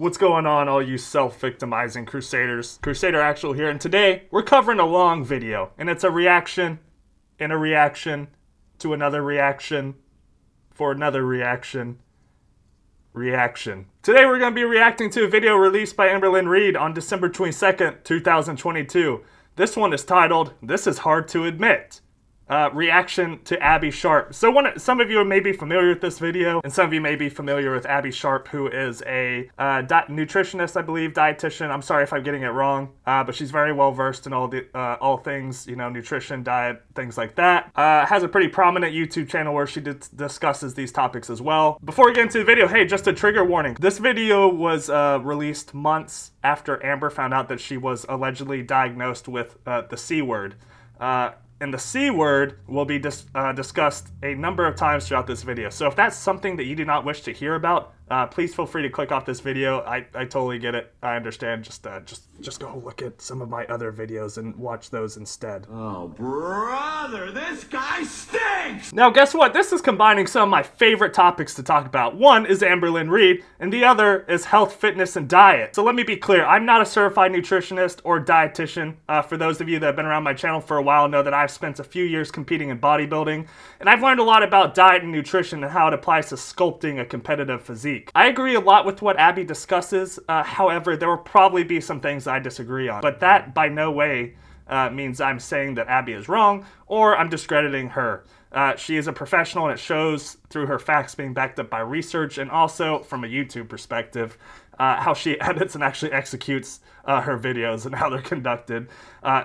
What's going on, all you self-victimizing Crusaders? Crusader Actual here, and today we're covering a long video, and it's a reaction in a reaction to another reaction for another reaction. Today we're going to be reacting to a video released by Amberlynn Reid on December 22nd, 2022. This one is titled, "This is Hard to Admit." Reaction to Abbey Sharp. So some of you may be familiar with this video, and some of you may be familiar with Abbey Sharp, who is a nutritionist, I believe, dietitian. I'm sorry if I'm getting it wrong, but she's very well versed in all things, nutrition, diet, things like that. Has a pretty prominent YouTube channel where she discusses these topics as well. Before we get into the video, hey, just a trigger warning. This video was released months after Amber found out that she was allegedly diagnosed with the C word. And the C word will be discussed a number of times throughout this video. So if that's something that you do not wish to hear about, please feel free to click off this video. I totally get it. I understand. Just go look at some of my other videos and watch those instead. Oh, brother, this guy stinks! Now, guess what? This is combining some of my favorite topics to talk about. One is Amberlynn Reid, and the other is health, fitness, and diet. So let me be clear. I'm not a certified nutritionist or dietitian. For those of you that have been around my channel for a while know that I've spent a few years competing in bodybuilding, and I've learned a lot about diet and nutrition and how it applies to sculpting a competitive physique. I agree a lot with what Abbey discusses. However, there will probably be some things I disagree on, but that by no way means I'm saying that Abbey is wrong or I'm discrediting her. She is a professional, and it shows through her facts being backed up by research, and also from a YouTube perspective, how she edits and actually executes her videos and how they're conducted.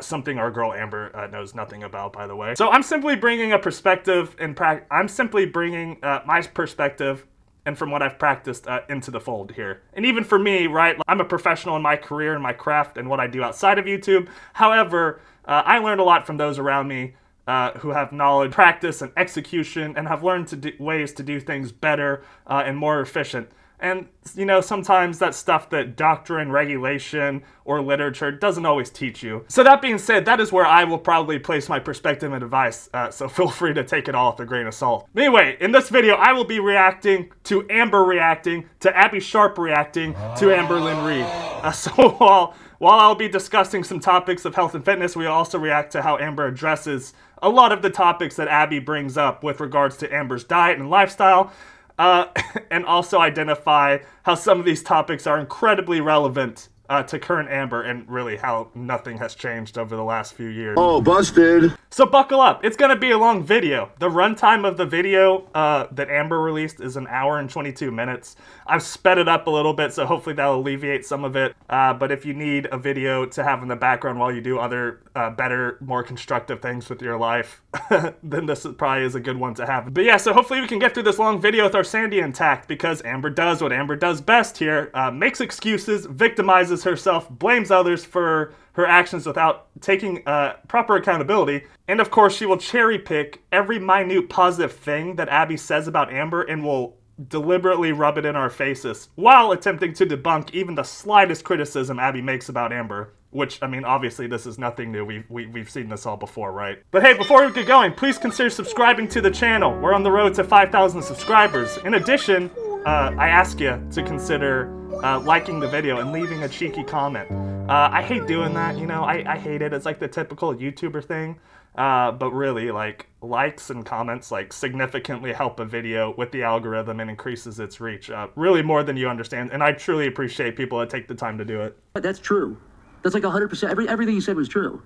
Something our girl Amber knows nothing about, by the way. So I'm simply bringing a perspective and I'm simply bringing my perspective and from what I've practiced into the fold here. And even for me, right, I'm a professional in my career and my craft and what I do outside of YouTube. However, I learned a lot from those around me who have knowledge, practice, and execution, and have learned ways to do things better and more efficient. And, sometimes that stuff that doctrine, regulation, or literature doesn't always teach you. So that being said, that is where I will probably place my perspective and advice, so feel free to take it all with a grain of salt. But anyway, in this video, I will be reacting to Amber reacting to Abbey Sharp reacting to Amberlynn Reid. So while I'll be discussing some topics of health and fitness, we also react to how Amber addresses a lot of the topics that Abbey brings up with regards to Amber's diet and lifestyle. And also identify how some of these topics are incredibly relevant to current Amber and really how nothing has changed over the last few years. Oh, busted. So buckle up. It's going to be a long video. The runtime of the video that Amber released is 1 hour and 22 minutes. I've sped it up a little bit, so hopefully that'll alleviate some of it. But if you need a video to have in the background while you do other better, more constructive things with your life, then this probably is a good one to have. But yeah, so hopefully we can get through this long video with our sanity intact, because Amber does what Amber does best here. Makes excuses, victimizes herself, blames others for her actions without taking proper accountability. And of course, she will cherry pick every minute positive thing that Abbey says about Amber and will deliberately rub it in our faces while attempting to debunk even the slightest criticism Abbey makes about Amber. Which, I mean, obviously this is nothing new. We've seen this all before, right? But hey, before we get going, please consider subscribing to the channel. We're on the road to 5,000 subscribers. In addition, I ask you to consider liking the video and leaving a cheeky comment. I hate doing that, I hate it. It's like the typical YouTuber thing. But really, likes and comments, significantly help a video with the algorithm and increases its reach. Really more than you understand. And I truly appreciate people that take the time to do it. That's true. That's like 100%. Everything you said was true.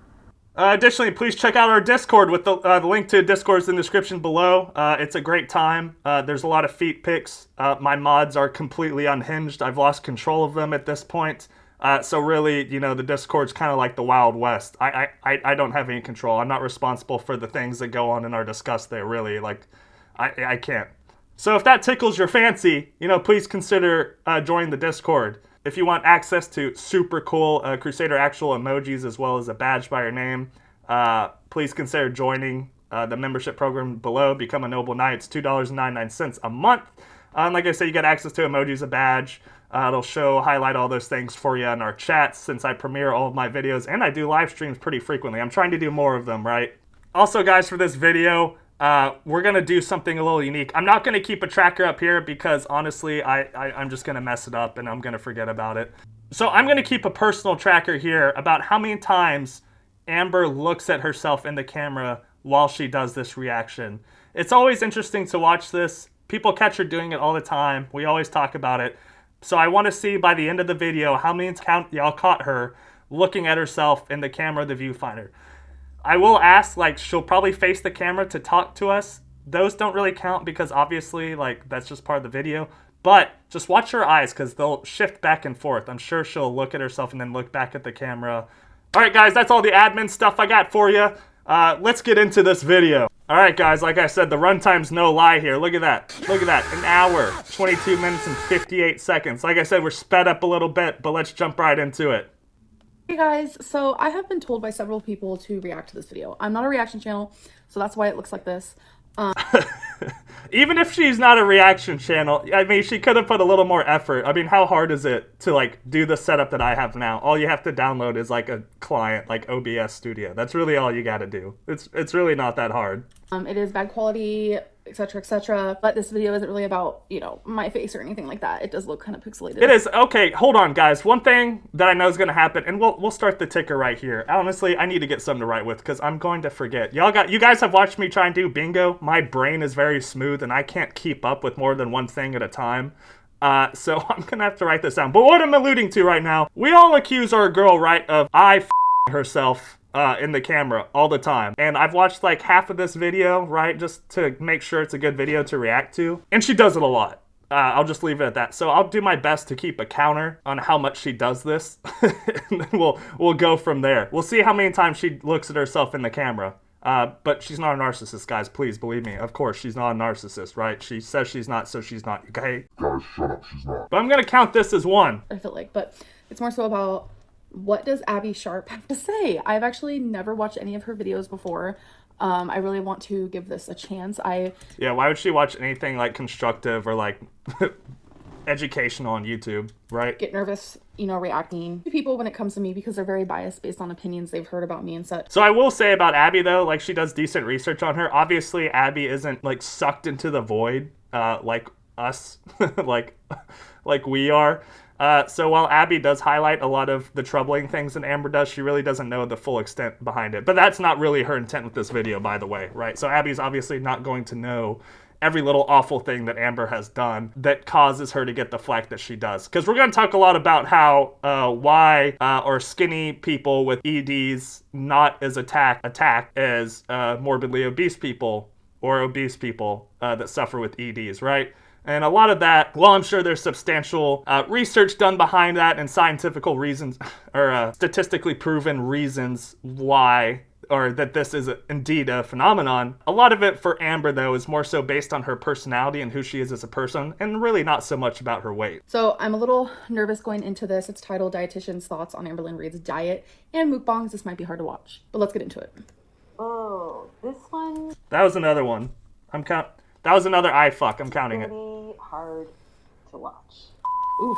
Additionally, please check out our Discord with the link to Discord is in the description below. It's a great time. There's a lot of feet pics. My mods are completely unhinged. I've lost control of them at this point. So really, the Discord's kind of like the Wild West. I don't have any control. I'm not responsible for the things that go on and are discussed there, really. I can't. So if that tickles your fancy, please consider joining the Discord. If you want access to super cool Crusader Actual emojis as well as a badge by your name, please consider joining the membership program below. Become a Noble Knight. It's $2.99 a month. And like I said, you get access to emojis, a badge. It'll highlight all those things for you in our chats since I premiere all of my videos. And I do live streams pretty frequently. I'm trying to do more of them, right? Also, guys, for this video, we're going to do something a little unique. I'm not going to keep a tracker up here because honestly, I'm just going to mess it up and I'm going to forget about it. So I'm going to keep a personal tracker here about how many times Amber looks at herself in the camera while she does this reaction. It's always interesting to watch this. People catch her doing it all the time. We always talk about it. So I want to see by the end of the video how many times y'all caught her looking at herself in the camera of the viewfinder. I will ask, like, she'll probably face the camera to talk to us. Those don't really count because obviously, like, that's just part of the video. But just watch her eyes because they'll shift back and forth. I'm sure she'll look at herself and then look back at the camera. All right, guys, that's all the admin stuff I got for you. Let's get into this video. All right, guys, like I said, the runtime's no lie here. Look at that. Look at that. An hour, 22 minutes, and 58 seconds. Like I said, we're sped up a little bit, but let's jump right into it. Hey guys, so I have been told by several people to react to this video. I'm not a reaction channel, so that's why it looks like this. Even if she's not a reaction channel, I mean, she could have put a little more effort. I mean, how hard is it to, like, do the setup that I have now? All you have to download is, like, a client, like OBS Studio. That's really all you got to do. It's really not that hard. It is bad quality, etc., but this video isn't really about, you know, my face or anything like that. It does look kind of pixelated. It is. Okay, hold on, guys. One thing that I know is going to happen, and we'll start the ticker right here. Honestly, I need to get something to write with because I'm going to forget. You guys have watched me try and do bingo. My brain is very smooth, and I can't keep up with more than one thing at a time. So I'm going to have to write this down. But what I'm alluding to right now, we all accuse our girl, right, of herself in the camera all the time. And I've watched like half of this video, right, just to make sure it's a good video to react to. And she does it a lot. I'll just leave it at that. So I'll do my best to keep a counter on how much she does this. And then we'll go from there. We'll see how many times she looks at herself in the camera. But she's not a narcissist, guys. Please believe me. Of course, she's not a narcissist, right? She says she's not, so she's not. Okay? Guys, shut up. She's not. But I'm going to count this as one. I feel like, but it's more so about what does Abbey Sharp have to say? I've actually never watched any of her videos before. I really want to give this a chance. Yeah, why would she watch anything like constructive or like educational on YouTube, right? Get nervous, you know, reacting to people when it comes to me because they're very biased based on opinions they've heard about me and such. So I will say about Abbey though, like she does decent research on her. Obviously, Abbey isn't like sucked into the void like us, like we are. So while Abbey does highlight a lot of the troubling things that Amber does, she really doesn't know the full extent behind it. But that's not really her intent with this video, by the way, right? So Abby's obviously not going to know every little awful thing that Amber has done that causes her to get the flack that she does. Because we're going to talk a lot about how why or skinny people with EDs not as attacked as morbidly obese people or obese people that suffer with EDs, right? And a lot of that, well, I'm sure there's substantial research done behind that and scientific reasons or statistically proven reasons why or that this is indeed a phenomenon. A lot of it for Amber, though, is more so based on her personality and who she is as a person and really not so much about her weight. So I'm a little nervous going into this. It's titled Dietitian's Thoughts on Amberlynn Reid's Diet and Mukbangs. This might be hard to watch, but let's get into it. Oh, this one. That was another one. That was another eye fuck. I'm counting it. Really hard to watch. Oof.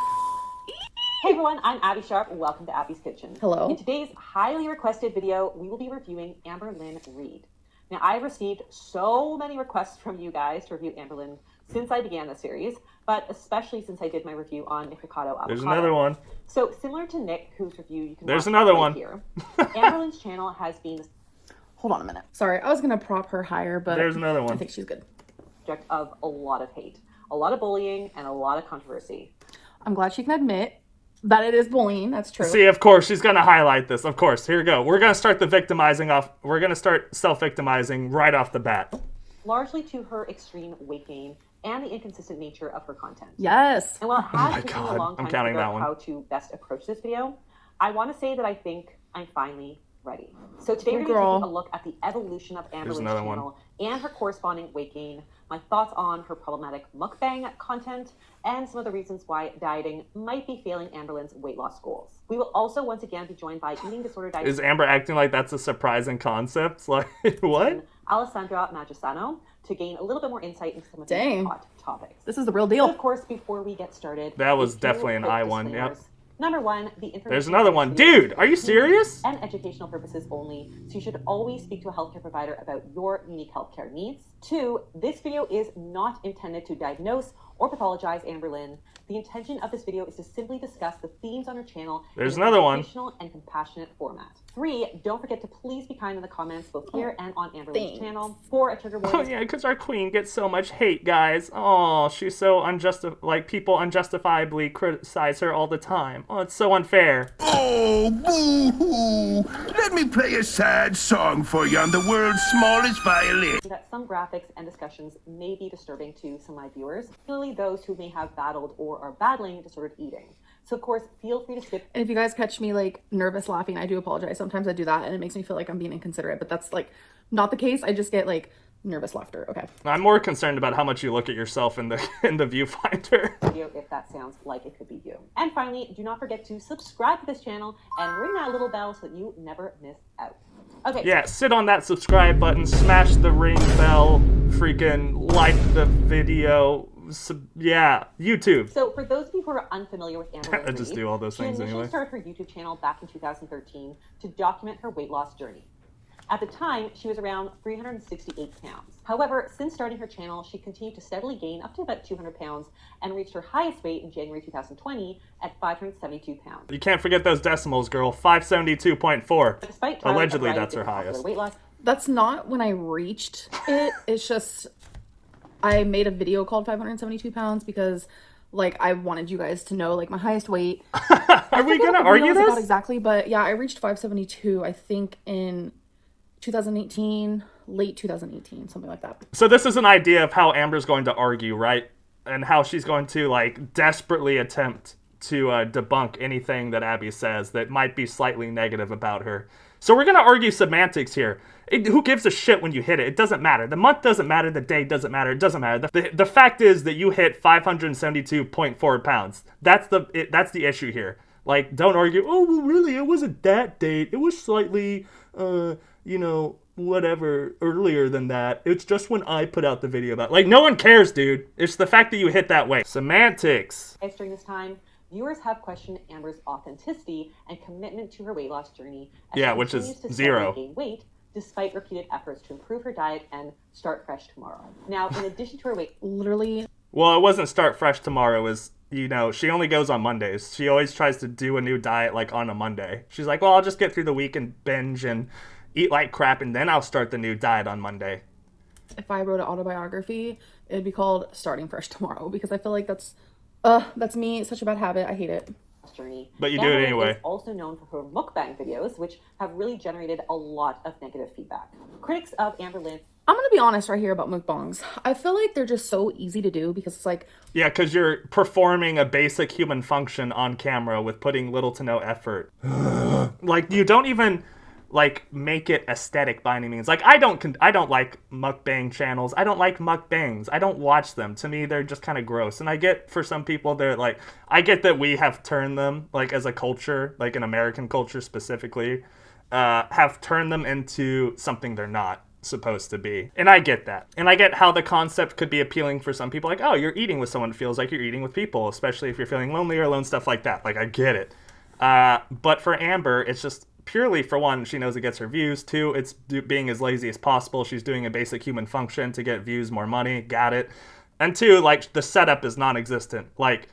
Hey everyone, I'm Abbey Sharp. Welcome to Abby's Kitchen. Hello. In today's highly requested video, we will be reviewing Amberlynn Reid. Now, I've received so many requests from you guys to review Amberlynn since I began the series, but especially since I did my review on Avocado. There's another one. So similar to Nick, whose review you can There's watch another right one here, Amberlynn's channel has been Hold on a minute. Sorry, I was gonna prop her higher, but There's another one. I think she's good. subject of a lot of hate, a lot of bullying, and a lot of controversy. I'm glad she can admit that it is bullying. That's true. See, of course, she's going to highlight this. Of course. Here we go. We're going to start the victimizing off. We're going to start self-victimizing right off the bat. Largely to her extreme weight gain and the inconsistent nature of her content. Yes. And while it has taken me a long time to counting figure that out one. how to best approach this video, I want to say that I think I'm finally ready. So today we're going to be taking a look at the evolution of Amberlynn's channel and her corresponding weight gain, my thoughts on her problematic mukbang content, and some of the reasons why dieting might be failing Amberlynn's weight loss goals. We will also once again be joined by eating disorder dietitian. Is Amber acting like that's a surprising concept? Like, what? Alessandra Magisano to gain a little bit more insight into some of these hot topics. This is the real deal. But of course, before we get started, That was a few definitely an quick I one, disclaimers. yep. Number 1, the information. There's another one. Dude, are you serious? And educational purposes only, so you should always speak to a healthcare provider about your unique healthcare needs. 2, this video is not intended to diagnose or pathologize Amberlynn. The intention of this video is to simply discuss the themes on her channel There's in an another one. educational and compassionate format. 3, don't forget to please be kind in the comments, both here and on Amberlynn's channel. 4, a trigger warning. Oh yeah, because our queen gets so much hate, guys. Oh, she's so people unjustifiably criticize her all the time. Oh, it's so unfair. Oh, boo-hoo! Let me play a sad song for you on the world's smallest violin. That some graphics and discussions may be disturbing to some of my viewers, particularly those who may have battled or are battling disordered eating. So of course, feel free to skip. And if you guys catch me like nervous laughing, I do apologize. Sometimes I do that and it makes me feel like I'm being inconsiderate, but that's like not the case. I just get like nervous laughter. Okay. I'm more concerned about how much you look at yourself in the viewfinder. Video if that sounds like it could be you. And finally, do not forget to subscribe to this channel and ring that little bell so that you never miss out. Okay. Yeah, sit on that subscribe button, smash the ring bell, freaking like the video. Yeah, YouTube. So for those of you who are unfamiliar with Amberlynn Reid, I just do all those things she initially anyway. started her YouTube channel back in 2013 to document her weight loss journey. At the time, she was around 368 pounds. However, since starting her channel, she continued to steadily gain up to about 200 pounds and reached her highest weight in January 2020 at 572 pounds. You can't forget those decimals, girl. 572.4. Despite Allegedly, that's her highest. Weight loss. That's not when I reached it. It's just I made a video called 572 pounds because like I wanted you guys to know like my highest weight. Are we gonna argue this? Not exactly, but yeah, I reached 572 I think in 2018, late 2018, something like that. So this is an idea of how Amber's going to argue, right? And how she's going to like desperately attempt to debunk anything that Abbey says that might be slightly negative about her. So we're going to argue semantics here. Who gives a shit when you hit it? It doesn't matter. The month doesn't matter. The day doesn't matter. It doesn't matter. The fact is that you hit 572.4 pounds. That's the issue here. Like, don't argue, oh, well, really, it wasn't that date. It was slightly, whatever, earlier than that. It's just when I put out the video about it. Like, no one cares, dude. It's the fact that you hit that way. Semantics. During this time, viewers have questioned Amber's authenticity and commitment to her weight loss journey. Yeah, which is zero. Gain weight despite repeated efforts to improve her diet and start fresh tomorrow. Now, in addition to her weight, literally. Well, it wasn't start fresh tomorrow. It was, she only goes on Mondays. She always tries to do a new diet like on a Monday. She's like, well, I'll just get through the week and binge and eat like crap, and then I'll start the new diet on Monday. If I wrote an autobiography, it'd be called Starting Fresh Tomorrow, because I feel like that's me. It's such a bad habit. I hate it. Journey. But you do it anyway. Is also known for her mukbang videos, which have really generated a lot of negative feedback. Critics of Amberlynn. I'm gonna be honest right here about mukbangs. I feel like they're just so easy to do because it's like... Yeah, because you're performing a basic human function on camera with putting little to no effort. Like, you don't even... like make it aesthetic by any means. Like I don't like mukbang channels. I don't like mukbangs. I don't watch them. To me, they're just kind of gross. And I get for some people they're like, I get that we have turned them like as a culture, like an American culture specifically, have turned them into something they're not supposed to be. And I get that. And I get how the concept could be appealing for some people. Like, oh, you're eating with someone. It feels like you're eating with people, especially if you're feeling lonely or alone, stuff like that. Like I get it. But for Amber, it's just purely, for one, she knows it gets her views. Two, it's being as lazy as possible. She's doing a basic human function to get views, more money. Got it. And two, like, the setup is non-existent. Like,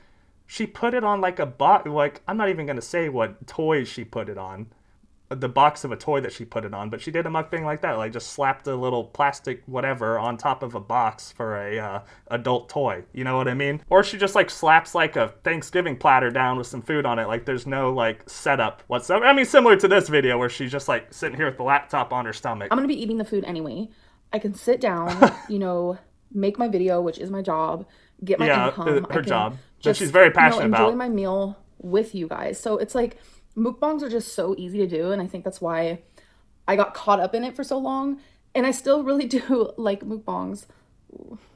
she put it on like a box. Like, I'm not even going to say what toys she put it on. The box of a toy that she put it on. But she did a mukbang like that. Like, just slapped a little plastic whatever on top of a box for a adult toy. You know what I mean? Or she just, like, slaps, like, a Thanksgiving platter down with some food on it. Like, there's no, like, setup whatsoever. I mean, similar to this video where she's just, like, sitting here with the laptop on her stomach. I'm going to be eating the food anyway. I can sit down, make my video, which is my job, get my income. Her job. Just, she's very passionate about. Enjoy my meal with you guys. So it's like, mukbangs are just so easy to do, and I think that's why I got caught up in it for so long, and I still really do like mukbangs.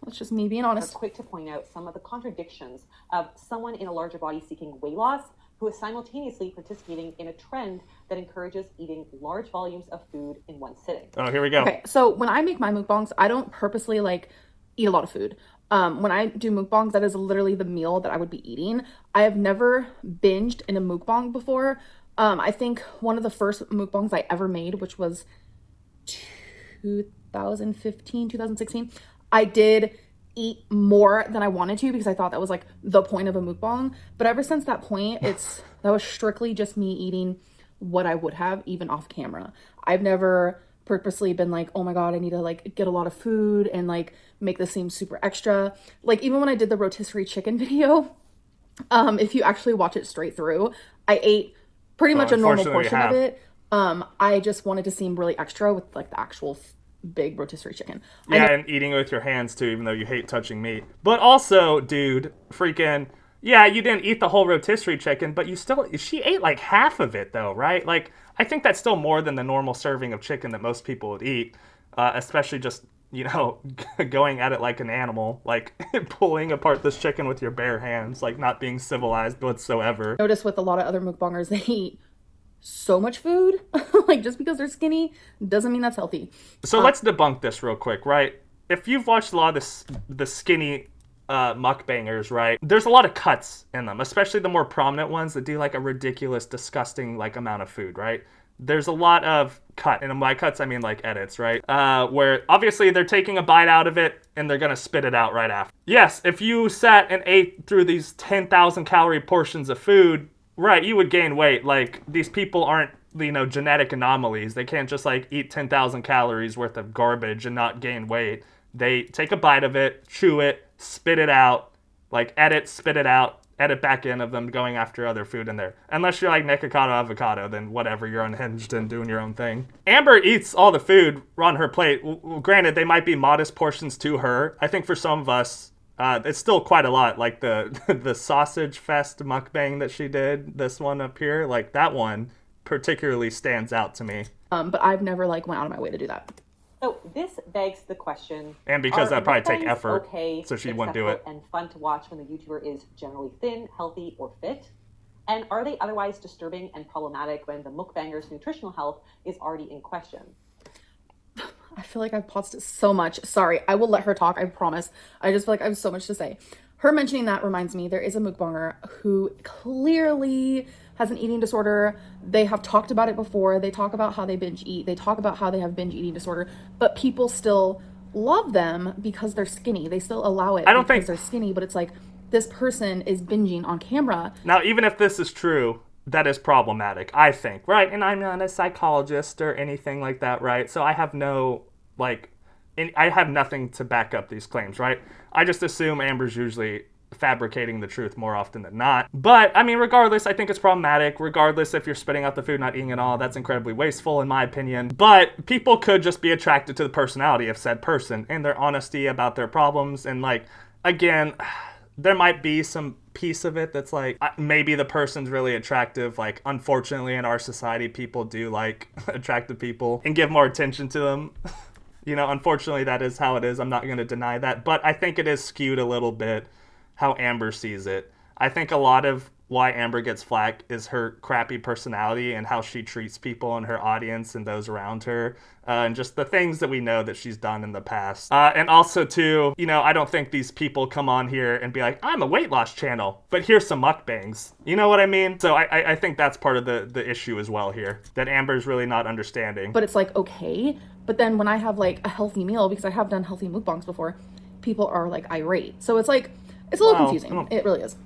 That's just me being honest. Quick to point out some of the contradictions of someone in a larger body seeking weight loss who is simultaneously participating in a trend that encourages eating large volumes of food in one sitting. Oh, here we go. Okay, so when I make my mukbangs, I don't purposely like eat a lot of food. When I do mukbangs, that is literally the meal that I would be eating. I have never binged in a mukbang before. I think one of the first mukbangs I ever made, which was 2015, 2016, I did eat more than I wanted to because I thought that was like the point of a mukbang. But ever since that point, that was strictly just me eating what I would have even off camera. I've never purposely been like, oh my god, I need to like get a lot of food and like make this seem super extra. Like even when I did the rotisserie chicken video, if you actually watch it straight through, I ate pretty much a normal portion of it. I just wanted to seem really extra with like the actual big rotisserie chicken. Yeah, and eating with your hands too, even though you hate touching meat. But also, dude, freaking, yeah, you didn't eat the whole rotisserie chicken, but she ate like half of it though, right? Like, I think that's still more than the normal serving of chicken that most people would eat, especially just, you know, going at it like an animal, like pulling apart this chicken with your bare hands, like not being civilized whatsoever. Notice with a lot of other mukbangers, they eat so much food. Like just because they're skinny doesn't mean that's healthy. So let's debunk this real quick, right? If you've watched a lot of the skinny mukbangers, right, there's a lot of cuts in them, especially the more prominent ones that do like a ridiculous, disgusting like amount of food, right? There's a lot of cut, and by cuts I mean like edits, right? Where obviously they're taking a bite out of it and they're gonna spit it out right after. Yes, if you sat and ate through these 10,000 calorie portions of food, right, you would gain weight. Like, these people aren't, you know, genetic anomalies. They can't just, like, eat 10,000 calories worth of garbage and not gain weight. They take a bite of it, chew it, spit it out, like, edit, spit it out, edit back in of them going after other food in there. Unless you're like Nikocado Avocado, then whatever, you're unhinged and doing your own thing. Amber eats all the food on her plate. Granted, they might be modest portions to her. I think for some of us, it's still quite a lot, like the Sausage Fest mukbang that she did, this one up here, like that one particularly stands out to me. But I've never like went out of my way to do that. So this begs the question. And because that'd probably take effort, okay, so she wouldn't do it. And fun to watch when the YouTuber is generally thin, healthy, or fit? And are they otherwise disturbing and problematic when the mukbanger's nutritional health is already in question? I feel like I've paused it so much. Sorry, I will let her talk, I promise. I just feel like I have so much to say. Her mentioning that reminds me, there is a mukbanger who clearly has an eating disorder. They have talked about it before. They talk about how they binge eat. They talk about how they have binge eating disorder, but people still love them because they're skinny. They still allow it because they're skinny, but it's like, this person is binging on camera. Now, even if this is true, that is problematic, I think, right? And I'm not a psychologist or anything like that, right? So I have I have nothing to back up these claims, right? I just assume Amber's usually fabricating the truth more often than not. But, I mean, regardless, I think it's problematic. Regardless, if you're spitting out the food, not eating it all, that's incredibly wasteful, in my opinion. But people could just be attracted to the personality of said person and their honesty about their problems. And, like, again, there might be some piece of it that's like, maybe the person's really attractive. Like, unfortunately, in our society, people do like attractive people and give more attention to them. You know, unfortunately, that is how it is. I'm not going to deny that. But I think it is skewed a little bit how Amber sees it. I think a lot of why Amber gets flack is her crappy personality and how she treats people in her audience and those around her, and just the things that we know that she's done in the past. And also, too, you know, I don't think these people come on here and be like, I'm a weight loss channel, but here's some mukbangs. You know what I mean? So I think that's part of the issue as well here, that Amber's really not understanding. But it's like, okay, but then when I have like a healthy meal, because I have done healthy mukbangs before, people are like irate. So it's like, it's a little confusing. It really is.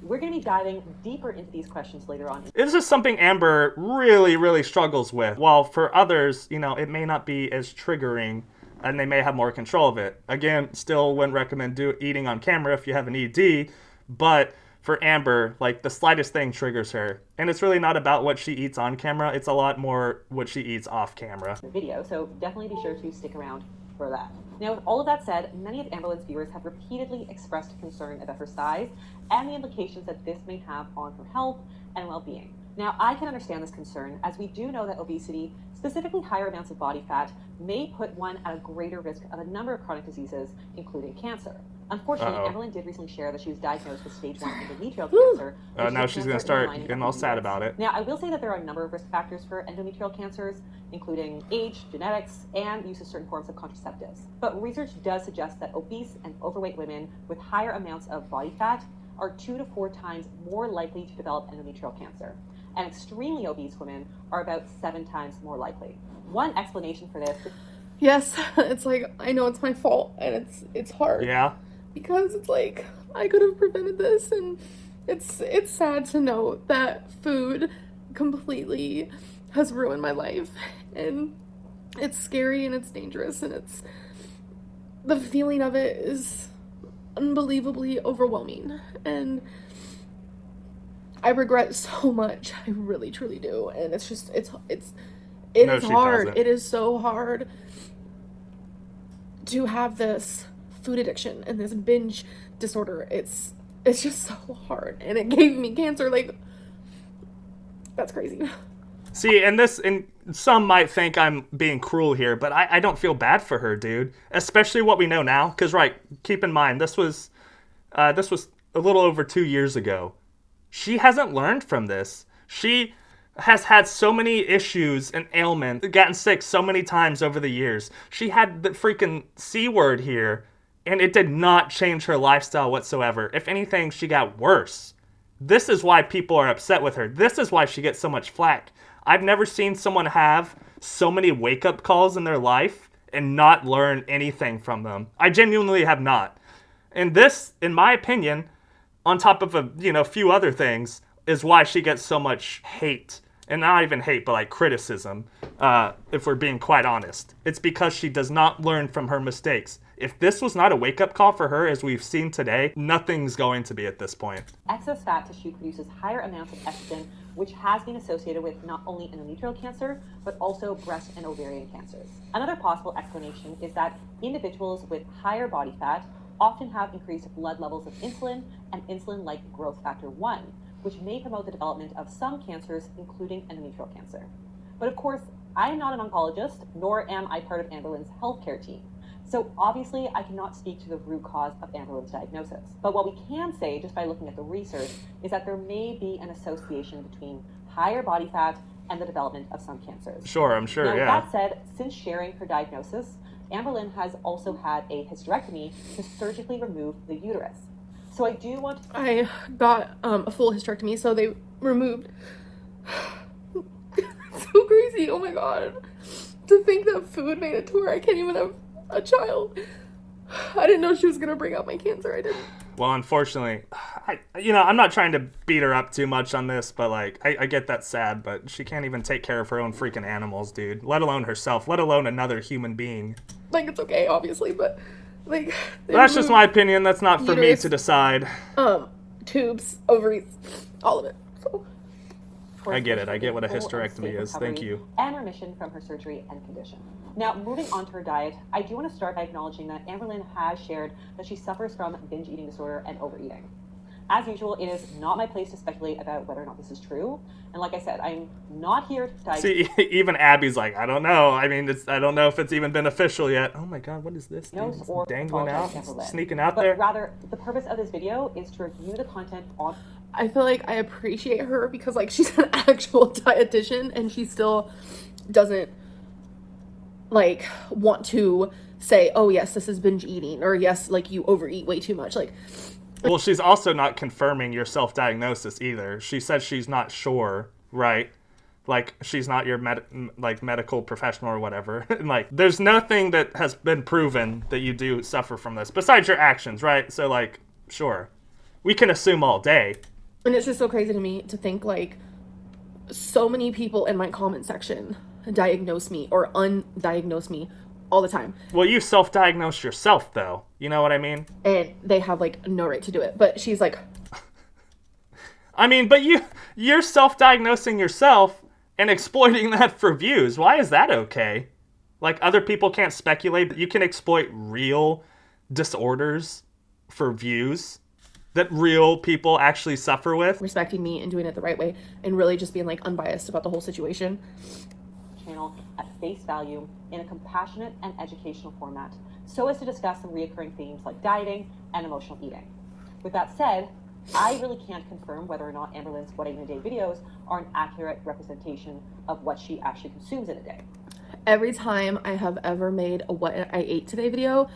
We're going to be diving deeper into these questions later on. This is something Amber really, really struggles with. While for others, you know, it may not be as triggering and they may have more control of it. Again, still wouldn't recommend eating on camera if you have an ED, but for Amber, like, the slightest thing triggers her. And it's really not about what she eats on camera. It's a lot more what she eats off camera. The video, so definitely be sure to stick around for that. Now, with all of that said, many of Amberlynn's viewers have repeatedly expressed concern about her size and the implications that this may have on her health and well-being. Now, I can understand this concern, as we do know that obesity, specifically higher amounts of body fat, may put one at a greater risk of a number of chronic diseases, including cancer. Unfortunately, Amberlynn did recently share that she was diagnosed with stage 1 endometrial cancer. Now she's going to start getting all sad about it. Now, I will say that there are a number of risk factors for endometrial cancers, including age, genetics, and use of certain forms of contraceptives. But research does suggest that obese and overweight women with higher amounts of body fat are 2 to 4 times more likely to develop endometrial cancer. And extremely obese women are about 7 times more likely. One explanation for this... Yes, it's like, I know it's my fault, and it's hard. Yeah. Because it's like, I could have prevented this, and it's sad to know that food completely has ruined my life, and it's scary and it's dangerous, and the feeling of it is unbelievably overwhelming, and I regret so much. I really truly do, and it's just it is hard. Doesn't. It is so hard to have this food addiction and this binge disorder. It's just so hard, and it gave me cancer. Like, that's crazy. See, and some might think I'm being cruel here, but I don't feel bad for her, dude. Especially what we know now, because keep in mind this was a little over 2 years ago. She hasn't learned from this. She has had so many issues and ailments, gotten sick so many times over the years. She had the freaking C word here, and it did not change her lifestyle whatsoever. If anything, she got worse. This is why people are upset with her. This is why she gets so much flack. I've never seen someone have so many wake-up calls in their life and not learn anything from them. I genuinely have not. And this, in my opinion, on top of a few other things, is why she gets so much hate. And not even hate, but like criticism, if we're being quite honest. It's because she does not learn from her mistakes. If this was not a wake-up call for her, as we've seen today, nothing's going to be at this point. Excess fat tissue produces higher amounts of estrogen, which has been associated with not only endometrial cancer, but also breast and ovarian cancers. Another possible explanation is that individuals with higher body fat often have increased blood levels of insulin and insulin-like growth factor 1, which may promote the development of some cancers, including endometrial cancer. But of course, I am not an oncologist, nor am I part of Amberlynn's healthcare team. So obviously, I cannot speak to the root cause of Amberlynn's diagnosis. But what we can say, just by looking at the research, is that there may be an association between higher body fat and the development of some cancers. Sure, I'm sure, yeah. That said, since sharing her diagnosis, Amberlynn has also had a hysterectomy to surgically remove the uterus. So I do want to... I got a full hysterectomy, so they removed... It's so crazy, oh my god. To think that food made it to where I can't even have a child. I didn't know she was going to bring out my cancer, I didn't. Well, unfortunately, I'm not trying to beat her up too much on this, but like, I get that's sad, but she can't even take care of her own freaking animals, dude. Let alone herself, let alone another human being. Like, it's okay, obviously, but... Like, that's just my opinion. That's not for me to decide. Tubes, ovaries, all of it. So. I get it. I get what a hysterectomy is. Thank you. And remission from her surgery and condition. Now, moving on to her diet, I do want to start by acknowledging that Amberlynn has shared that she suffers from binge eating disorder and overeating. As usual, it is not my place to speculate about whether or not this is true. And like I said, I'm not here to diagnose. See, even Abby's like, I don't know. I mean, I don't know if it's even been official yet. Oh my god, what is this? Or dangling out, sneaking out but there. Rather, the purpose of this video is to review the content on... I feel like I appreciate her because, like, she's an actual dietitian and she still doesn't, like, want to say, oh, yes, this is binge eating, or yes, like, you overeat way too much. Like... Well, she's also not confirming your self-diagnosis either. She says she's not sure, right? Like, she's not your medical professional or whatever. And like, there's nothing that has been proven that you do suffer from this, besides your actions, right? So, like, sure. We can assume all day. And it's just so crazy to me to think, like, so many people in my comment section diagnose me or undiagnose me all the time. Well, you self-diagnose yourself, though. You know what I mean? And they have, like, no right to do it. But she's like... I mean, but you're self-diagnosing yourself and exploiting that for views. Why is that okay? Like, other people can't speculate that you can exploit real disorders for views that real people actually suffer with. Respecting me and doing it the right way and really just being, like, unbiased about the whole situation. channel at face value in a compassionate and educational format, so as to discuss some reoccurring themes like dieting and emotional eating. With that said, I really can't confirm whether or not Amberlynn's What I Eat in a Day videos are an accurate representation of what she actually consumes in a day. Every time I have ever made a What I Ate Today video,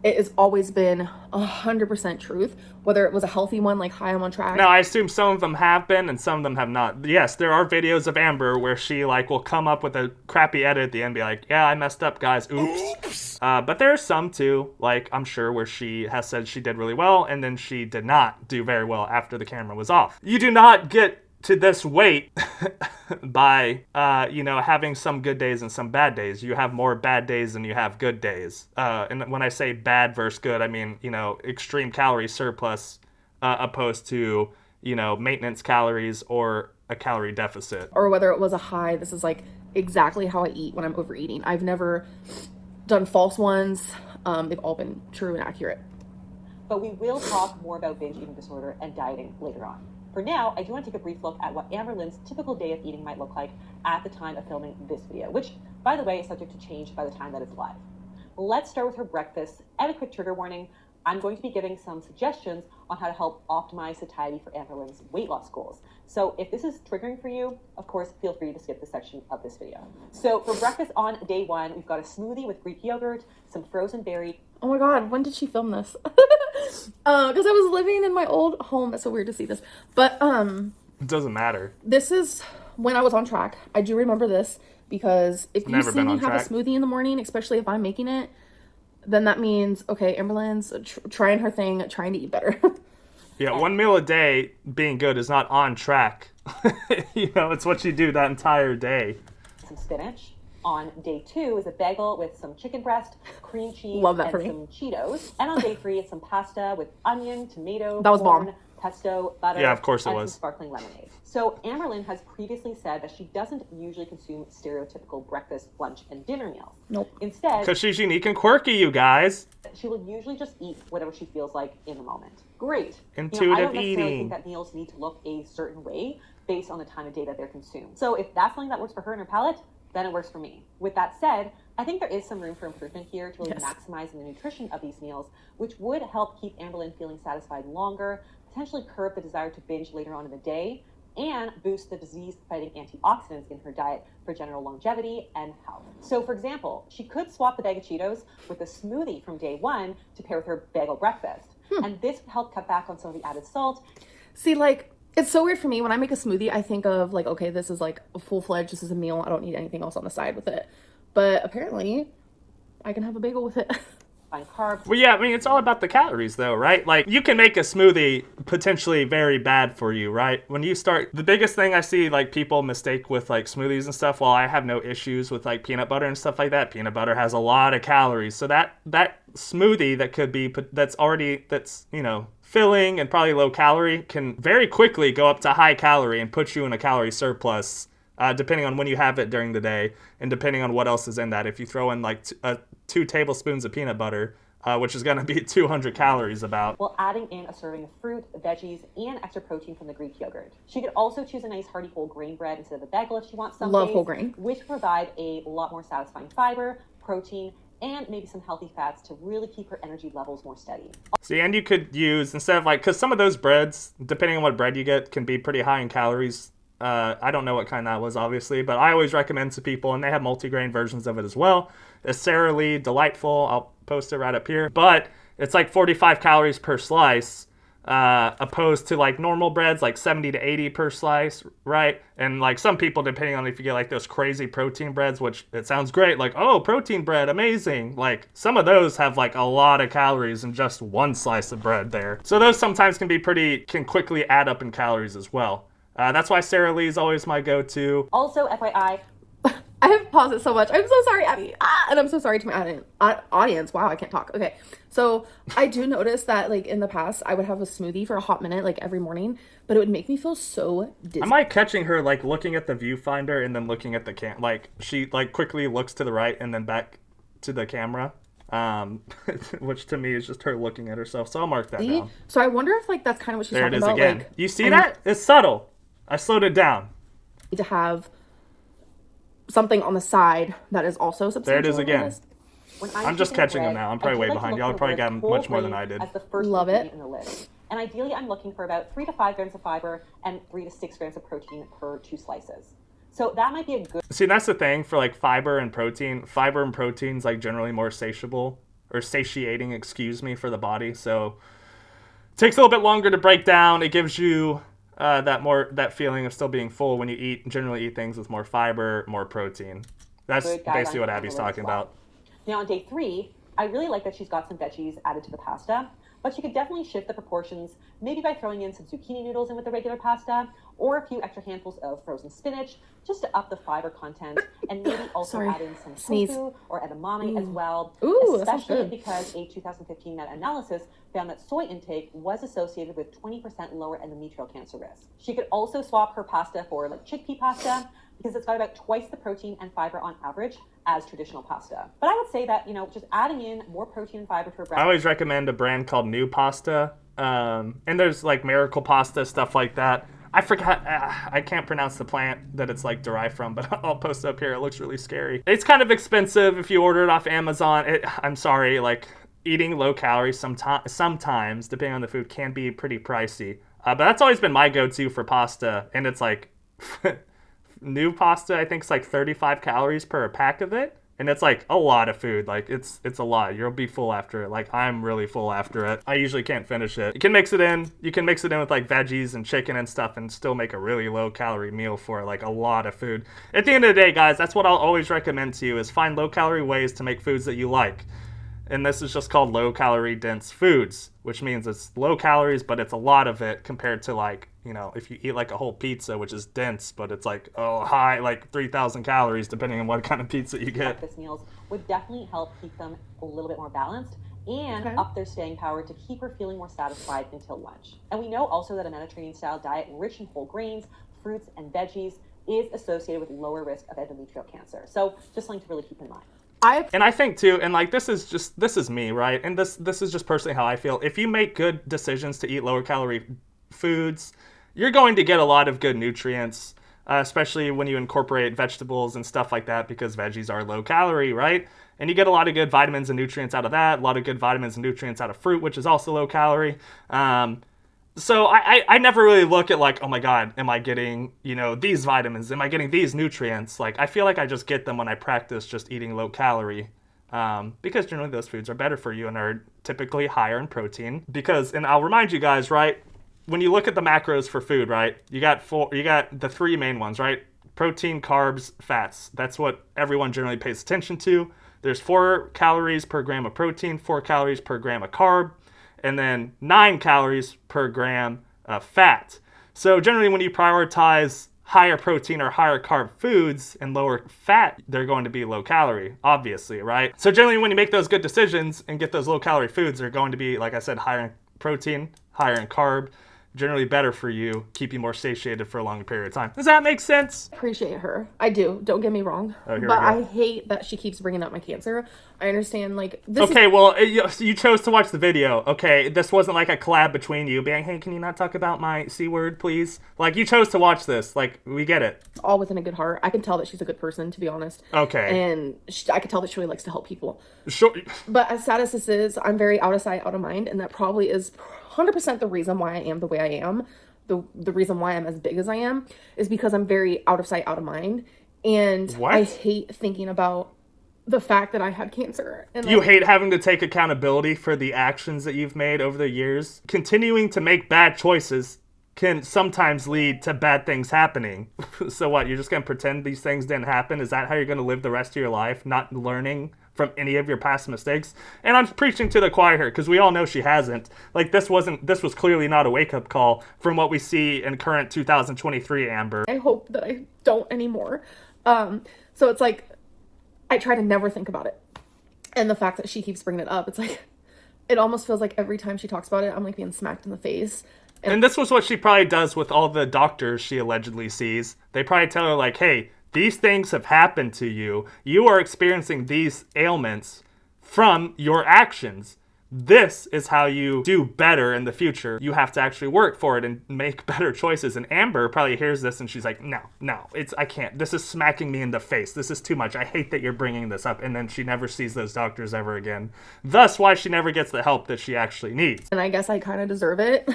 it has always been 100% truth, whether it was a healthy one like Hi, I'm on Track. Now, I assume some of them have been and some of them have not. Yes, there are videos of Amber where she like will come up with a crappy edit at the end and be like, yeah, I messed up, guys, oops. But there are some too, like I'm sure, where she has said she did really well and then she did not do very well after the camera was off. You do not get to this weight by having some good days and some bad days. You have more bad days than you have good days, and when I say bad versus good, I mean extreme calorie surplus opposed to maintenance calories or a calorie deficit. Or whether it was a high, this is like exactly how I eat when I'm overeating. I've never done false ones. They've all been true and accurate. But we will talk more about binge eating disorder and dieting later on. For now, I do want to take a brief look at what Amberlynn's typical day of eating might look like at the time of filming this video, which, by the way, is subject to change by the time that it's live. Let's start with her breakfast, and a quick trigger warning. I'm going to be giving some suggestions on how to help optimize satiety for Amberlynn's weight loss goals. So if this is triggering for you, of course, feel free to skip this section of this video. So for breakfast on day one, we've got a smoothie with Greek yogurt, some frozen berry. Oh my God, when did she film this? Because I was living in my old home. That's so weird to see this. But it doesn't matter. This is when I was on track. I do remember this because if you see me have a smoothie in the morning, especially if I'm making it, then that means, okay, Amberlynn's trying her thing, trying to eat better. Yeah, one meal a day being good is not on track. It's what you do that entire day. Some spinach. On day 2 is a bagel with some chicken breast, cream cheese, Love that and for me. some Cheetos. And on day 3, it's some pasta with onion, tomato, that was corn, bomb. pesto, butter, yeah, of course it and was. some sparkling lemonade. So Amberlynn has previously said that she doesn't usually consume stereotypical breakfast, lunch, and dinner meals. Nope. Instead, because she's unique and quirky, you guys. She will usually just eat whatever she feels like in the moment. Great. Intuitive I don't necessarily eating. think that meals need to look a certain way based on the time of day that they're consumed. So if that's something that works for her and her palate, then it works for me. With that said, I think there is some room for improvement here to really maximize the nutrition of these meals, which would help keep Amberlynn feeling satisfied longer, potentially curb the desire to binge later on in the day, and boost the disease-fighting antioxidants in her diet for general longevity and health. So, for example, she could swap the bag of Cheetos with a smoothie from day 1 to pair with her bagel breakfast. And this would help cut back on some of the added salt. See, it's so weird for me. When I make a smoothie, I think of okay, this is like a full-fledged, this is a meal. I don't need anything else on the side with it. But apparently, I can have a bagel with it. Fine carbs. Well, yeah, I mean, it's all about the calories, though, right? Like, you can make a smoothie potentially very bad for you, right? When you start, the biggest thing I see, people mistake with, smoothies and stuff, while I have no issues with, peanut butter and stuff like that, peanut butter has a lot of calories. So that smoothie that could be, that's filling and probably low calorie can very quickly go up to high calorie and put you in a calorie surplus, depending on when you have it during the day and depending on what else is in that. If you throw in 2 tablespoons of peanut butter, which is going to be 200 calories about. While adding in a serving of fruit, veggies, and extra protein from the Greek yogurt. She could also choose a nice hearty whole grain bread instead of the bagel if she wants some Love days, whole grain. which provide a lot more satisfying fiber, protein, and maybe some healthy fats to really keep her energy levels more steady. See, and you could use, instead of because some of those breads, depending on what bread you get, can be pretty high in calories. I don't know what kind that was, obviously, but I always recommend to people, and they have multigrain versions of it as well. It's Sara Lee Delightful. I'll post it right up here. But it's 45 calories per slice, opposed to normal breads, 70 to 80 per slice, right? And some people, depending on if you get those crazy protein breads, which it sounds great, oh, protein bread, amazing. Some of those have a lot of calories in just one slice of bread there. So those sometimes can quickly add up in calories as well. That's why Sara Lee is always my go-to. Also, FYI, I have paused it so much. I'm so sorry, Abby. And I'm so sorry to my audience. Wow, I can't talk. Okay. So I do notice that in the past, I would have a smoothie for a hot minute, every morning, but it would make me feel so dizzy. Am I catching her looking at the viewfinder and then looking at the she quickly looks to the right and then back to the camera? Which to me is just her looking at herself. So I'll mark that down. So I wonder if that's kind of what she's there talking it is about. Again. You see that? It's subtle. I slowed it down. To have something on the side that is also substantial. There it is again. I'm just catching them bread, now. I'm probably way behind. Y'all probably got much more than I did. As the first Love it. in the list. And ideally, I'm looking for about 3 to 5 grams of fiber and 3 to 6 grams of protein per 2 slices. So that might be a good... See, that's the thing for like fiber and protein. Fiber and protein's like generally more satiating, excuse me, for the body. So it takes a little bit longer to break down. It gives you that feeling of still being full when you generally eat things with more fiber, more protein. That's basically what Abby's talking about. Now on day 3, I really like that she's got some veggies added to the pasta, but she could definitely shift the proportions, maybe by throwing in some zucchini noodles in with the regular pasta, or a few extra handfuls of frozen spinach, just to up the fiber content, and maybe also add in some tofu or edamame as well, especially because a 2015 meta-analysis found that soy intake was associated with 20% lower endometrial cancer risk. She could also swap her pasta for like chickpea pasta, because it's got about twice the protein and fiber on average as traditional pasta. But I would say that, just adding in more protein and fiber to her breakfast. I always recommend a brand called New Pasta. And there's like Miracle Pasta, stuff like that. I forgot, I can't pronounce the plant that it's like derived from, but I'll post it up here. It looks really scary. It's kind of expensive if you order it off Amazon. I'm sorry, like eating low calories sometimes, depending on the food, can be pretty pricey. But that's always been my go-to for pasta. And it's like... New pasta, I think it's like 35 calories per pack of it, and it's like a lot of food. Like it's a lot. You'll be full after it. Like I'm really full after it. I usually can't finish it. You can mix it in with like veggies and chicken and stuff and still make a really low calorie meal for like a lot of food. At the end of the day, guys, that's what I'll always recommend to you is find low calorie ways to make foods that you like. And this is just called low calorie dense foods, which means it's low calories, but it's a lot of it compared to like, if you eat like a whole pizza, which is dense, but it's like, high, like 3,000 calories, depending on what kind of pizza you get. Breakfast meals would definitely help keep them a little bit more balanced and up their staying power to keep her feeling more satisfied until lunch. And we know also that a Mediterranean style diet rich in whole grains, fruits, and veggies is associated with lower risk of endometrial cancer. So just something to really keep in mind. I think too, and like this is me, right? And this is just personally how I feel. If you make good decisions to eat lower calorie foods, you're going to get a lot of good nutrients, especially when you incorporate vegetables and stuff like that, because veggies are low calorie, right? And you get a lot of good vitamins and nutrients out of that, a lot of good vitamins and nutrients out of fruit, which is also low calorie. So I never really look at like, oh my God, am I getting, these vitamins? Am I getting these nutrients? Like, I feel like I just get them when I practice just eating low calorie. Because generally those foods are better for you and are typically higher in protein. And I'll remind you guys, right? When you look at the macros for food, right? You got the 3 main ones, right? Protein, carbs, fats. That's what everyone generally pays attention to. There's 4 calories per gram of protein, 4 calories per gram of carb, and then 9 calories per gram of fat. So generally when you prioritize higher protein or higher carb foods and lower fat, they're going to be low calorie, obviously, right? So generally when you make those good decisions and get those low calorie foods, they're going to be, like I said, higher in protein, higher in carb, generally better for you, keep you more satiated for a longer period of time. Does that make sense? Appreciate her. I do. Don't get me wrong. But I hate that she keeps bringing up my cancer. I understand, like, this you chose to watch the video. Okay, this wasn't like a collab between you being, hey, can you not talk about my C word, please? Like, you chose to watch this. Like, we get it. It's all within a good heart. I can tell that she's a good person, to be honest. Okay. And I can tell that she really likes to help people. Sure. But as sad as this is, I'm very out of sight, out of mind, and that probably is 100% the reason why I am the way I am. The reason why I'm as big as I am is because I'm very out of sight, out of mind. And I hate thinking about the fact that I had cancer. And you hate having to take accountability for the actions that you've made over the years. Continuing to make bad choices can sometimes lead to bad things happening. So what, you're just going to pretend these things didn't happen? Is that how you're going to live the rest of your life, not learning from any of your past mistakes? And I'm preaching to the choir here, because we all know she hasn't. Like, this was clearly not a wake-up call from what we see in current 2023 Amber. I hope that I don't anymore. So it's like, I try to never think about it. And the fact that she keeps bringing it up, it's like, it almost feels like every time she talks about it, I'm like being smacked in the face. And this was what she probably does with all the doctors she allegedly sees. They probably tell her, like, hey, these things have happened to you. You are experiencing these ailments from your actions. This is how you do better in the future. You have to actually work for it and make better choices. And Amber probably hears this and she's like, no, I can't. This is smacking me in the face. This is too much. I hate that you're bringing this up. And then she never sees those doctors ever again. Thus why she never gets the help that she actually needs. And I guess I kind of deserve it.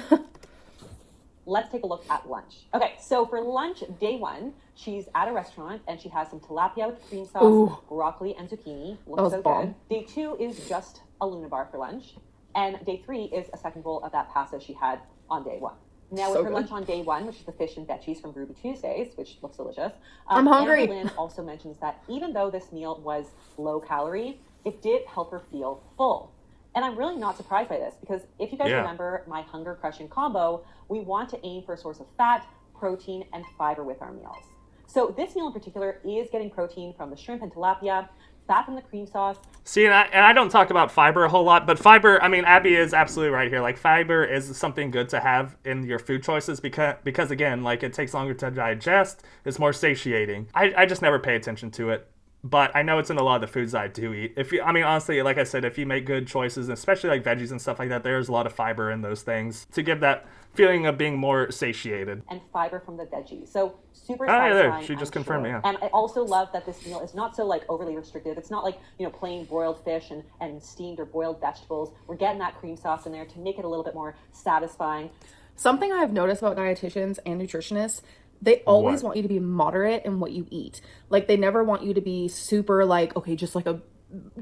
Let's take a look at lunch. Okay, so for lunch, day 1, she's at a restaurant and she has some tilapia with cream sauce, Ooh. Broccoli, and zucchini. Looks so good. Day 2 is just a Luna bar for lunch. And day 3 is a second bowl of that pasta she had on day 1. Now, with her lunch on day 1, which is the fish and veggies from Ruby Tuesdays, which looks delicious. I'm hungry. Amberlynn also mentions that even though this meal was low calorie, it did help her feel full. And I'm really not surprised by this because if you guys remember my hunger crushing combo, we want to aim for a source of fat, protein, and fiber with our meals. So this meal in particular is getting protein from the shrimp and tilapia, fat from the cream sauce. See, and I don't talk about fiber a whole lot, but fiber, I mean, Abby is absolutely right here. Like, fiber is something good to have in your food choices because again, like, it takes longer to digest, it's more satiating. I just never pay attention to it. But I know it's in a lot of the foods that I do eat. Honestly, like I said, if you make good choices, especially like veggies and stuff like that, there's a lot of fiber in those things to give that feeling of being more satiated. And fiber from the veggies. So super satisfying. There. She just confirmed me. Yeah. And I also love that this meal is not so like overly restrictive. It's not like, plain broiled fish and steamed or boiled vegetables. We're getting that cream sauce in there to make it a little bit more satisfying. Something I've noticed about dietitians and nutritionists, they always want you to be moderate in what you eat. Like, they never want you to be super like, okay, just like a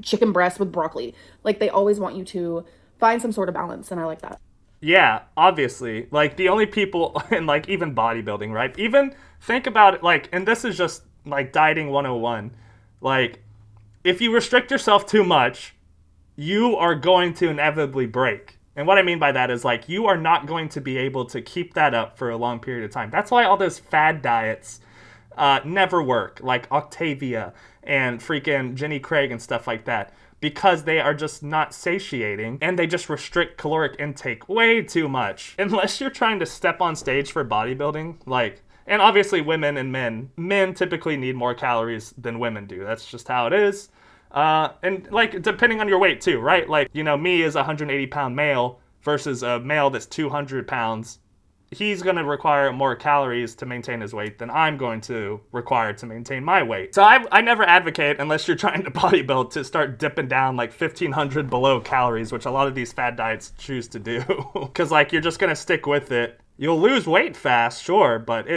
chicken breast with broccoli. Like, they always want you to find some sort of balance, and I like that. Yeah, obviously. Like, the only people in, like, even bodybuilding, right? Even think about it, like, and this is just, like, dieting 101. Like, if you restrict yourself too much, you are going to inevitably break. And what I mean by that is, like, you are not going to be able to keep that up for a long period of time. That's why all those fad diets never work, like Octavia and freaking Jenny Craig and stuff like that, because they are just not satiating and they just restrict caloric intake way too much. Unless you're trying to step on stage for bodybuilding, like, and obviously women and men typically need more calories than women do. That's just how it is. And like, depending on your weight too, right? Like, me as a 180-pound male versus a male that's 200 pounds, he's going to require more calories to maintain his weight than I'm going to require to maintain my weight. So I never advocate, unless you're trying to bodybuild, to start dipping down like 1,500 below calories, which a lot of these fad diets choose to do. Because like, you're just going to stick with it. You'll lose weight fast, sure, but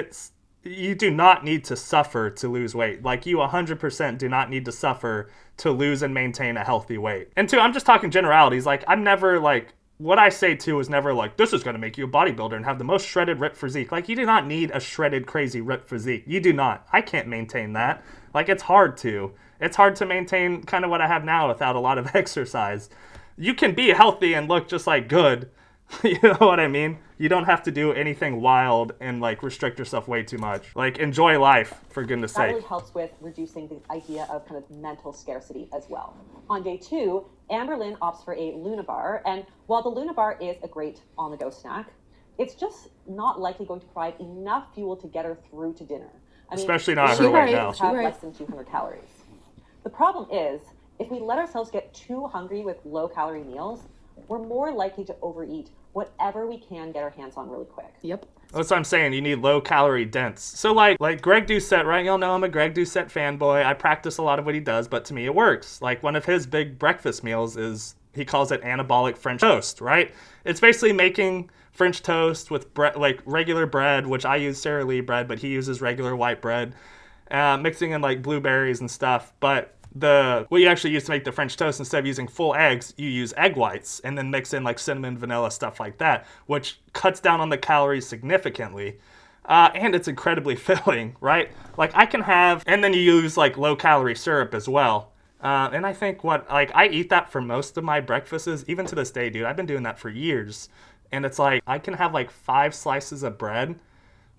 you do not need to suffer to lose weight. Like, you 100% do not need to suffer to lose and maintain a healthy weight. And two, I'm just talking generalities. Like, I'm never like, what I say too is never like, this is going to make you a bodybuilder and have the most shredded, ripped physique. Like, you do not need a shredded, crazy, ripped physique. You do not. I can't maintain that. Like, it's hard to. It's hard to maintain kind of what I have now without a lot of exercise. You can be healthy and look just like good. You know what I mean? You don't have to do anything wild and like restrict yourself way too much. Like, enjoy life, for goodness sake. That really helps with reducing the idea of kind of mental scarcity as well. On day 2, Amberlynn opts for a Luna bar, and while the Luna bar is a great on-the-go snack, it's just not likely going to provide enough fuel to get her through to dinner. Especially not her right now. Have less than 200 calories. The problem is, if we let ourselves get too hungry with low-calorie meals, we're more likely to overeat whatever we can get our hands on really quick. Yep. That's what I'm saying. You need low-calorie dense. So like Greg Doucette, right? Y'all know I'm a Greg Doucette fanboy. I practice a lot of what he does, but to me it works. Like, one of his big breakfast meals is, he calls it anabolic French toast, right? It's basically making French toast with like regular bread, which I use Sara Lee bread, but he uses regular white bread, mixing in like blueberries and stuff. But what you actually use to make the French toast, instead of using full eggs, you use egg whites and then mix in like cinnamon, vanilla, stuff like that, which cuts down on the calories significantly. And it's incredibly filling, right? Like, I can have, and then you use like low calorie syrup as well. And I think I eat that for most of my breakfasts, even to this day, dude. I've been doing that for years. And it's like, I can have like 5 slices of bread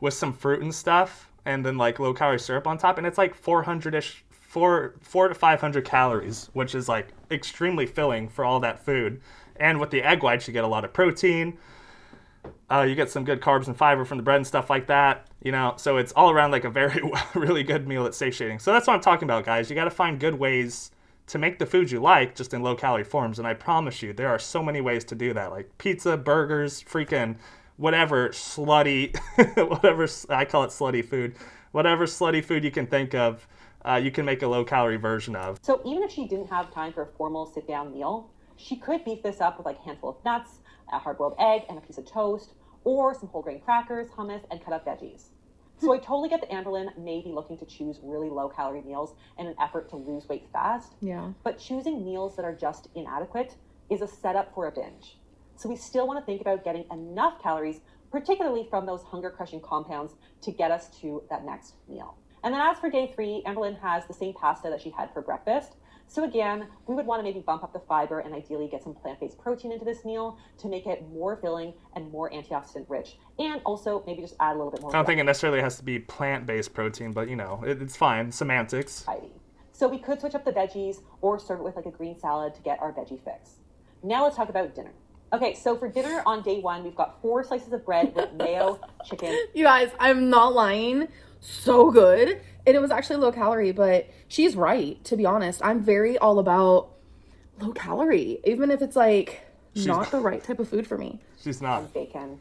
with some fruit and stuff, and then like low calorie syrup on top. And it's like 400-ish, 400 to 500 calories, which is like extremely filling for all that food. And with the egg whites, you get a lot of protein. You get some good carbs and fiber from the bread and stuff like that, so it's all around like a very really good meal that's satiating. So that's what I'm talking about, guys. You got to find good ways to make the food you like just in low-calorie forms. And I promise you, there are so many ways to do that. Like pizza, burgers, freaking whatever slutty, whatever, I call it slutty food. Whatever slutty food you can think of, you can make a low-calorie version of. So even if she didn't have time for a formal sit-down meal, she could beef this up with like a handful of nuts, a hard-boiled egg, and a piece of toast, or some whole grain crackers, hummus, and cut up veggies. So I totally get that Amberlynn may be looking to choose really low-calorie meals in an effort to lose weight fast. Yeah. But choosing meals that are just inadequate is a setup for a binge. So we still want to think about getting enough calories, particularly from those hunger-crushing compounds, to get us to that next meal. And then as for day 3, Amberlynn has the same pasta that she had for breakfast. So again, we would want to maybe bump up the fiber and ideally get some plant-based protein into this meal to make it more filling and more antioxidant rich. And also maybe just add a little bit more. I don't think it necessarily has to be plant-based protein, but you know, it's fine. Semantics. So we could switch up the veggies or serve it with like a green salad to get our veggie fix. Now let's talk about dinner. Okay, so for dinner on day 1, we've got 4 slices of bread with mayo, chicken. You guys, I'm not lying. So good. And it was actually low calorie, but she's right, to be honest. I'm very all about low calorie, even if it's like not the right type of food for me. She's not. Bacon.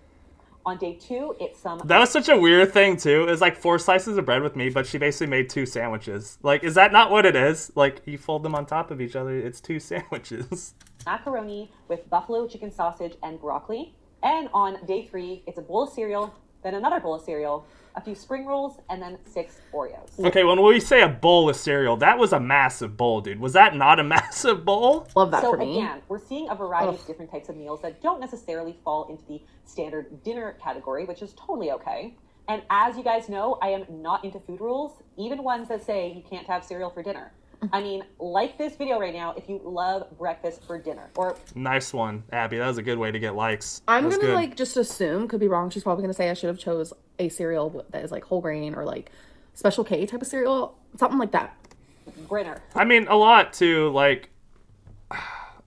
On day 2, it's some... That was such a weird thing, too. It was like 4 slices of bread with me, but she basically made 2 sandwiches. Like, is that not what it is? Like, you fold them on top of each other, it's 2 sandwiches. Macaroni with buffalo chicken sausage and broccoli. And on day 3, it's a bowl of cereal, then another bowl of cereal, a few spring rolls, and then 6 Oreos. Okay, when we say a bowl of cereal, that was a massive bowl, dude. Was that not a massive bowl? Love that for me. So again, we're seeing a variety of different types of meals that don't necessarily fall into the standard dinner category, which is totally okay. And as you guys know, I am not into food rules, even ones that say you can't have cereal for dinner. I mean, like this video right now if you love breakfast for dinner. Or nice one, Abby. That was a good way to get likes. I'm going to like just assume, could be wrong. She's probably going to say I should have chose a cereal that is like whole grain or like Special K type of cereal. Something like that. Brinner. I mean, a lot too, like...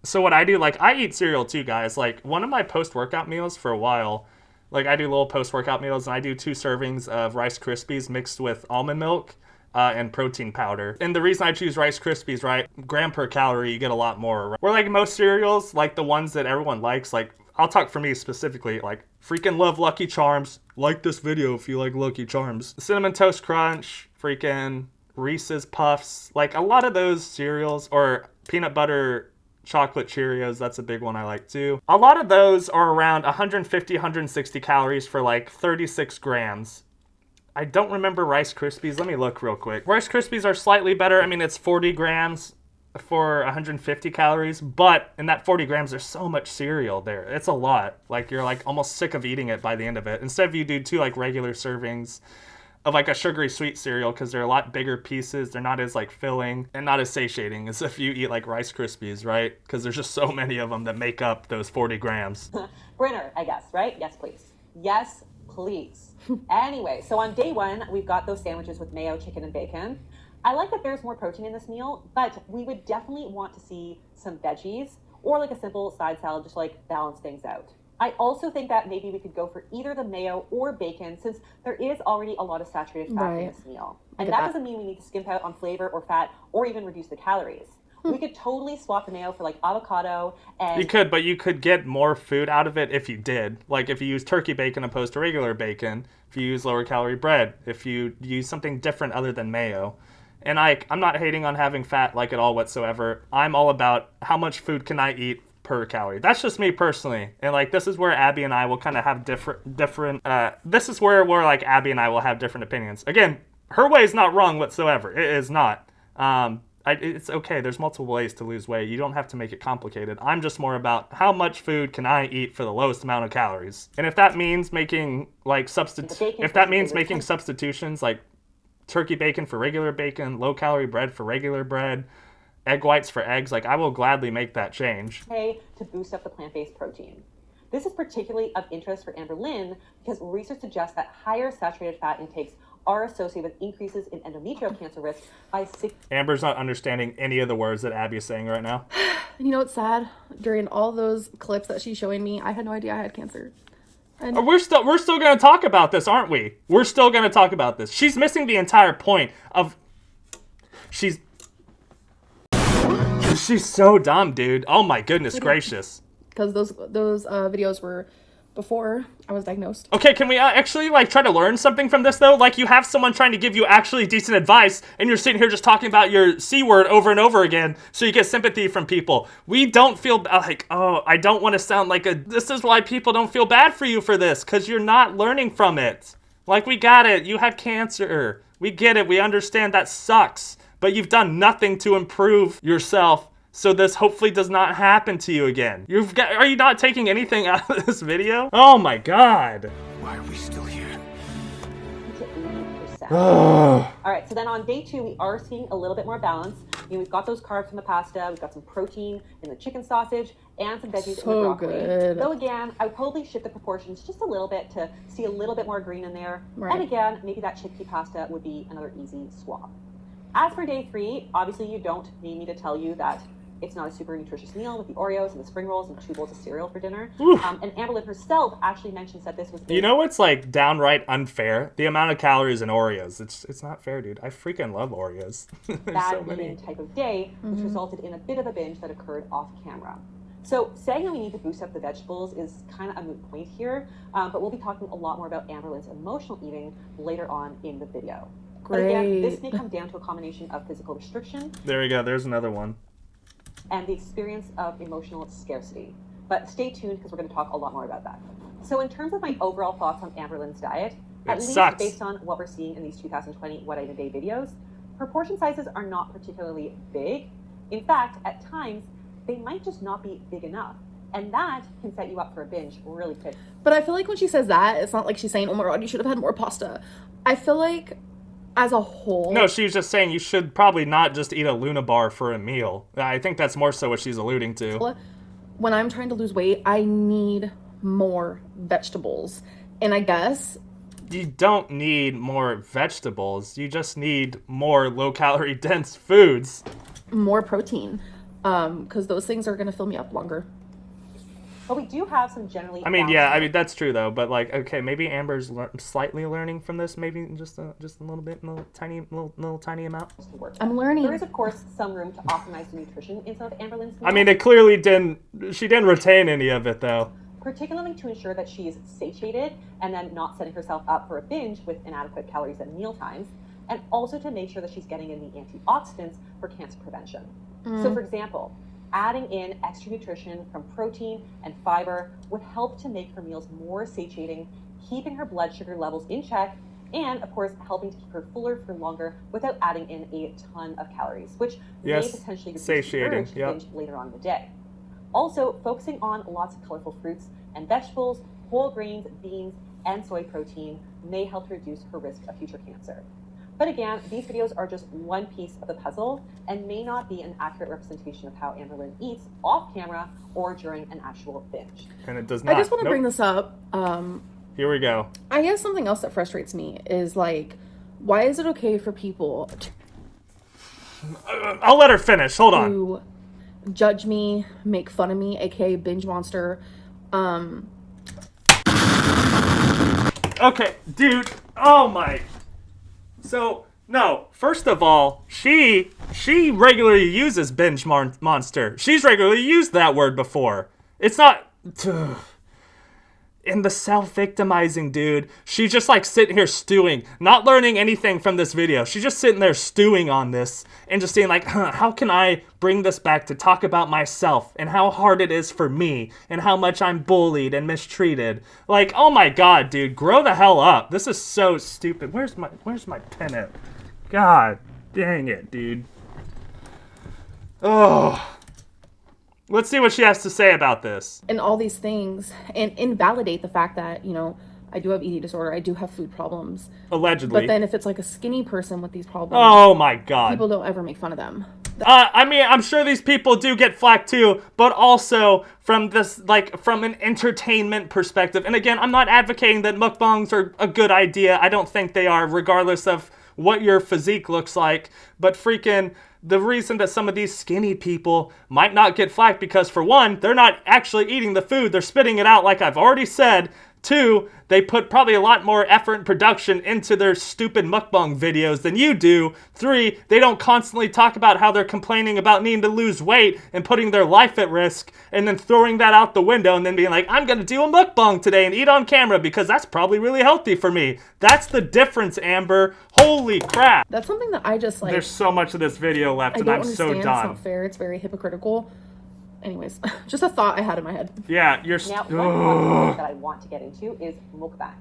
So what I do, like, I eat cereal too, guys. Like, one of my post-workout meals for a while, like, I do little post-workout meals, and I do 2 servings of Rice Krispies mixed with almond milk. And protein powder. And the reason I choose Rice Krispies, right, gram per calorie, you get a lot more. Right? Where like most cereals, like the ones that everyone likes, like I'll talk for me specifically, like freaking love Lucky Charms. Like this video if you like Lucky Charms. Cinnamon Toast Crunch, freaking Reese's Puffs, like a lot of those cereals, or peanut butter chocolate Cheerios, that's a big one I like too. A lot of those are around 150, 160 calories for like 36 grams. I don't remember Rice Krispies. Let me look real quick. Rice Krispies are slightly better. I mean, it's 40 grams for 150 calories, but in that 40 grams, there's so much cereal there. It's a lot. Like, you're like almost sick of eating it by the end of it. Instead of you do 2 like regular servings of like a sugary sweet cereal, because they're a lot bigger pieces. They're not as like filling and not as satiating as if you eat like Rice Krispies, right? Because there's just so many of them that make up those 40 grams. Brinner, I guess, right? Yes, please. Yes, please. Anyway, so on day 1, we've got those sandwiches with mayo, chicken, and bacon. I like that there's more protein in this meal, but we would definitely want to see some veggies or like a simple side salad just to like balance things out. I also think that maybe we could go for either the mayo or bacon, since there is already a lot of saturated fat in this meal. And that doesn't mean we need to skimp out on flavor or fat or even reduce the calories. We could totally swap the mayo for like avocado and... You could, but you could get more food out of it if you did. Like if you use turkey bacon opposed to regular bacon, if you use lower calorie bread, if you use something different other than mayo. And I'm not hating on having fat like at all whatsoever. I'm all about how much food can I eat per calorie. That's just me personally. And like this is where Abby and I will kind of have different this is where like Abby and I will have different opinions. Again, her way is not wrong whatsoever. It is not. It's okay. There's multiple ways to lose weight. You don't have to make it complicated. I'm just more about how much food can I eat for the lowest amount of calories. And if that means making like substitutions like turkey bacon for regular bacon, low calorie bread for regular bread, egg whites for eggs, like I will gladly make that change. To boost up the plant-based protein. This is particularly of interest for Amberlynn because research suggests that higher saturated fat intakes are associated with increases in endometrial cancer risk by 6. Amber's not understanding any of the words that Abby is saying right now. You know what's sad? During all those clips that she's showing me, I had no idea I had cancer. And we're still going to talk about this, aren't we? We're still going to talk about this. She's missing the entire point of... She's so dumb, dude. Oh my goodness gracious. Because those videos were before I was diagnosed. Okay, can we actually like try to learn something from this though? Like you have someone trying to give you actually decent advice and you're sitting here just talking about your C word over and over again so you get sympathy from people. We don't feel like, oh, I don't want to sound like this is why people don't feel bad for you for this, because you're not learning from it. Like, we got it. You had cancer. We get it. We understand that sucks, but you've done nothing to improve yourself. So this hopefully does not happen to you again. Are you not taking anything out of this video? Oh my God. Why are we still here? All right, so then on day 2, we are seeing a little bit more balance. We've got those carbs from the pasta, we've got some protein in the chicken sausage, and some veggies in the broccoli. Good. Though again, I would probably shift the proportions just a little bit to see a little bit more green in there. Right. And again, maybe that chickpea pasta would be another easy swap. As for day 3, obviously you don't need me to tell you that it's not a super nutritious meal with the Oreos and the spring rolls and 2 bowls of cereal for dinner. And Amberlynn herself actually mentions that this was... You know what's like downright unfair? The amount of calories in Oreos. It's not fair, dude. I freaking love Oreos. bad so many. eating type of day, which resulted in a bit of a binge that occurred off camera. So saying that we need to boost up the vegetables is kind of a moot point here, but we'll be talking a lot more about Amberlynn's emotional eating later on in the video. Great. But again, this may come down to a combination of physical restriction. There we go. There's another one. And the experience of emotional scarcity. But stay tuned because we're going to talk a lot more about that. So in terms of my overall thoughts on Amberlynn's diet, at least sucks. based on what we're seeing in these 2020 What I Eat a Day videos, her portion sizes are not particularly big. In fact, at times, they might just not be big enough. And that can set you up for a binge really quick. But I feel like when she says that, it's not like she's saying, oh my God, you should have had more pasta. I feel like as a whole... No, she was just saying you should probably not just eat a Luna bar for a meal. I think that's more so what she's alluding to. When I'm trying to lose weight, I need more vegetables. And I guess... You don't need more vegetables. You just need more low-calorie dense foods. More protein. Because those things are going to fill me up longer. But we do have some generally... that's true though. But like, okay, maybe Amber's slightly learning from this. Maybe just a little bit, little tiny amount. I'm learning. There is, of course, some room to optimize the nutrition in some of Amberlynn's meals. I mean, it clearly didn't. She didn't retain any of it though. Particularly to ensure that she is satiated and then not setting herself up for a binge with inadequate calories at meal times, and also to make sure that she's getting in the antioxidants for cancer prevention. So, for example, adding in extra nutrition from protein and fiber would help to make her meals more satiating, keeping her blood sugar levels in check, and of course helping to keep her fuller for longer without adding in a ton of calories, which may potentially reduce the urge to binge later on in the day. Also, focusing on lots of colorful fruits and vegetables, whole grains, beans, and soy protein may help to reduce her risk of future cancer. But again, these videos are just one piece of the puzzle and may not be an accurate representation of how Amberlynn eats off camera or during an actual binge. And it does not. I just want to bring this up. Here we go. I guess something else that frustrates me is like, why is it okay for people I'll let her finish. Hold on. to judge me, make fun of me, aka binge monster? Okay, dude. Oh my. So, no, first of all, she regularly uses binge monster. She's regularly used that word before. It's not... And the self-victimizing, dude. She's just like sitting here stewing, not learning anything from this video. She's just sitting there stewing on this and just saying like, how can I bring this back to talk about myself and how hard it is for me and how much I'm bullied and mistreated. Like, oh my God, dude, grow the hell up. This is so stupid. Where's my pen at? God dang it, dude. Oh. Let's see what she has to say about this. And all these things, and invalidate the fact that, you know, I do have eating disorder, I do have food problems. Allegedly. But then if it's like a skinny person with these problems, oh my God, people don't ever make fun of them. I mean, I'm sure these people do get flack too, but also from this, like, from an entertainment perspective. And again, I'm not advocating that mukbangs are a good idea. I don't think they are, regardless of what your physique looks like. But freaking... the reason that some of these skinny people might not get flack because, for one, they're not actually eating the food. They're spitting it out like I've already said. 2, they put probably a lot more effort and production into their stupid mukbang videos than you do. 3, they don't constantly talk about how they're complaining about needing to lose weight and putting their life at risk and then throwing that out the window and then being like, I'm going to do a mukbang today and eat on camera because that's probably really healthy for me. That's the difference, Amber. Holy crap. That's something that I just like. There's so much of this video left and I'm so done. It's not fair. It's very hypocritical. Anyways, just a thought I had in my head. Yeah, you're... Now, one topic that I want to get into is mukbangs.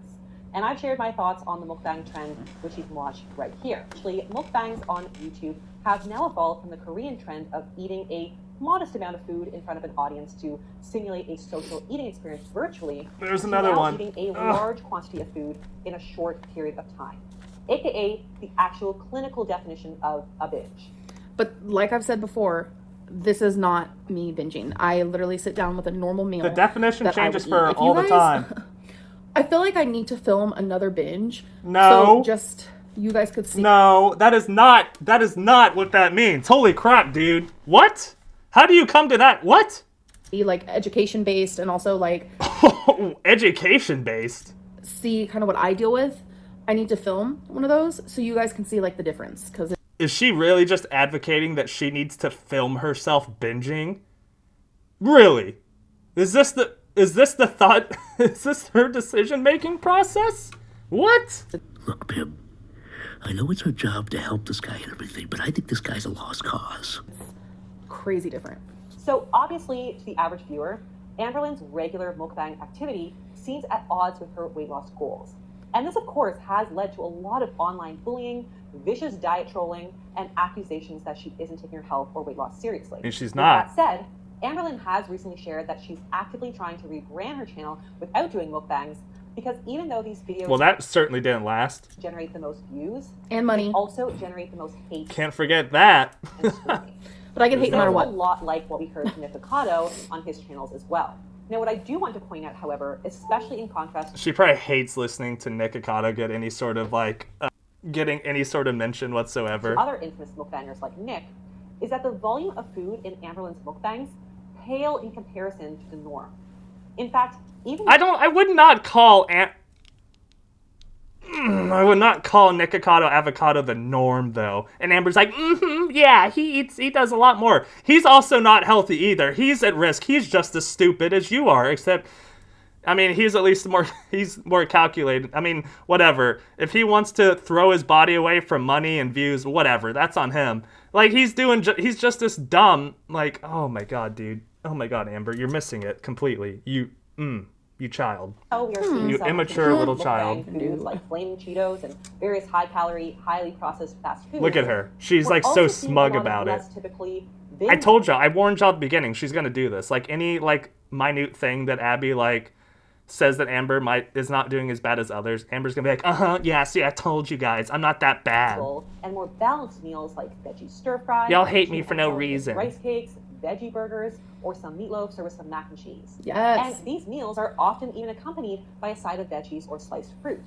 And I've shared my thoughts on the mukbang trend, which you can watch right here. Actually, mukbangs on YouTube have now evolved from the Korean trend of eating a modest amount of food in front of an audience to simulate a social eating experience virtually. There's another one. Eating a large quantity of food in a short period of time, aka the actual clinical definition of a binge. But like I've said before, this is not me binging. I literally sit down with a normal meal. The definition changes for all the time. I feel like I need to film another binge. No. So just you guys could see. No, that is not what that means. Holy crap, dude. What? How do you come to that? What? Like education based and also like education based. See kind of what I deal with. I need to film one of those so you guys can see like the difference because is she really just advocating that she needs to film herself binging? Really? Is this the thought? Is this her decision-making process? What? Look, Pim, I know it's her job to help this guy and everything, but I think this guy's a lost cause. Crazy different. So obviously, to the average viewer, Amberlynn's regular mukbang activity seems at odds with her weight loss goals. And this, of course, has led to a lot of online bullying, vicious diet trolling, and accusations that she isn't taking her health or weight loss seriously. And she's not. With that said, Amberlynn has recently shared that she's actively trying to rebrand her channel without doing mukbangs because even though these videos... Well, that certainly didn't last. ...generate the most views... And money. ...they also generate the most hate... Can't forget that. ...and scrutiny. But I get hate no matter what. A lot like what we heard from Nick Ocado on his channels as well. Now, what I do want to point out, however, especially in contrast... She probably hates listening to Nick Ocado get any sort of, like... getting any sort of mention whatsoever. ...to other infamous mukbangers like Nick, is that the volume of food in Amberlynn's mukbangs pale in comparison to the norm. In fact, even... I would not call Nick Ocado Avocado the norm, though. And Amber's like, yeah, he does a lot more. He's also not healthy either. He's at risk. He's just as stupid as you are, except... I mean, he's at least he's more calculated. I mean, whatever. If he wants to throw his body away for money and views, whatever. That's on him. Like, he's just this dumb, like, oh my god, dude. Oh my god, Amber, you're missing it completely. You child. Oh, we are seeing you immature little child. Foods like flaming Cheetos and various high-calorie, highly processed fast foods. Look at her. She's like so smug about it. I told y'all. I warned y'all at the beginning. She's gonna do this. Like any like minute thing that Abbey like says that Amber is not doing as bad as others. Amber's gonna be like, yeah, see, I told you guys, I'm not that bad. And more balanced meals like veggie stir fry. Y'all hate me for no reason. Rice cakes, veggie burgers, or some meatloaf served with some mac and cheese. Yes. And these meals are often even accompanied by a side of veggies or sliced fruit.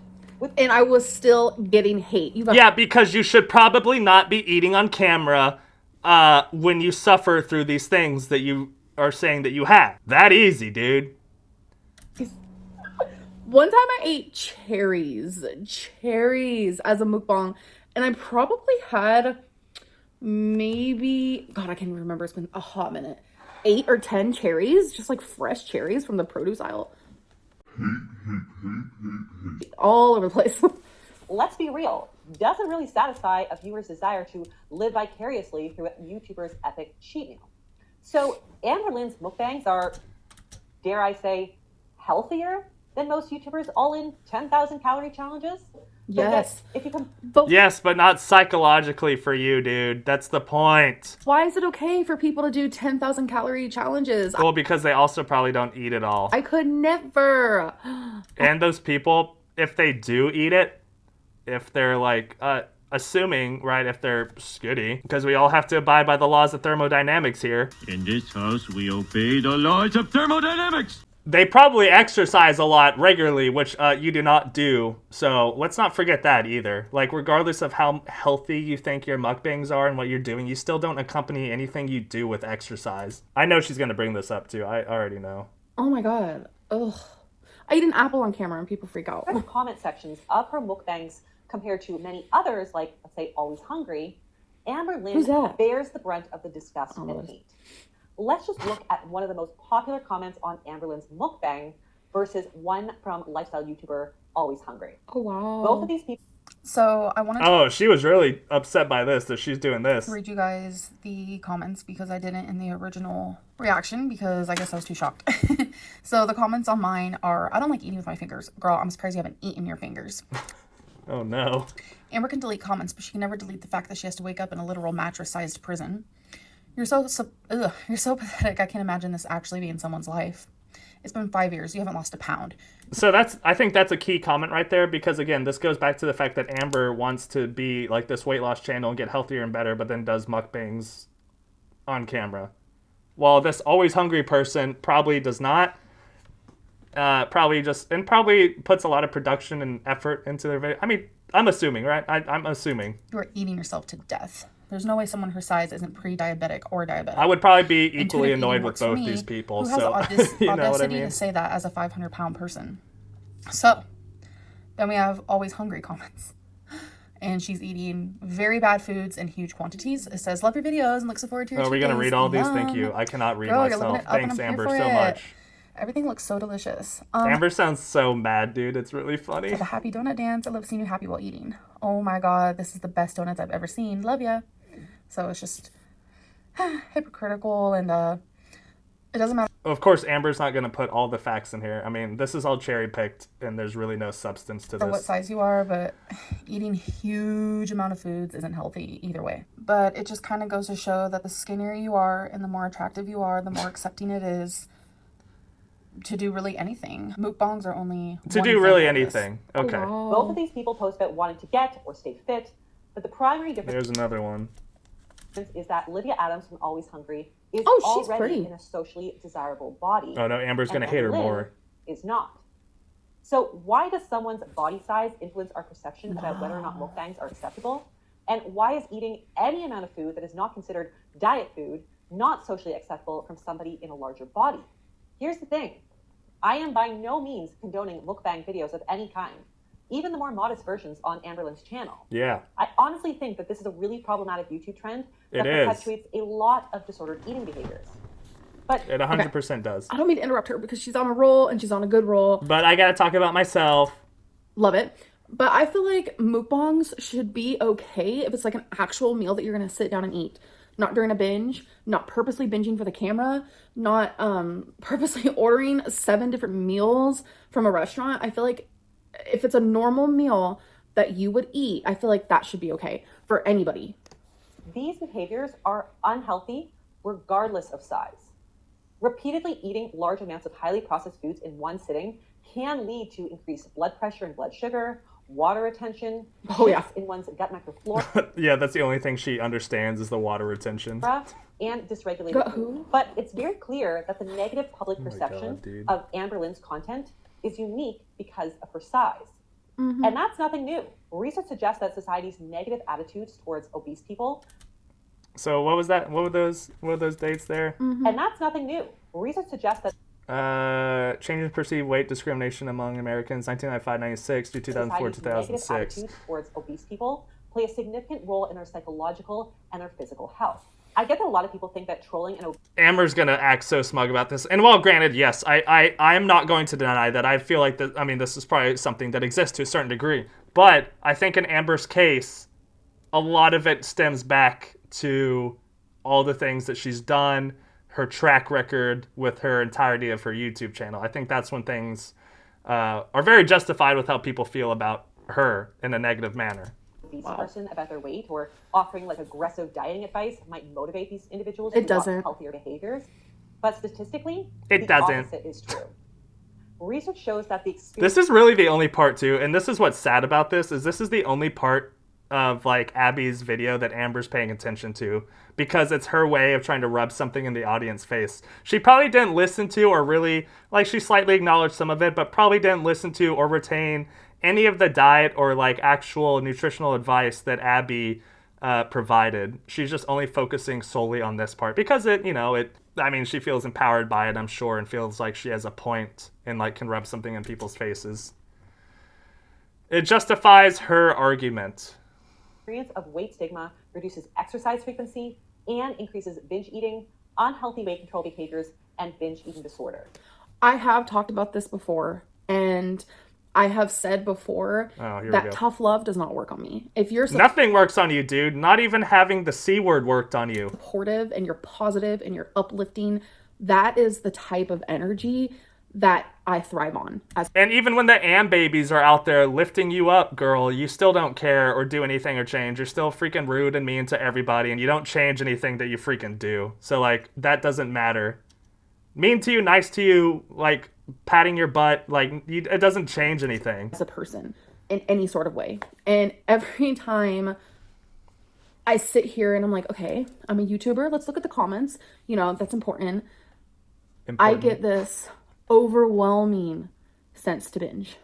And I was still getting hate. Yeah, because you should probably not be eating on camera when you suffer through these things that you are saying that you have. That easy, dude. One time I ate cherries as a mukbang, and I probably had maybe, God, I can't even remember, it's been a hot minute, 8 or 10 cherries, just like fresh cherries from the produce aisle. All over the place. Let's be real, doesn't really satisfy a viewer's desire to live vicariously through a YouTuber's epic cheat meal. So Amberlynn's mukbangs are, dare I say, healthier than most YouTubers all in 10,000 calorie challenges? Yes. Yes, but not psychologically for you, dude. That's the point. Why is it okay for people to do 10,000 calorie challenges? Well, because they also probably don't eat it all. I could never. And those people, if they do eat it, if they're like, assuming, right, if they're skitty, because we all have to abide by the laws of thermodynamics here. In this house, we obey the laws of thermodynamics. They probably exercise a lot regularly, which you do not do. So let's not forget that either. Like, regardless of how healthy you think your mukbangs are and what you're doing, you still don't accompany anything you do with exercise. I know she's going to bring this up too. I already know. Oh my God. Ugh. I eat an apple on camera and people freak out. The comment sections of her mukbangs compared to many others, like, let's say, Always Hungry, Amberlynn bears the brunt of the disgust and hate. Let's just look at one of the most popular comments on Amberlynn's mukbang versus one from lifestyle YouTuber Always Hungry. Oh, wow. Both of these people... So I wanted to she was really upset by this, that she's doing this. Read you guys the comments because I didn't in the original reaction because I guess I was too shocked. So the comments on mine are, I don't like eating with my fingers. Girl, I'm surprised you haven't eaten your fingers. Oh no. Amber can delete comments, but she can never delete the fact that she has to wake up in a literal mattress-sized prison. You're so pathetic. I can't imagine this actually being someone's life. It's been 5 years. You haven't lost a pound. So I think that's a key comment right there, because again, this goes back to the fact that Amber wants to be like this weight loss channel and get healthier and better, but then does mukbangs on camera. While this Always Hungry person probably does not. Probably puts a lot of production and effort into their video. I mean, I'm assuming, right? I'm assuming. You are eating yourself to death. There's no way someone her size isn't pre-diabetic or diabetic. I would probably be equally annoyed with both these people. Who has the audacity to say that as a 500-pound person? So, then we have Always Hungry comments. And she's eating very bad foods in huge quantities. It says, love your videos and look forward to your Are we going to read all these? Thank you. I cannot read myself. Thanks, Amber, so much. Everything looks so delicious. Amber sounds so mad, dude. It's really funny. The happy donut dance. I love seeing you happy while eating. Oh my god, this is the best donuts I've ever seen. Love ya. So it's just hypocritical, and it doesn't matter. Of course, Amber's not going to put all the facts in here. I mean, this is all cherry-picked, and there's really no substance to this. For what size you are, but eating huge amount of foods isn't healthy either way. But it just kind of goes to show that the skinnier you are and the more attractive you are, the more accepting it is to do really anything. Mukbangs are only to do really anything. Okay. Wow. Both of these people post about wanting to get or stay fit, but the primary difference... There's another one. ...is that Lydia Adams from Always Hungry is already in a socially desirable body. Oh no, Amber's going to hate her more. Is not. So why does someone's body size influence our perception about whether or not mukbangs are acceptable? And why is eating any amount of food that is not considered diet food not socially acceptable from somebody in a larger body? Here's the thing. I am by no means condoning mukbang videos of any kind, even the more modest versions on Amberlynn's channel. Yeah. I honestly think that this is a really problematic YouTube trend that perpetuates a lot of disordered eating behaviors. But it 100% does. I don't mean to interrupt her because she's on a roll and she's on a good roll. But I got to talk about myself. Love it. But I feel like mukbangs should be okay if it's like an actual meal that you're going to sit down and eat. Not during a binge, not purposely binging for the camera, not purposely ordering 7 different meals from a restaurant. I feel like if it's a normal meal that you would eat, I feel like that should be okay for anybody. These behaviors are unhealthy regardless of size. Repeatedly eating large amounts of highly processed foods in one sitting can lead to increased blood pressure and blood sugar, water retention, in one's gut microflora. Yeah, that's the only thing she understands is the water retention. And dysregulated food. But it's very clear that the negative public perception of Amberlynn's content is unique because of her size. Mm-hmm. And that's nothing new. Research suggests that society's negative attitudes towards obese people. So what was that? What were those dates there? Mm-hmm. And that's nothing new. Research suggests that changes perceived weight discrimination among Americans 1995-96 to 2004-2006. Negative attitudes towards obese people play a significant role in their psychological and their physical health. I get that a lot of people think that trolling and Amber's gonna act so smug about this. And while granted, yes, I am not going to deny that. I feel like that. I mean, this is probably something that exists to a certain degree. But I think in Amber's case, a lot of it stems back to all the things that she's done, her track record with her entirety of her YouTube channel. I think that's when things are very justified with how people feel about her in a negative manner. Obese person about their weight or offering like aggressive dieting advice might motivate these individuals to adopt healthier behaviors. But statistically, the opposite is true. Research shows that the experience... This is really the only part too, and this is what's sad about this, is this is the only part of like Abby's video that Amber's paying attention to, because it's her way of trying to rub something in the audience face. She probably didn't listen to, or really, like, she slightly acknowledged some of it, but probably didn't listen to or retain any of the diet or like actual nutritional advice that Abbey provided. She's just only focusing solely on this part because she feels empowered by it, I'm sure, and feels like she has a point and like can rub something in people's faces. It justifies her argument. Experience of weight stigma reduces exercise frequency and increases binge eating, unhealthy weight control behaviors, and binge eating disorder. I have talked about this before, and I have said before that tough love does not work on me. If you're nothing works on you, dude. Not even having the C word worked on you. Supportive and you're positive and you're uplifting, that is the type of energy that I thrive on. And even when the babies are out there lifting you up, girl, you still don't care or do anything or change. You're still freaking rude and mean to everybody, and you don't change anything that you freaking do. So, like, that doesn't matter. Mean to you, nice to you, like, patting your butt, like, it doesn't change anything. As a person, in any sort of way. And every time I sit here and I'm like, okay, I'm a YouTuber, let's look at the comments. That's important. I get this overwhelming sense to binge.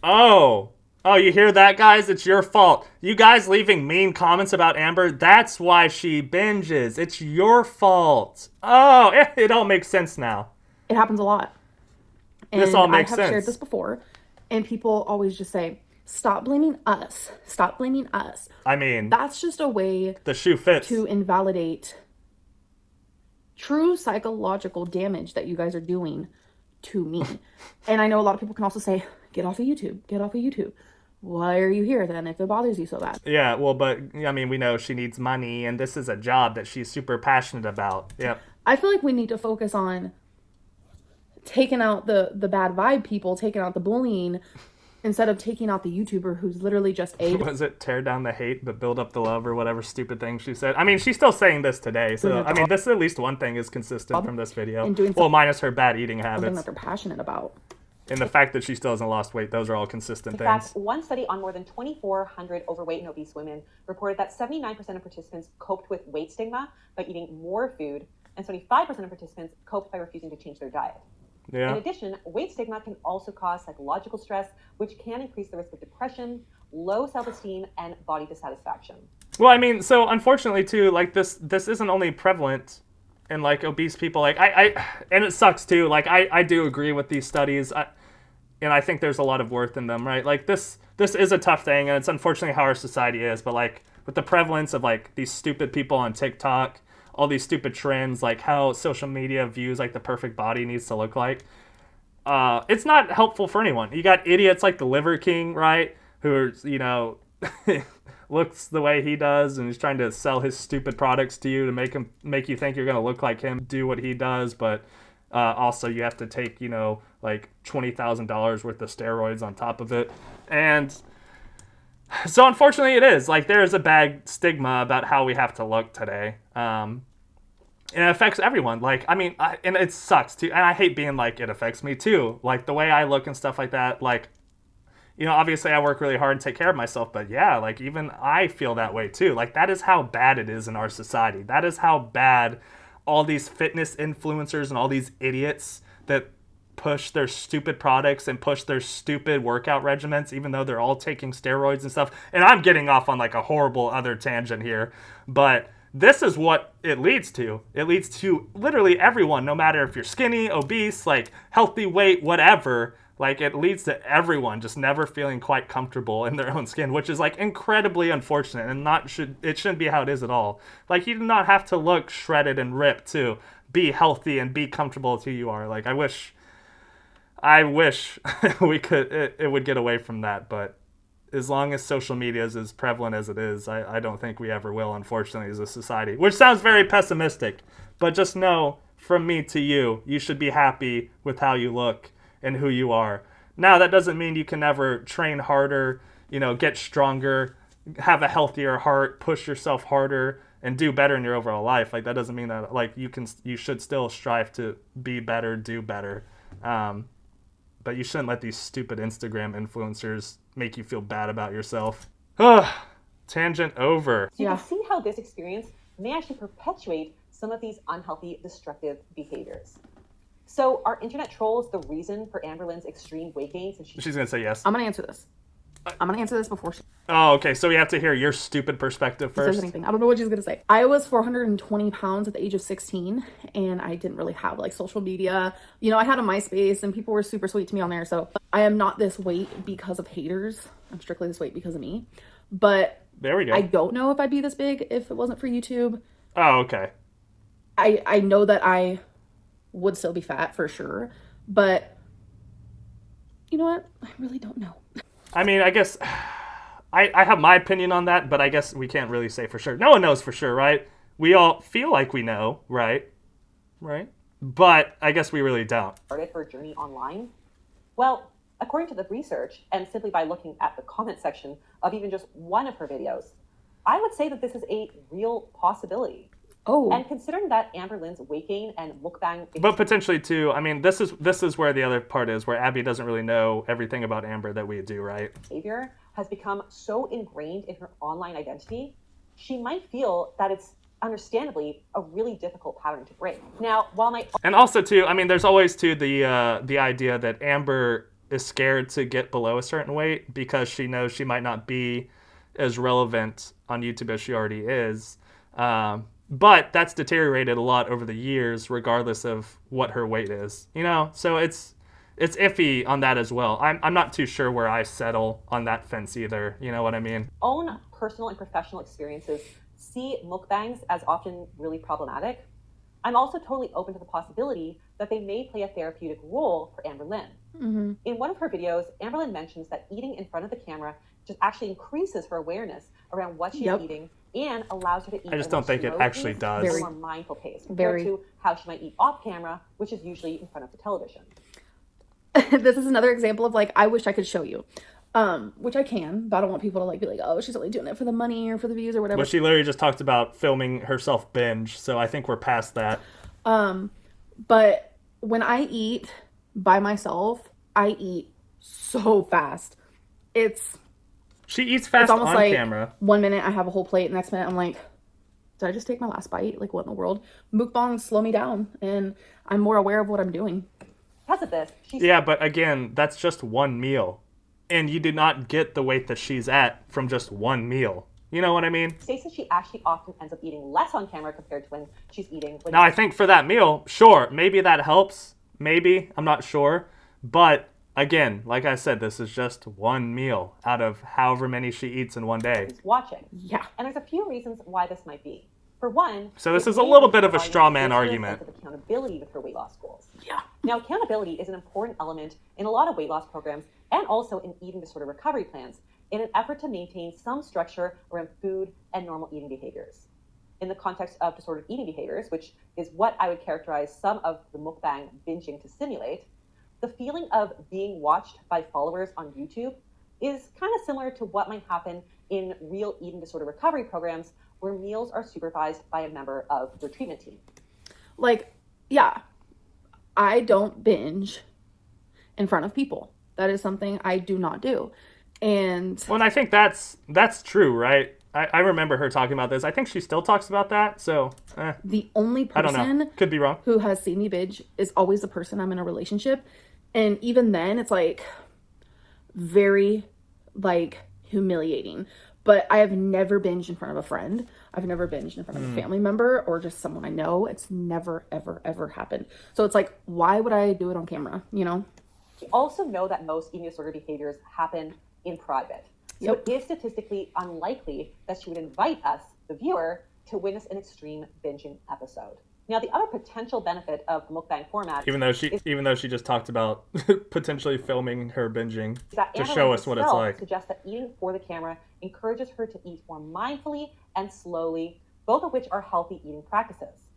Oh, you hear that, guys? It's your fault. You guys leaving mean comments about Amber, that's why she binges. It's your fault. Oh, it all makes sense now. It happens a lot. And this all makes sense. I have shared this before, and people always just say, stop blaming us. Stop blaming us. I mean, that's just a way the shoe fits to invalidate true psychological damage that you guys are doing to me. And I know a lot of people can also say, get off of YouTube. Get off of YouTube. Why are you here then if it bothers you so bad? Yeah, well, but I mean, we know she needs money and this is a job that she's super passionate about. Yep. I feel like we need to focus on taking out the bad vibe people, taking out the bullying, instead of taking out the YouTuber who's literally just Was it tear down the hate but build up the love or whatever stupid thing she said? I mean, she's still saying this today. So, I mean, this at least one thing is consistent from this video. Well, minus her bad eating habits. Something that they're passionate about. And the fact that she still hasn't lost weight, those are all consistent things. In fact, one study on more than 2,400 overweight and obese women reported that 79% of participants coped with weight stigma by eating more food, and 75% of participants coped by refusing to change their diet. Yeah. In addition, weight stigma can also cause psychological stress, which can increase the risk of depression, low self-esteem, and body dissatisfaction. Well, I mean, so unfortunately too, like this isn't only prevalent in like obese people. Like and it sucks too. Like I do agree with these studies, and I think there's a lot of worth in them, right? Like this is a tough thing, and it's unfortunately how our society is. But like with the prevalence of like these stupid people on TikTok, all these stupid trends, like how social media views like the perfect body needs to look like. It's not helpful for anyone. You got idiots like the Liver King, right? Who looks the way he does and he's trying to sell his stupid products to you to make you think you're going to look like him, do what he does. But also you have to take, like $20,000 worth of steroids on top of it. And so unfortunately it is. Like, there is a bad stigma about how we have to look today. And it affects everyone. Like, I mean, and it sucks too. And I hate being like, it affects me too. Like, the way I look and stuff like that. Like, obviously I work really hard and take care of myself. But yeah, like, even I feel that way too. Like, that is how bad it is in our society. That is how bad all these fitness influencers and all these idiots that push their stupid products and push their stupid workout regimens, even though they're all taking steroids and stuff. And I'm getting off on like a horrible other tangent here, but this is what it leads to. It leads to literally everyone, no matter if you're skinny, obese, like healthy weight, whatever. Like, it leads to everyone just never feeling quite comfortable in their own skin, which is like incredibly unfortunate, and it shouldn't be how it is at all. Like, you do not have to look shredded and ripped to be healthy and be comfortable with who you are. Like, I wish we could, it would get away from that, but as long as social media is as prevalent as it is, I don't think we ever will, unfortunately, as a society. Which sounds very pessimistic, but just know, from me to you, you should be happy with how you look and who you are. Now, that doesn't mean you can never train harder, get stronger, have a healthier heart, push yourself harder, and do better in your overall life. Like, that doesn't mean that, like, you should still strive to be better, do better. But you shouldn't let these stupid Instagram influencers make you feel bad about yourself. Tangent over. So you can see how this experience may actually perpetuate some of these unhealthy, destructive behaviors. So are internet trolls the reason for Amberlynn's extreme weight gain? She's going to say yes. I'm going to answer this. I'm going to answer this before she... Oh, okay. So we have to hear your stupid perspective If there's first. anything. I don't know what she's gonna say. I was 420 pounds at the age of 16, and I didn't really have like social media. You know, I had a MySpace, and people were super sweet to me on there. So I am not this weight because of haters. I'm strictly this weight because of me. But There we go. I don't know if I'd be this big if it wasn't for YouTube. Oh, okay. I know that I would still be fat for sure, but you know what? I really don't know. I mean, I guess I have my opinion on that, but I guess we can't really say for sure. No one knows for sure, right? We all feel like we know, right? Right? But I guess we really don't. Started her journey online? Well, according to the research, and simply by looking at the comment section of even just one of her videos, I would say that this is a real possibility. Oh. And considering that Amberlynn's weight gain and mukbang... But potentially too, I mean, this is where the other part is, where Abbey doesn't really know everything about Amber that we do, right? Behavior has become so ingrained in her online identity, she might feel that it's understandably a really difficult pattern to break. Now, while my... And also too, I mean, there's always too the idea that Amber is scared to get below a certain weight because she knows she might not be as relevant on YouTube as she already is. But that's deteriorated a lot over the years, regardless of what her weight is, you know? So it's iffy on that as well. I'm not too sure where I settle on that fence either. You know what I mean? Own personal and professional experiences see mukbangs as often really problematic. I'm also totally open to the possibility that they may play a therapeutic role for Amberlynn. Mm-hmm. In one of her videos, Amberlynn mentions that eating in front of the camera just actually increases her awareness around what she's eating and allows her to eat. I just don't think it actually does. Very more mindful pace compared to how she might eat off camera, which is usually in front of the television. This is another example of like, I wish I could show you. Which I can, but I don't want people to like be like, oh, she's only doing it for the money or for the views or whatever. But she literally just talked about filming herself binge, so I think we're past that. But when I eat by myself, I eat so fast. She eats fast almost on like camera. 1 minute I have a whole plate, and next minute I'm like, did I just take my last bite? Like, what in the world? Mukbangs slow me down, and I'm more aware of what I'm doing. Because of this, Yeah, but again, that's just one meal. And you did not get the weight that she's at from just one meal. You know what I mean? States that she actually often ends up eating less on camera compared to when she's eating. Now, I think for that meal, sure, maybe that helps. Maybe, I'm not sure. But again, like I said, this is just one meal out of however many she eats in one day. Watching. Yeah. And there's a few reasons why this might be. For one, so this is a little bit of a straw man argument. Of accountability with her weight loss goals. Yeah. Now, accountability is an important element in a lot of weight loss programs and also in eating disorder recovery plans in an effort to maintain some structure around food and normal eating behaviors. In the context of disordered eating behaviors, which is what I would characterize some of the mukbang binging to simulate, the feeling of being watched by followers on YouTube is kind of similar to what might happen in real eating disorder recovery programs where meals are supervised by a member of your treatment team. Like, yeah, I don't binge in front of people. That is something I do not do. And well, and I think that's true, right? I remember her talking about this. I think she still talks about that. So the only I don't know. person Could be wrong. who has seen me binge is always the person I'm in a relationship. And even then, it's like very like humiliating. But I have never binged in front of a friend. I've never binged in front of a family member or just someone I know. It's never, ever, ever happened. So it's like, why would I do it on camera, you know? We also know that most eating disorder behaviors happen in private. So it is statistically unlikely that she would invite us, the viewer, to witness an extreme binging episode. Now, the other potential benefit of the mukbang format, even though she just talked about potentially filming her binging to Amberlynn show us what it's like, suggests that eating for the camera encourages her to eat more mindfully and slowly, both of which are healthy eating practices.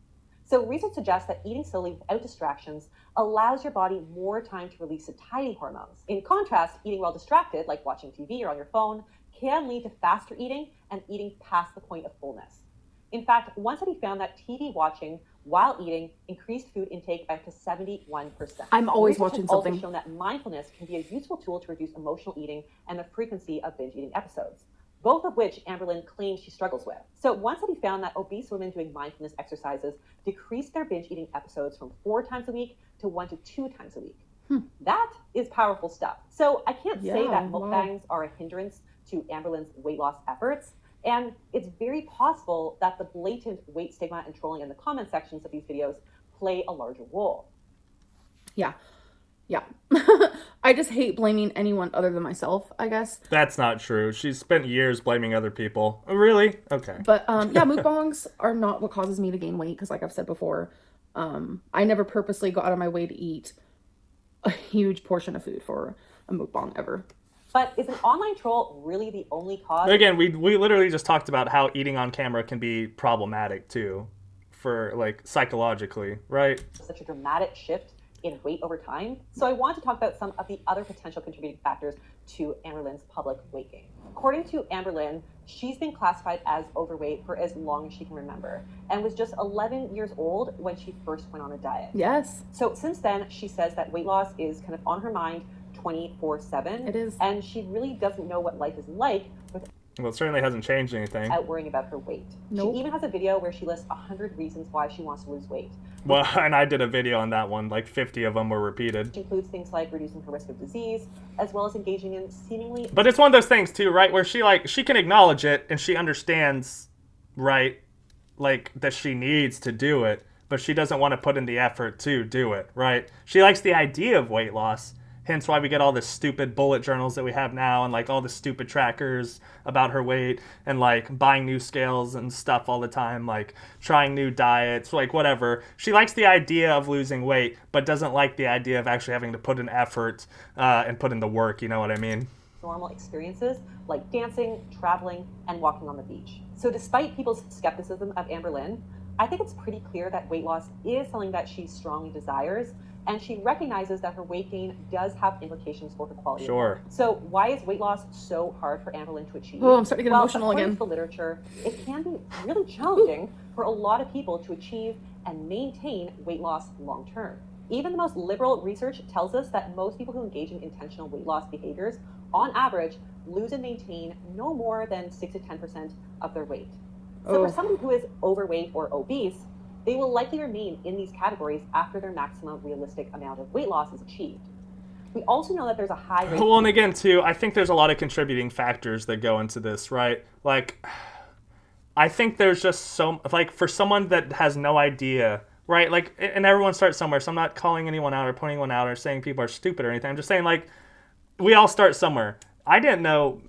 So research suggests that eating slowly without distractions allows your body more time to release satiety hormones. In contrast, eating while distracted, like watching TV or on your phone, can lead to faster eating and eating past the point of fullness. In fact, one study found that TV watching while eating increased food intake by up to 71%. I'm always Research watching has something. also shown that mindfulness can be a useful tool to reduce emotional eating and the frequency of binge eating episodes, both of which Amberlynn claims she struggles with. So one study found that obese women doing mindfulness exercises decreased their binge eating episodes from 4 times a week to 1 to 2 times a week. That is powerful stuff. So I can't say that mukbangs are a hindrance to Amberlynn's weight loss efforts. And it's very possible that the blatant weight stigma and trolling in the comment sections of these videos play a larger role. Yeah. I just hate blaming anyone other than myself, I guess. That's not true. She's spent years blaming other people. Oh, really? Okay. But yeah, mukbangs are not what causes me to gain weight, because like I've said before, I never purposely go out of my way to eat a huge portion of food for a mukbang ever. But is an online troll really the only cause? Again, we literally just talked about how eating on camera can be problematic too, for like psychologically, right? Such a dramatic shift in weight over time. So I want to talk about some of the other potential contributing factors to Amberlynn's public weight gain. According to Amberlynn, she's been classified as overweight for as long as she can remember, and was just 11 years old when she first went on a diet. Yes. So since then, she says that weight loss is kind of on her mind 24/7. It is. And she really doesn't know what life is like Well, it certainly hasn't changed anything. without worrying about her weight. Nope. She even has a video where she lists 100 reasons why she wants to lose weight. Well, and I did a video on that one, like 50 of them were repeated. Which includes things like reducing her risk of disease, as well as engaging in seemingly... But it's one of those things too, right, where she can acknowledge it and she understands, right, like that she needs to do it, but she doesn't want to put in the effort to do it, right? She likes the idea of weight loss, hence why we get all the stupid bullet journals that we have now and like all the stupid trackers about her weight and like buying new scales and stuff all the time, like trying new diets, like whatever. She likes the idea of losing weight, but doesn't like the idea of actually having to put in effort and put in the work, you know what I mean? Normal experiences like dancing, traveling, and walking on the beach. So despite people's skepticism of Amberlynn, I think it's pretty clear that weight loss is something that she strongly desires, and she recognizes that her weight gain does have implications for her quality of life. So why is weight loss so hard for Amberlynn to achieve? Oh, I'm starting to get emotional according again. to the literature, it can be really challenging for a lot of people to achieve and maintain weight loss long term. Even the most liberal research tells us that most people who engage in intentional weight loss behaviors, on average, lose and maintain no more than 6 to 10% of their weight. So for someone who is overweight or obese, they will likely remain in these categories after their maximum realistic amount of weight loss is achieved. We also know that there's a high rate... Well, and again, too, I think there's a lot of contributing factors that go into this, right? Like, I think there's just so... Like, for someone that has no idea, right? Like, and everyone starts somewhere, so I'm not calling anyone out or pointing anyone out or saying people are stupid or anything. I'm just saying, like, we all start somewhere. I didn't know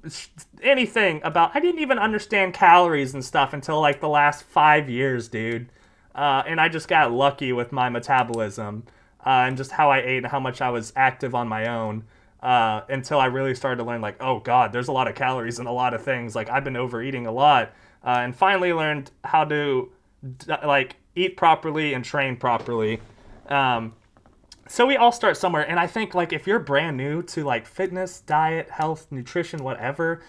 anything about... I didn't even understand calories and stuff until, like, the last 5 years, dude. And I just got lucky with my metabolism and just how I ate and how much I was active on my own until I really started to learn, like, oh, God, there's a lot of calories in a lot of things. Like, I've been overeating a lot and finally learned how to, like, eat properly and train properly. So we all start somewhere, and I think, like, if you're brand new to, like, fitness, diet, health, nutrition, whatever,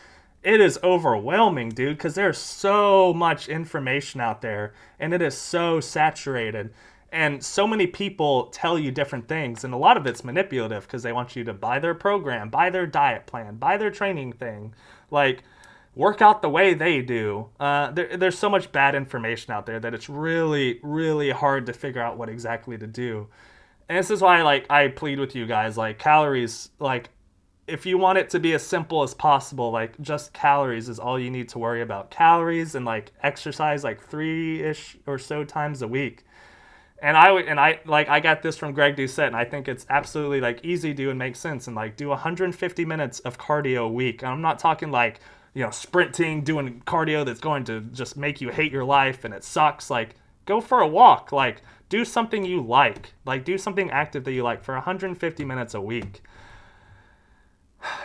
it is overwhelming, dude, because there's so much information out there, and it is so saturated, and so many people tell you different things, and a lot of it's manipulative, because they want you to buy their program, buy their diet plan, buy their training thing, like, work out the way they do. There's so much bad information out there that it's really, really hard to figure out what exactly to do. And this is why, like, I plead with you guys, like, calories, like, if you want it to be as simple as possible, like, just calories is all you need to worry about. Calories and, like, exercise, like, 3-ish or so times a week. And I got this from Greg Doucette, and I think it's absolutely, like, easy to do and makes sense. And, like, do 150 minutes of cardio a week. And I'm not talking, like, you know, sprinting, doing cardio that's going to just make you hate your life and it sucks. Like, go for a walk. Like, do something you like. Like, do something active that you like for 150 minutes a week.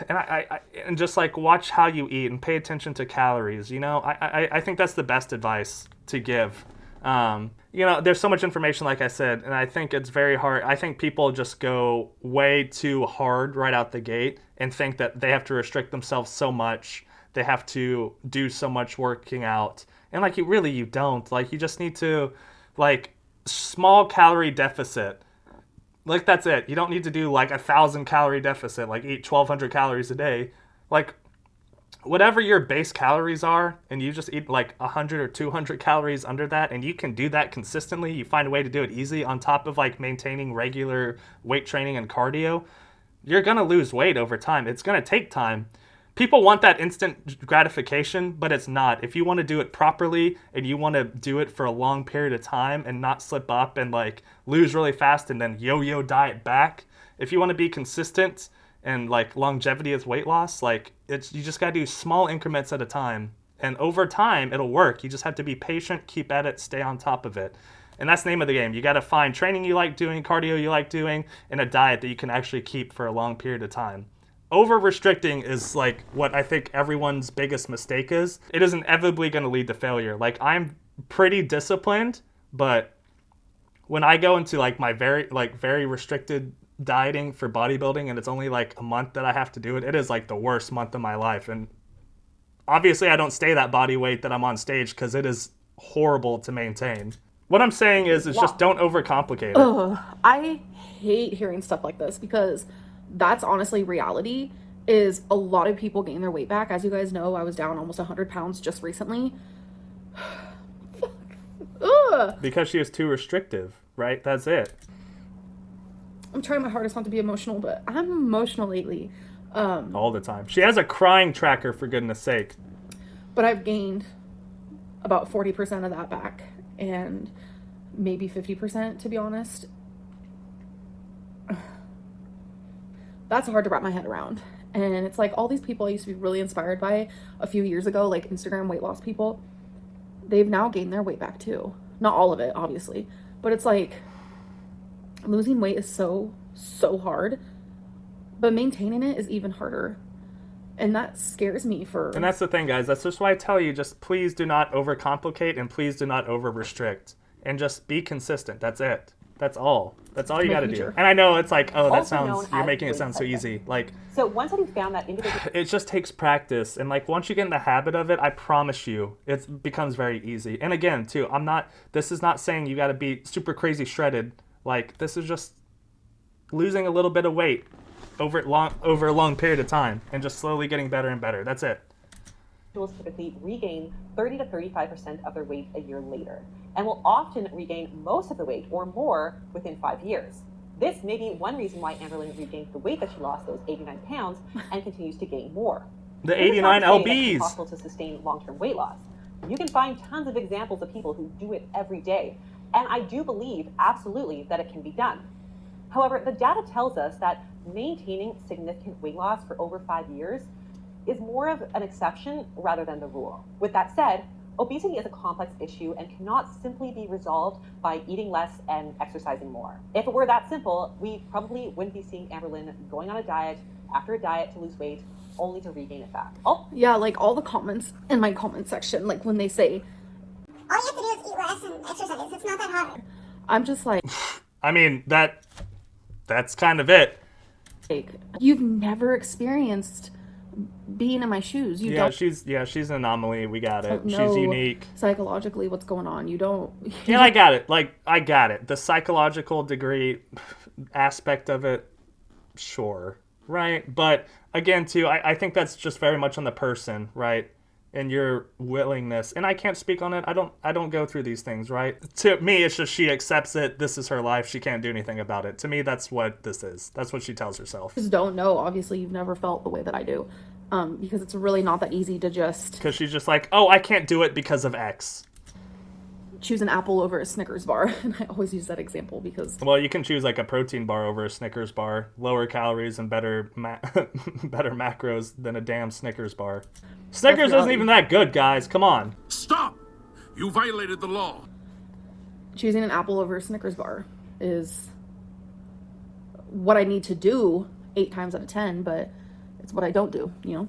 And and just, like, watch how you eat and pay attention to calories. You know, I think that's the best advice to give. You know, there's so much information, like I said, and I think it's very hard. I think people just go way too hard right out the gate and think that they have to restrict themselves so much. They have to do so much working out. And, like, you don't. Like, you just need to, like, small calorie deficit. Like, that's it. You don't need to do, like, 1,000 calorie deficit, like, eat 1,200 calories a day. Like, whatever your base calories are, and you just eat, like, 100 or 200 calories under that, and you can do that consistently, you find a way to do it easy on top of, like, maintaining regular weight training and cardio, you're going to lose weight over time. It's going to take time, People want that instant gratification, but it's not. If you want to do it properly and you want to do it for a long period of time and not slip up and like lose really fast and then yo-yo diet back, if you want to be consistent and like longevity is weight loss, like you just got to do small increments at a time. And over time, it'll work. You just have to be patient, keep at it, stay on top of it. And that's the name of the game. You got to find training you like doing, cardio you like doing, and a diet that you can actually keep for a long period of time. Over-restricting is like what I think everyone's biggest mistake is. It is inevitably going to lead to failure. Like, I'm pretty disciplined, but when I go into like my very restricted dieting for bodybuilding and it's only like a month that I have to do it, it is like the worst month of my life. And obviously I don't stay that body weight that I'm on stage because it is horrible to maintain. What I'm saying is just don't overcomplicate it. Ugh, I hate hearing stuff like this because that's honestly reality. Is a lot of people gain their weight back. As you guys know, I was down almost 100 pounds just recently. Ugh. Because she was too restrictive, right? That's it. I'm trying my hardest not to be emotional, but I'm emotional lately. All the time. She has a crying tracker, for goodness sake. But I've gained about 40% of that back, and maybe 50%, to be honest. That's hard to wrap my head around. And it's like all these people I used to be really inspired by a few years ago, like Instagram weight loss people, they've now gained their weight back too. Not all of it, obviously, but it's like losing weight is so hard, but maintaining it is even harder. And that scares me And that's the thing, guys. That's just why I tell you, just please do not overcomplicate and please do not over-restrict. And just be consistent. That's it. That's all. That's all you got to do. And I know it's like, oh, that sounds, you're making it sound so easy. Like, so one study found that individuals... It just takes practice. And like, once you get in the habit of it, I promise you, it becomes very easy. And again, too, this is not saying you got to be super crazy shredded. Like, this is just losing a little bit of weight over a long period of time and just slowly getting better and better. That's it. Individuals typically regain 30 to 35% of their weight a year later, and will often regain most of the weight or more within 5 years. This may be one reason why Amberlynn regained the weight that she lost, those 89 pounds, and continues to gain more. The 89 lbs. It's possible to sustain long-term weight loss. You can find tons of examples of people who do it every day, and I do believe absolutely that it can be done. However, the data tells us that maintaining significant weight loss for over 5 years is more of an exception rather than the rule. With that said, obesity is a complex issue and cannot simply be resolved by eating less and exercising more. If it were that simple, we probably wouldn't be seeing Amberlynn going on a diet after a diet to lose weight only to regain it back. Oh, yeah, like all the comments in my comment section, like when they say, all you have to do is eat less and exercise. It's not that hard. I'm just like, I mean, that's kind of it. Like, you've never experienced being in my shoes. She's an anomaly. We got it. She's unique. Psychologically, what's going on? Yeah, I got it. Like, I got it. The psychological degree aspect of it, sure, right? But again, too, I think that's just very much on the person, right? And your willingness. And I can't speak on it. I don't go through these things, right? To me, it's just she accepts it. This is her life. She can't do anything about it. To me, that's what this is. That's what she tells herself. Just don't know. Obviously, you've never felt the way that I do. Because it's really not that easy to just... Because she's just like, oh, I can't do it because of X. Choose an apple over a Snickers bar. And I always use that example because... Well, you can choose like a protein bar over a Snickers bar. Lower calories and better better macros than a damn Snickers bar. Snickers isn't even that good, guys. Come on. Stop! You violated the law. Choosing an apple over a Snickers bar is what I need to do 8 times out of 10, but it's what I don't do, you know?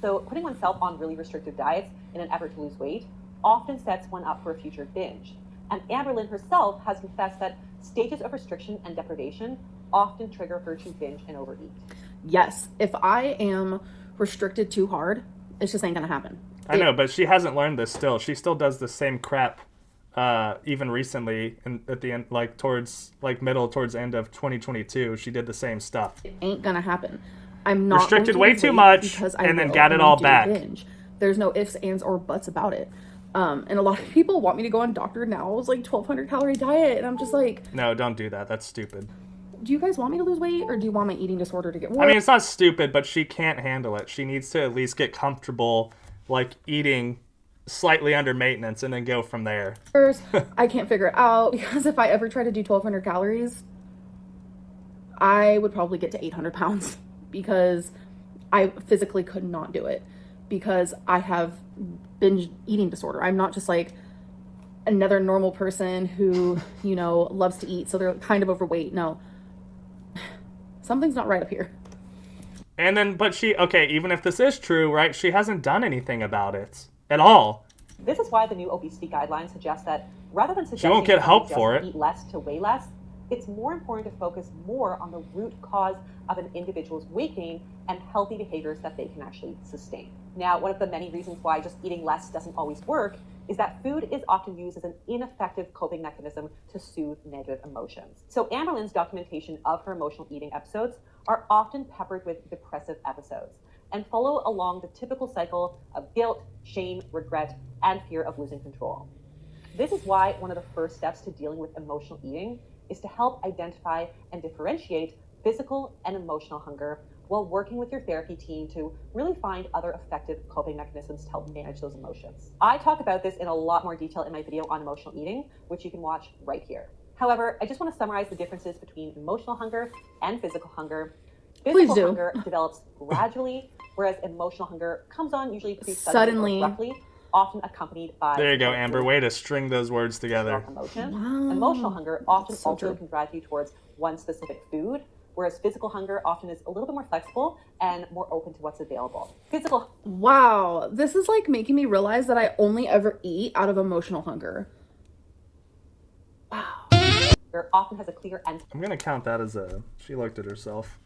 So putting oneself on really restrictive diets in an effort to lose weight often sets one up for a future binge. And Amberlynn herself has confessed that stages of restriction and deprivation often trigger her to binge and overeat. Yes, if I am restricted too hard, it's just ain't gonna happen. I know, but she hasn't learned this still. She still does the same crap even recently at the end, like towards the end of 2022. She did the same stuff. It ain't gonna happen. I'm not restricted way too much and then got it all back. Binge. There's no ifs, ands, or buts about it. And a lot of people want me to go on Dr. Now's like 1,200 calorie diet, and I'm just like, no, don't do that. That's stupid. do you guys want me to lose weight, or do you want my eating disorder to get worse? I mean, it's not stupid, but she can't handle it. She needs to at least get comfortable, like, eating slightly under maintenance and then go from there. I can't figure it out, because if I ever try to do 1,200 calories, I would probably get to 800 pounds, because I physically could not do it, because I have binge eating disorder. I'm not just like another normal person who, you know, loves to eat, so they're kind of overweight. No. Something's not right up here. And then, but okay, even if this is true, right, she hasn't done anything about it at all. This is why the new obesity guidelines suggest that rather than suggesting she won't get help for it. Eat less to weigh less, it's more important to focus more on the root cause of an individual's weight gain and healthy behaviors that they can actually sustain. Now, one of the many reasons why just eating less doesn't always work is that food is often used as an ineffective coping mechanism to soothe negative emotions. So Amberlynn's documentation of her emotional eating episodes are often peppered with depressive episodes and follow along the typical cycle of guilt, shame, regret, and fear of losing control. This is why one of the first steps to dealing with emotional eating is to help identify and differentiate physical and emotional hunger while working with your therapy team to really find other effective coping mechanisms to help manage those emotions. I talk about this in a lot more detail in my video on emotional eating, which you can watch right here. However, I just want to summarize the differences between emotional hunger and physical hunger. Physical hunger develops gradually, whereas emotional hunger comes on usually pretty suddenly or abruptly, often accompanied by... There you go, Amber. Way to string those words together. Emotion. Wow. Emotional hunger often can drive you towards one specific food, whereas physical hunger often is a little bit more flexible and more open to what's available. Wow, this is like making me realize that I only ever eat out of emotional hunger. Wow. There often has a clear end. I'm gonna count that as she looked at herself.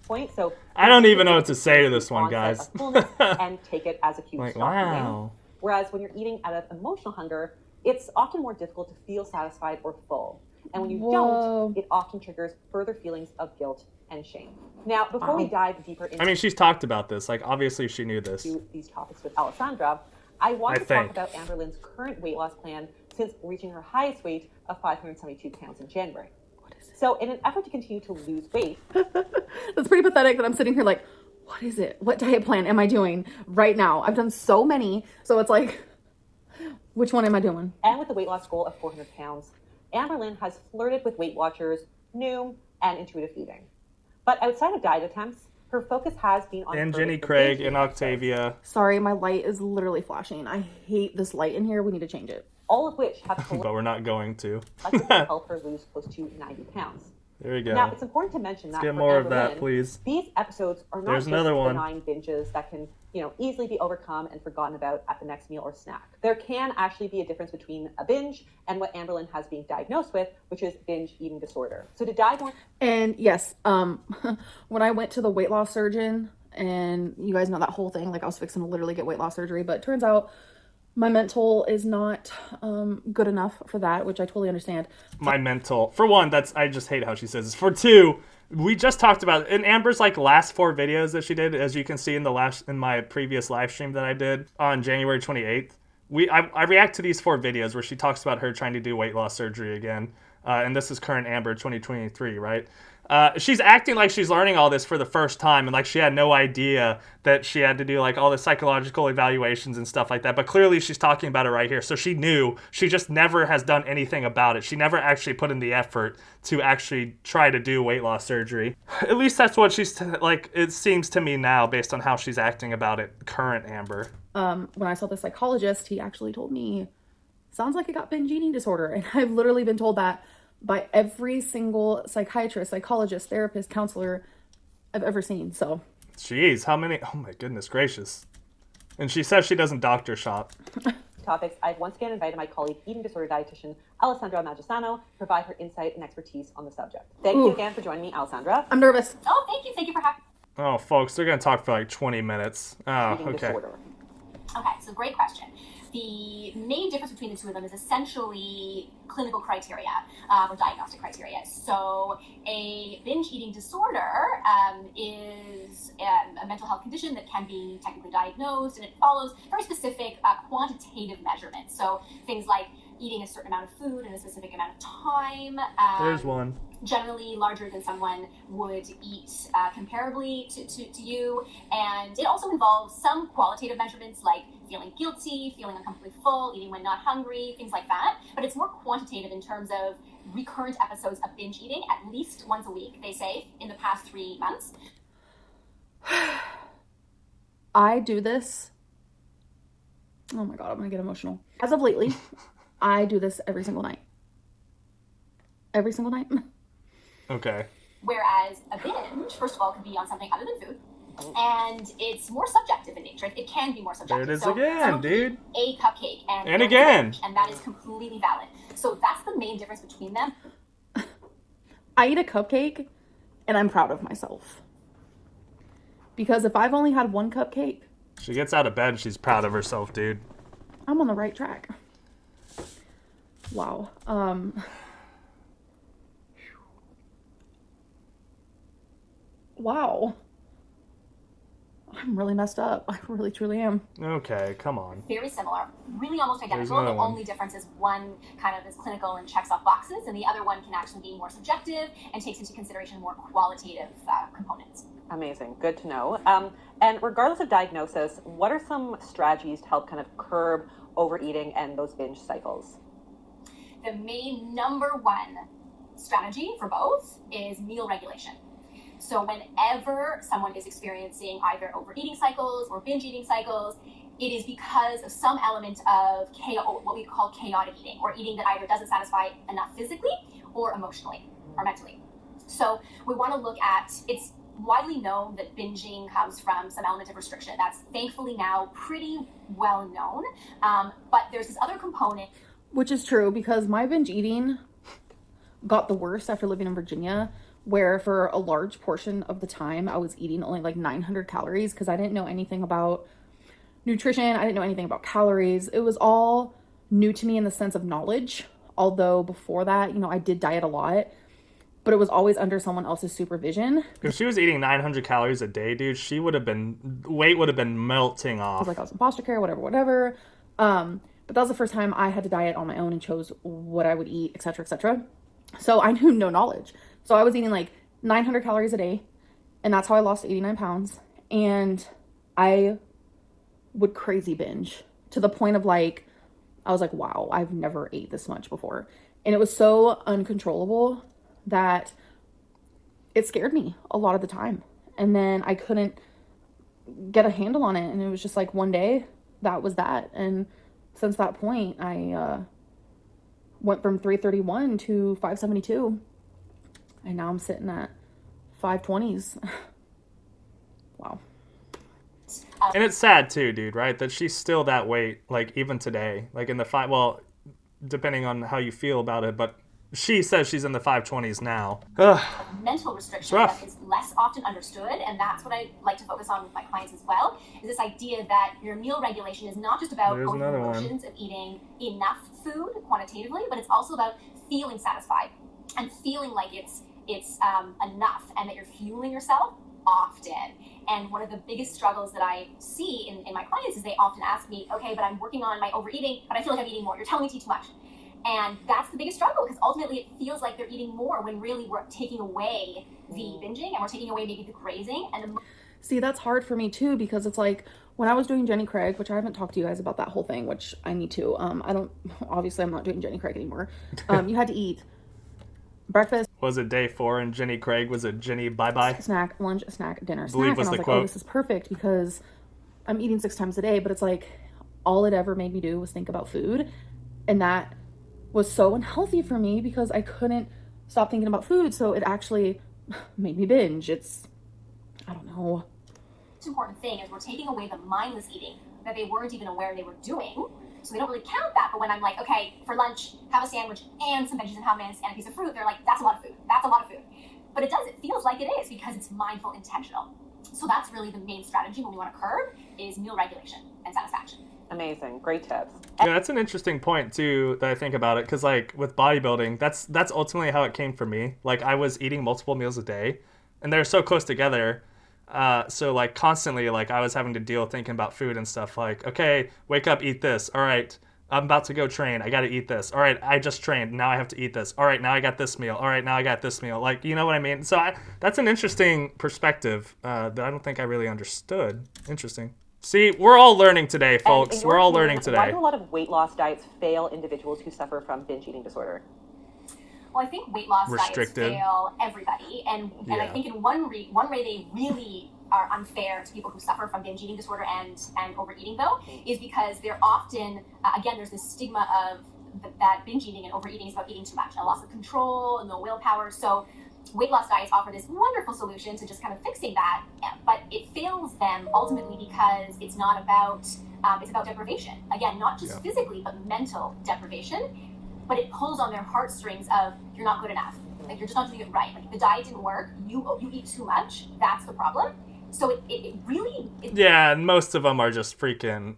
Point. So I don't even know what to say to this one, guys. And take it as a cue to stop eating. Whereas when you're eating out of emotional hunger, it's often more difficult to feel satisfied or full. And when you don't, it often triggers further feelings of guilt and shame. Now, before we dive deeper into... I mean, she's talked about this. Like, obviously she knew this. ...these topics with Alessandra, I want to talk about Amberlynn's current weight loss plan since reaching her highest weight of 572 pounds in January. So in an effort to continue to lose weight... That's pretty pathetic that I'm sitting here like, what is it? What diet plan am I doing right now? I've done so many, so it's like, which one am I doing? And with the weight loss goal of 400 pounds, Amberlynn has flirted with Weight Watchers, Noom, and intuitive eating. But outside of diet attempts, her focus has been on... And Jenny Craig and Octavia. Sorry, my light is literally flashing. I hate this light in here. We need to change it. All of which have... But we're not going to. ...help her lose close to 90 pounds. There you go. Now, it's important to mention that Let's get more of that, please. These episodes are not just benign binges that can, easily be overcome and forgotten about at the next meal or snack. There can actually be a difference between a binge and what Amberlynn has been diagnosed with, which is binge eating disorder. So to dive more... And yes, when I went to the weight loss surgeon, and you guys know that whole thing, like I was fixing to literally get weight loss surgery, but it turns out my mental is not good enough for that, which I totally understand. My mental, for one, I just hate how she says this. For two, we just talked about in Amber's last 4 videos that she did, as you can see in my previous live stream that I did on January 28th. I react to these 4 videos where she talks about her trying to do weight loss surgery again. And this is current Amber 2023, right? She's acting like she's learning all this for the first time, and like she had no idea that she had to do all the psychological evaluations and stuff like that. But clearly she's talking about it right here. So she knew. She just never has done anything about it. She never actually put in the effort to actually try to do weight loss surgery. At least that's what she's it seems to me now based on how she's acting about it, current Amber. When I saw the psychologist, he actually told me, sounds like I got binge eating disorder. And I've literally been told that by every single psychiatrist, psychologist, therapist, counselor I've ever seen. So, jeez, how many? Oh my goodness gracious! And she says she doesn't doctor shop. Topics. I've once again invited my colleague, eating disorder dietitian Alessandra Magisano, to provide her insight and expertise on the subject. Thank you again for joining me, Alessandra. I'm nervous. Oh, thank you. Thank you for having me. Oh, folks, they're gonna talk for 20 minutes. Oh, okay. Disorder. Okay, so great question. The main difference between the two of them is essentially clinical criteria or diagnostic criteria. So a binge eating disorder is a mental health condition that can be technically diagnosed, and it follows very specific quantitative measurements. So things like eating a certain amount of food in a specific amount of time. There's one. Generally larger than someone would eat comparably to you. And it also involves some qualitative measurements like feeling guilty, feeling uncomfortably full, eating when not hungry, things like that. But it's more quantitative in terms of recurrent episodes of binge eating, at least once a week, they say, in the past 3 months. I do this. Oh my God, I'm gonna get emotional. As of lately, I do this every single night. Every single night. Okay. Whereas a binge, first of all, could be on something other than food. And it's more subjective in nature. It can be more subjective. There it is again, dude. A cupcake and again. Binge, and that is completely valid. So that's the main difference between them. I eat a cupcake and I'm proud of myself. Because if I've only had one cupcake, she gets out of bed and she's proud of herself, dude. I'm on the right track. Wow. Wow. I'm really messed up. I really, truly am. Okay, come on. Very similar. Really almost identical. The only difference is one kind of is clinical and checks off boxes, and the other one can actually be more subjective and takes into consideration more qualitative components. Amazing. Good to know. And regardless of diagnosis, what are some strategies to help kind of curb overeating and those binge cycles? The main number one strategy for both is meal regulation. So whenever someone is experiencing either overeating cycles or binge eating cycles, it is because of some element of what we call chaotic eating, or eating that either doesn't satisfy enough physically or emotionally or mentally. So we want to look at, it's widely known that binging comes from some element of restriction. That's thankfully now pretty well known. But there's this other component. Which is true, because my binge eating got the worst after living in Virginia, where for a large portion of the time I was eating only like 900 calories because I didn't know anything about nutrition. I didn't know anything about calories. It was all new to me in the sense of knowledge. Although before that, I did diet a lot, but it was always under someone else's supervision. If she was eating 900 calories a day, dude, weight would have been melting off. I was in foster care, whatever. But that was the first time I had to diet on my own and chose what I would eat, etc., etc. So I knew no knowledge. So I was eating like 900 calories a day, and that's how I lost 89 pounds. And I would crazy binge to the point of I was like, wow, I've never ate this much before. And it was so uncontrollable that it scared me a lot of the time. And then I couldn't get a handle on it. And it was just like one day, that was that. And since that point, I went from 331 to 572. And now I'm sitting at 520s. Wow. And it's sad too, dude, right? That she's still that weight, even today. In the depending on how you feel about it, but she says she's in the 520s now. Mental restriction that is less often understood, and that's what I like to focus on with my clients as well, is this idea that your meal regulation is not just about going through the motions of eating enough food quantitatively, but it's also about feeling satisfied and feeling like it's enough, and that you're fueling yourself often. And one of the biggest struggles that I see in my clients is they often ask me, okay, but I'm working on my overeating, but I feel like I'm eating more. You're telling me to eat too much. And that's the biggest struggle, because ultimately it feels like they're eating more when really we're taking away the binging and we're taking away maybe the grazing. And see, that's hard for me too, because it's like when I was doing Jenny Craig, which I haven't talked to you guys about that whole thing, which I need to. Obviously I'm not doing Jenny Craig anymore. You had to eat breakfast. Was it day 4 and Jenny Craig? Was it Jenny bye-bye? Snack, lunch, snack, dinner, snack. And I was like, quote. Oh, this is perfect because I'm eating 6 times a day, but it's like all it ever made me do was think about food. And that was so unhealthy for me because I couldn't stop thinking about food. So it actually made me binge. I don't know. The most important thing is we're taking away the mindless eating that they weren't even aware they were doing. So they don't really count that. But when I'm like, okay, for lunch, have a sandwich and some veggies and hummus and a piece of fruit, they're like, that's a lot of food. That's a lot of food. But it feels like it is because it's mindful, intentional. So that's really the main strategy when we want to curb is meal regulation and satisfaction. Amazing. Great tips. Yeah, that's an interesting point too that I think about it, because with bodybuilding, that's ultimately how it came for me. I was eating multiple meals a day, and they're so close together. So constantly, I was having to deal with thinking about food and stuff. Okay, wake up, eat this. All right, I'm about to go train. I got to eat this. All right, I just trained. Now I have to eat this. All right, now I got this meal. All right, now I got this meal. Like, you know what I mean? So that's an interesting perspective that I don't think I really understood. Interesting. See, we're all learning today, folks. We're all learning today. Why do a lot of weight loss diets fail individuals who suffer from binge eating disorder? Well, I think weight loss diets fail everybody, and I think in one way they really are unfair to people who suffer from binge eating disorder and overeating, though, is because they're often, again, there's this stigma of that binge eating and overeating is about eating too much, a loss of control, no willpower. So weight loss diets offer this wonderful solution to just kind of fixing that, but it fails them ultimately because it's not about, it's about deprivation. Again, not just physically, but mental deprivation. But it pulls on their heartstrings of, you're not good enough. Like, you're just not doing it right. Like, if the diet didn't work, you eat too much, that's the problem. So it really... Yeah, and most of them are just freaking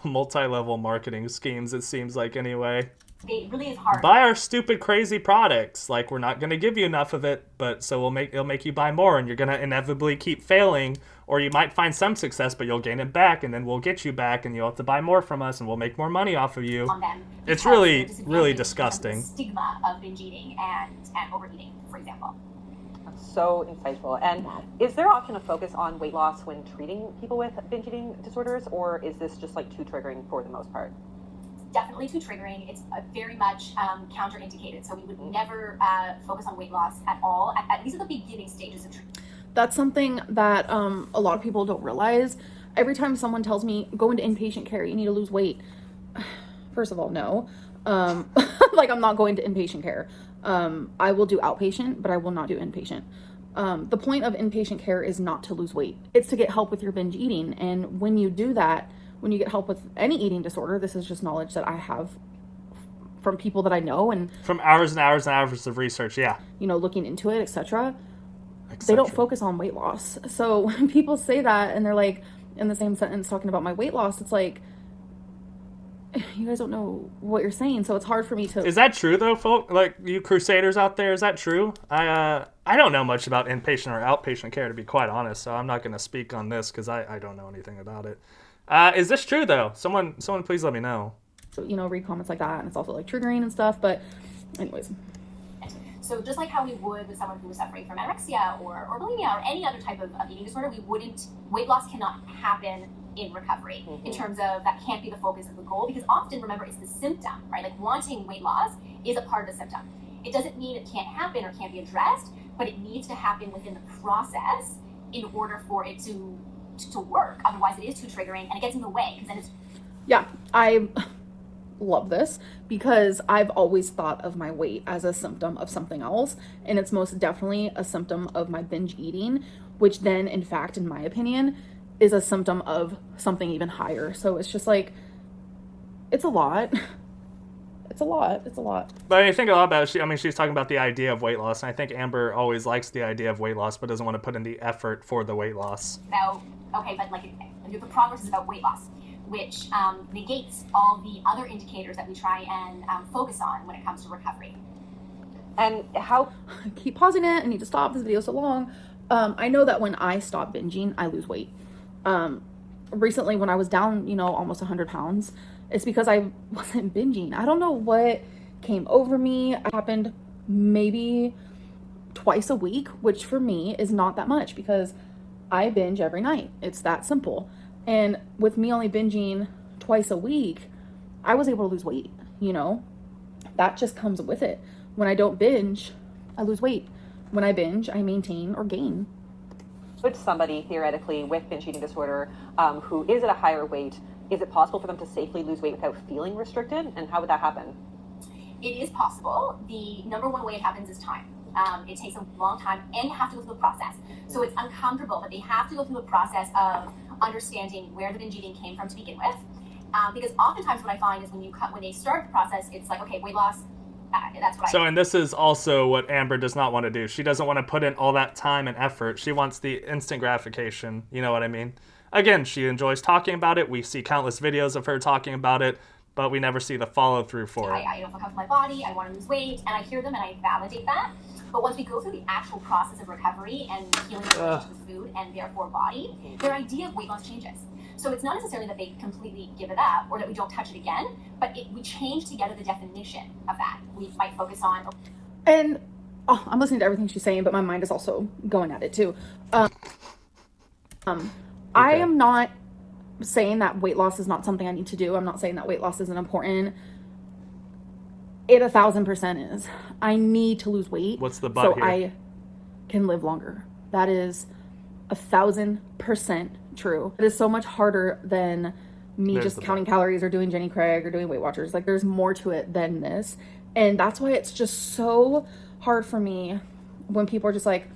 multi-level marketing schemes, it seems like, anyway. It really is hard. Buy our stupid, crazy products. Like, we're not going to give you enough of it, but so it'll make you buy more, and you're going to inevitably keep failing, or you might find some success, but you'll gain it back, and then we'll get you back, and you'll have to buy more from us, and we'll make more money off of you. On them, it's really, really disgusting. The stigma of binge eating and overeating, for example. That's so insightful. And is there often a focus on weight loss when treating people with binge eating disorders, or is this just like too triggering for the most part? Definitely too triggering. It's very much counterindicated. So we would never focus on weight loss at all, at least at the beginning stages of treatment. That's something that a lot of people don't realize. Every time someone tells me, go into inpatient care, you need to lose weight. First of all, no. Like, I'm not going to inpatient care. I will do outpatient, but I will not do inpatient. The point of inpatient care is not to lose weight. It's to get help with your binge eating. And when you do that, when you get help with any eating disorder, this is just knowledge that I have from people that I know and from hours and hours and hours of research, looking into it, etc. They don't focus on weight loss. So when people say that and they're like in the same sentence talking about my weight loss, it's like, you guys don't know what you're saying. So it's hard for me to... Is that true though, folks? Like, you Crusaders out there, is that true? I don't know much about inpatient or outpatient care, to be quite honest, so I'm not going to speak on this because I don't know anything about it. Is this true though? Someone please let me know. Read comments like that, and it's also like triggering and stuff, but anyways. So just like how we would with someone who was suffering from anorexia or bulimia or any other type of eating disorder, weight loss cannot happen in recovery in terms of that can't be the focus of the goal, because often, remember, it's the symptom, right? Like, wanting weight loss is a part of the symptom. It doesn't mean it can't happen or can't be addressed, but it needs to happen within the process in order for it to work. Otherwise, it is too triggering and it gets in the way, because then it's... Yeah, I love this because I've always thought of my weight as a symptom of something else, and it's most definitely a symptom of my binge eating, which then, in fact, in my opinion, is a symptom of something even higher. So it's just like, it's a lot. It's a lot. But I think a lot about it. She's talking about the idea of weight loss, and I think Amber always likes the idea of weight loss, but doesn't want to put in the effort for the weight loss. But like, the progress is about weight loss, which negates all the other indicators that we try and focus on when it comes to recovery. And how... I keep pausing it. I need to stop. This video is so long. I know that when I stop binging, I lose weight. Recently, when I was down, almost 100 pounds, it's because I wasn't binging. I don't know what came over me. It happened maybe twice a week, which for me is not that much because I binge every night. It's that simple. And with me only binging twice a week, I was able to lose weight, That just comes with it. When I don't binge, I lose weight. When I binge, I maintain or gain. With somebody, theoretically, with binge eating disorder who is at a higher weight, is it possible for them to safely lose weight without feeling restricted? And how would that happen? It is possible. The number one way it happens is time. It takes a long time, and you have to go through the process. So it's uncomfortable, but they have to go through the process of understanding where the binge eating came from to begin with. Because oftentimes what I find is when they start the process, it's like, okay, weight loss, that's what and this is also what Amber does not want to do. She doesn't want to put in all that time and effort. She wants the instant gratification. You know what I mean? Again, she enjoys talking about it. We see countless videos of her talking about it, but we never see the follow-through for it. I don't feel comfortable with my body. I want to lose weight, and I hear them and I validate that. But once we go through the actual process of recovery and healing the relationship with food and therefore body, their idea of weight loss changes. So it's not necessarily that they completely give it up or that we don't touch it again, but we change together the definition of that. We might focus on... And I'm listening to everything she's saying, but my mind is also going at it too. Okay. I am not saying that weight loss is not something I need to do. I'm not saying that weight loss isn't important. It 1,000% is. I need to lose weight. What's the but so here? I can live longer. That is 1,000% true. It is so much harder than me just counting calories or doing Jenny Craig or doing Weight Watchers. Like, there's more to it than this. And that's why it's just so hard for me when people are just like,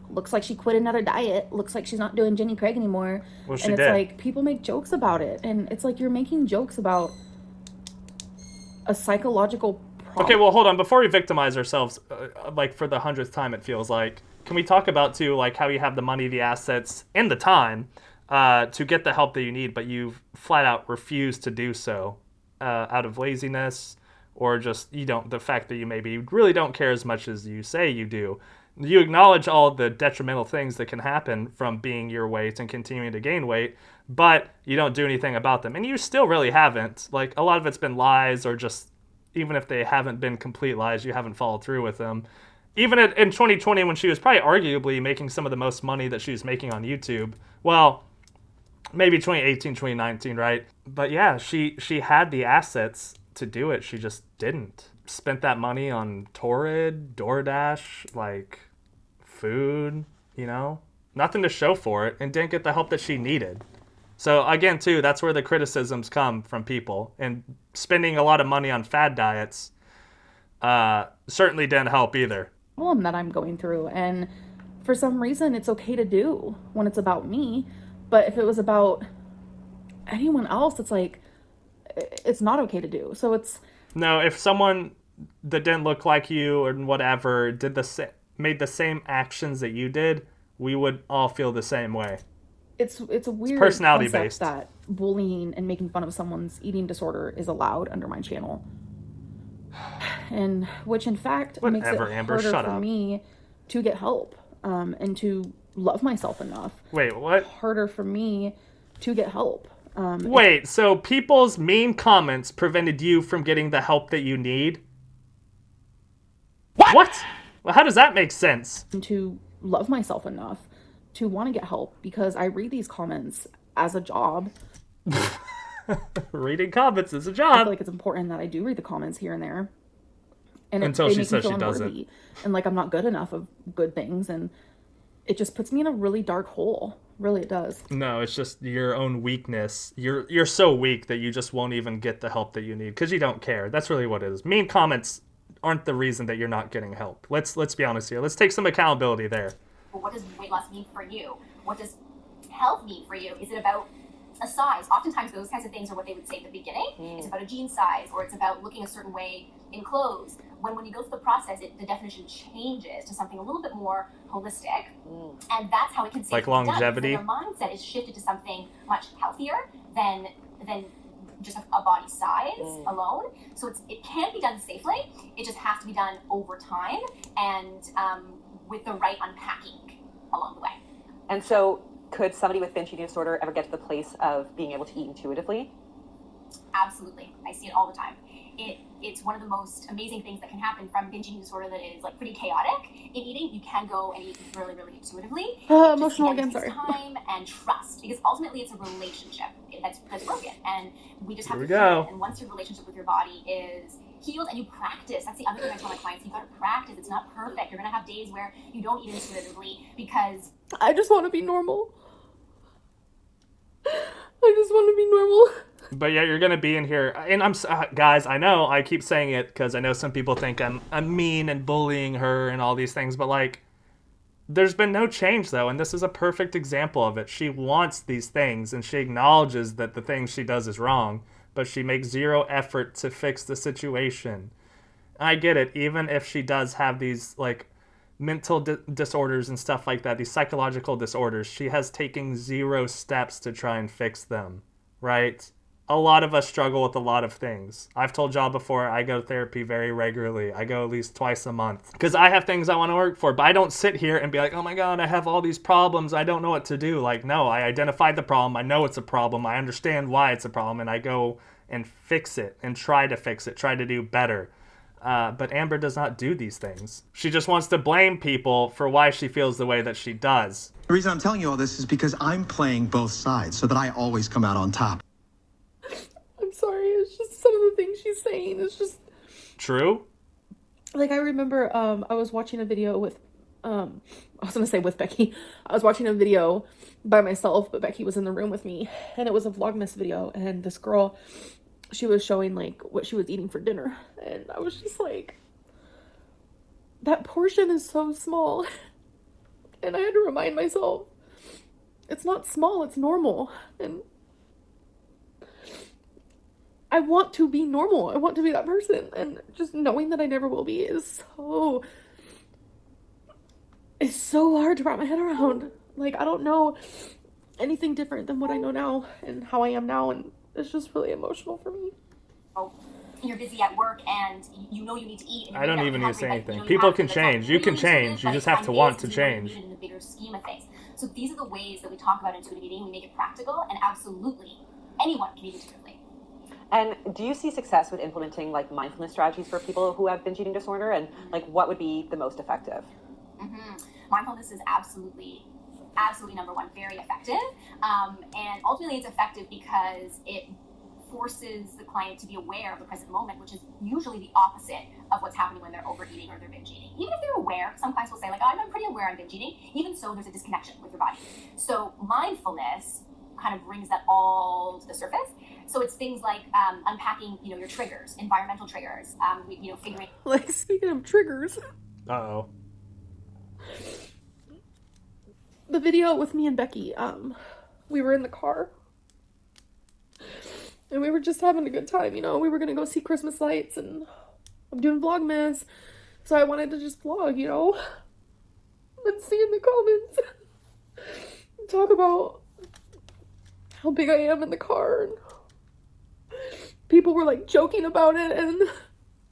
looks like she quit another diet. Looks like she's not doing Jenny Craig anymore. Well, she and it's did. like, people make jokes about it. And it's like, you're making jokes about a psychological problem. Okay, well, hold on. Before we victimize ourselves, like for the 100th time, it feels like, can we talk about too, like how you have the money, the assets, and the time to get the help that you need, but you've flat out refused to do so out of laziness or just the fact that you maybe really don't care as much as you say you do. You acknowledge all the detrimental things that can happen from being your weight and continuing to gain weight, but you don't do anything about them. And you still really haven't. Like, a lot of it's been lies, or just, even if they haven't been complete lies, you haven't followed through with them. Even in 2020, when she was probably arguably making some of the most money that she was making on YouTube. Well, maybe 2018, 2019, right? But yeah, she had the assets to do it. She just didn't. Spent that money on Torrid, DoorDash, like food, nothing to show for it, and didn't get the help that she needed. So again, too, that's where the criticisms come from people. And spending a lot of money on fad diets certainly didn't help either. Problem that I'm going through, and for some reason it's okay to do when it's about me, but if it was about anyone else, it's like, it's not okay to do. So it's... No, if someone that didn't look like you or whatever made the same actions that you did, we would all feel the same way. It's a weird personality concept based that bullying and making fun of someone's eating disorder is allowed under my channel, and which in fact makes it Amber, harder for me to get help and to love myself enough. Wait, what? Harder for me to get help. Wait, so people's mean comments prevented you from getting the help that you need? What? Well, how does that make sense? And to love myself enough to want to get help, because I read these comments as a job. Reading comments is a I job. feel like it's important that I do read the comments here and there. And until she says she doesn't. And like, I'm not good enough of good things, and it just puts me in a really dark hole. Really, it does. No, it's just your own weakness. You're so weak that you just won't even get the help that you need because you don't care. That's really what it is. Mean comments aren't the reason that you're not getting help. Let's be honest here. Let's take some accountability there. Well, what does weight loss mean for you? What does health mean for you? Is it about a size? Oftentimes those kinds of things are what they would say at the beginning. It's about a jean size, or it's about looking a certain way in clothes. When you go through the process, the definition changes to something a little bit more holistic, and that's how it can like longevity. Your mindset is shifted to something much healthier than just a body size alone. So it can be done safely. It just has to be done over time and with the right unpacking along the way. And so, could somebody with binge eating disorder ever get to the place of being able to eat intuitively? Absolutely. I see it all the time. It's one of the most amazing things that can happen from binge eating disorder that is like pretty chaotic. In eating, you can go and eat really, really intuitively. Emotional again, sorry. Time and trust, because ultimately it's a relationship that's broken, and we just have to go. heal it. And once your relationship with your body is healed and you practice, that's the other thing I tell my clients, you got to practice. It's not perfect. You're going to have days where you don't eat intuitively because I just want to be normal. I just want to be normal. But yeah, you're gonna be in here, and guys, I know I keep saying it because I know some people think I'm mean and bullying her and all these things, but like, there's been no change though, and this is a perfect example of it. She wants these things, and she acknowledges that the things she does is wrong, but she makes zero effort to fix the situation. I get it, even if she does have these like mental disorders and stuff like that, these psychological disorders, she has taken zero steps to try and fix them, right? a lot of us struggle with a lot of things. I've told y'all before, I go to therapy very regularly. I go at least twice a month because I have things I want to work for, but I don't sit here and be like, oh my God, I have all these problems. I don't know what to do. Like, no, I identified the problem. I know it's a problem. I understand why it's a problem, and I go and fix it and try to fix it, try to do better. But Amber does not do these things. She just wants to blame people for why she feels the way that she does. The reason I'm telling you all this is because I'm playing both sides so that I always come out on top. I'm sorry, it's just some of the things she's saying is just... True? Like, I remember I was watching a video with... I was going to say with Becky. I was watching a video by myself, but Becky was in the room with me. And it was a Vlogmas video, and this girl... she was showing, like, what she was eating for dinner. And I was just like, that portion is so small. And I had to remind myself, it's not small, it's normal. And I want to be normal. I want to be that person. And just knowing that I never will be is so... it's so hard to wrap my head around. Like, I don't know anything different than what I know now and how I am now. And it's just really emotional for me. Oh, you're busy at work and you know you need to eat. And I don't even need to say anything. People can change. You can change. You just have to want to change. In the bigger scheme of things. So these are the ways that we talk about intuitive eating. We make it practical, and absolutely anyone can eat intuitively. And do you see success with implementing like mindfulness strategies for people who have binge eating disorder? And like, what would be the most effective? Mindfulness is absolutely number one, very effective. And ultimately it's effective because it forces the client to be aware of the present moment, which is usually the opposite of what's happening when they're overeating or they're binge eating. Even if they're aware, some clients will say like, oh, I'm pretty aware I'm binge eating. Even so, there's a disconnection with your body. So mindfulness kind of brings that all to the surface. So it's things like unpacking, your triggers, environmental triggers, figuring. Like, speaking of triggers. Uh-oh. The video with me and Becky, we were in the car. And we were just having a good time, we were going to go see Christmas lights, and I'm doing Vlogmas. So I wanted to just vlog, and see in the comments. Talk about how big I am in the car. And people were, like, joking about it, and...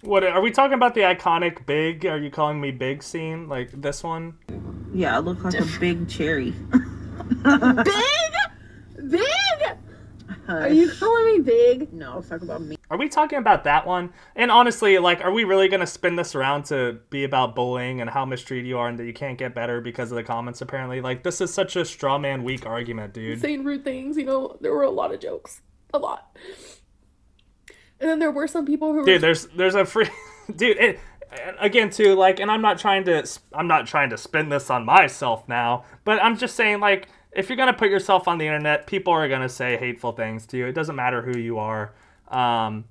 What, are we talking about the iconic big, are you calling me big scene? Like, this one? Yeah, I look like a big cherry. Big? Are you calling me big? No, talk about me. Are we talking about that one? And honestly, like, are we really going to spin this around to be about bullying and how mistreated you are and that you can't get better because of the comments, apparently? Like, this is such a straw man weak argument, dude. Saying rude things, there were a lot of jokes. A lot. And then there were some people who were... Dude, there's a free... Dude, again, too, like, and I'm not trying to spin this on myself now, but I'm just saying, like, if you're going to put yourself on the internet, people are going to say hateful things to you. It doesn't matter who you are. I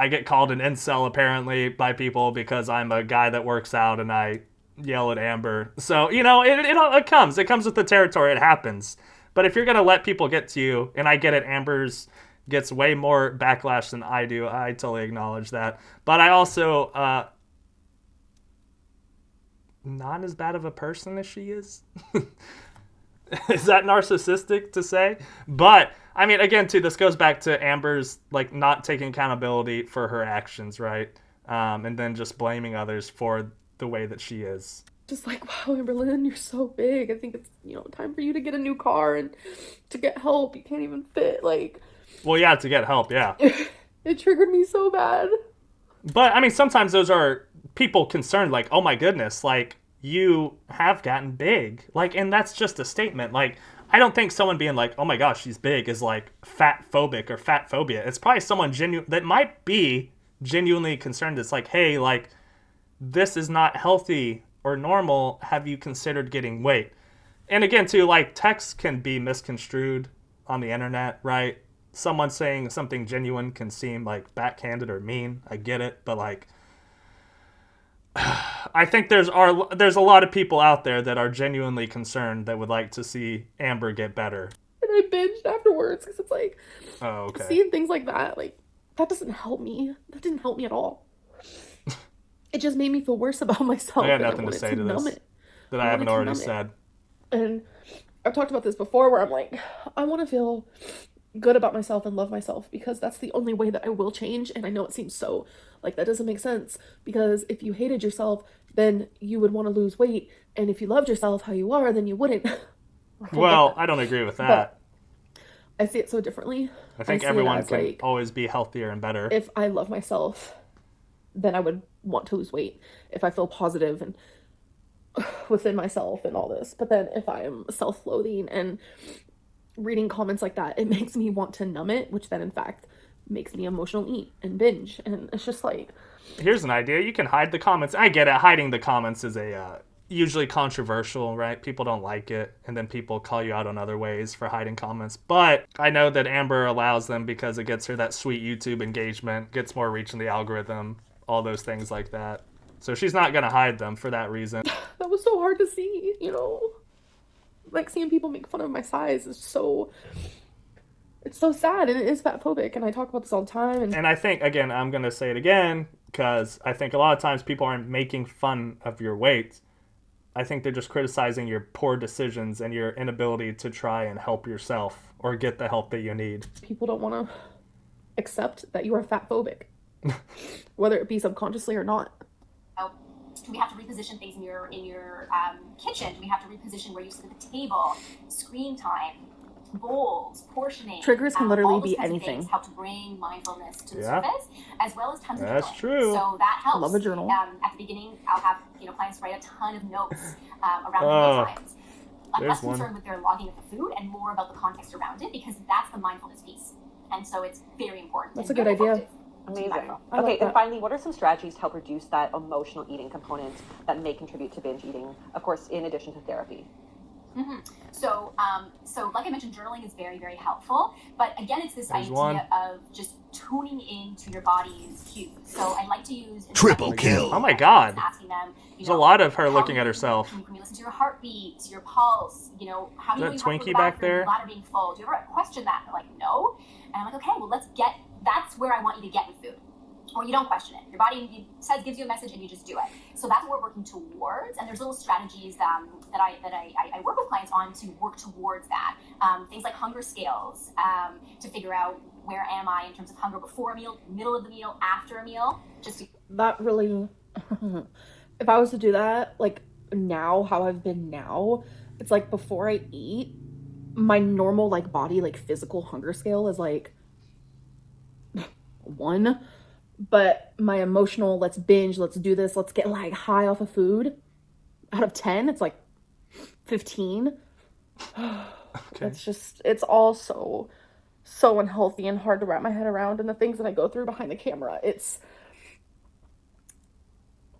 get called an incel, apparently, by people because I'm a guy that works out and I yell at Amber. So, it comes. It comes with the territory. It happens. But if you're going to let people get to you, and I get it, Amber's gets way more backlash than I do. I totally acknowledge that. But I also, not as bad of a person as she is. Is that narcissistic to say? But, I mean, again, too, this goes back to Amber's, like, not taking accountability for her actions, right? And then just blaming others for the way that she is. Just like, wow, Amberlynn, you're so big. I think it's, time for you to get a new car and to get help. You can't even fit, like... Well, yeah, to get help, yeah. It triggered me so bad. But, I mean, sometimes those are people concerned, like, oh my goodness, like, you have gotten big. Like, and that's just a statement. Like, I don't think someone being like, oh my gosh, she's big is like fat phobic or fat phobia. It's probably someone that might be genuinely concerned. It's like, hey, like, this is not healthy or normal. Have you considered getting weight? And again, too, like, text can be misconstrued on the internet, right? Someone saying something genuine can seem like backhanded or mean. I get it, but like, I think there's a lot of people out there that are genuinely concerned that would like to see Amber get better. And I binged afterwards because it's like, oh, okay. Seeing things like that, like, that doesn't help me. That didn't help me at all. It just made me feel worse about myself. I got nothing to say to this that I haven't already said. And I've talked about this before where I'm like, I want to feel good about myself and love myself, because that's the only way that I will change. And I know it seems so like that doesn't make sense, because if you hated yourself, then you would want to lose weight, and if you loved yourself how you are, then you wouldn't. Well, I don't agree with that. But I see it so differently. I think everyone can always be healthier and better. If I love myself, then I would want to lose weight if I feel positive and within myself and all this. But then if I am self-loathing and reading comments like that, it makes me want to numb it, which then in fact makes me emotional eat and binge. And it's just like, here's an idea. You can hide the comments. I get it. Hiding the comments is usually controversial, right? People don't like it, and then people call you out on other ways for hiding comments. But I know that Amber allows them because it gets her that sweet YouTube engagement, gets more reach in the algorithm, all those things like that. So she's not going to hide them for that reason. That was so hard to see, you know? Like, seeing people make fun of my size is so... It's so sad, and it is fatphobic, and I talk about this all the time. And I think, again, I'm going to say it again, because I think a lot of times people aren't making fun of your weight. I think they're just criticizing your poor decisions and your inability to try and help yourself or get the help that you need. People don't want to accept that you are fatphobic, whether it be subconsciously or not. Do we have to reposition things in your kitchen? Do we have to reposition where you sit at the table? Screen time, bowls, portioning. Triggers can literally be anything. Help to bring mindfulness to the surface, as well as tons of journaling. That's true. So that helps. I love a journal. At the beginning, I'll have clients write a ton of notes around meal times. I'm less concerned with their logging of the food and more about the context around it, because that's the mindfulness piece. And so it's very important. That's a good idea. Amazing. Okay, and finally, what are some strategies to help reduce that emotional eating component that may contribute to binge eating, of course, in addition to therapy? Mm-hmm. So like I mentioned, journaling is very, very helpful. But again, it's this idea of just tuning into your body's cues. So I like to use triple kill. Oh my God. Asking them, there's a lot of her looking at herself. Can you listen to your heartbeat, your pulse? How do you know Twinkie back there? Bladder being full? Do you ever question that? They're like, no. And I'm like, okay, well, that's where I want you to get with food. Or you don't question it. Your body gives you a message and you just do it. So that's what we're working towards. And there's little strategies that I work with clients on to work towards that. Things like hunger scales to figure out where am I in terms of hunger before a meal, middle of the meal, after a meal. That really, if I was to do that, like now, how I've been now, it's like before I eat, my normal like body, like physical hunger scale is like 1. But my emotional, let's binge, let's do this, let's get like high off of food, out of 10, it's like 15. Okay. It's all so unhealthy and hard to wrap my head around. And the things that I go through behind the camera, it's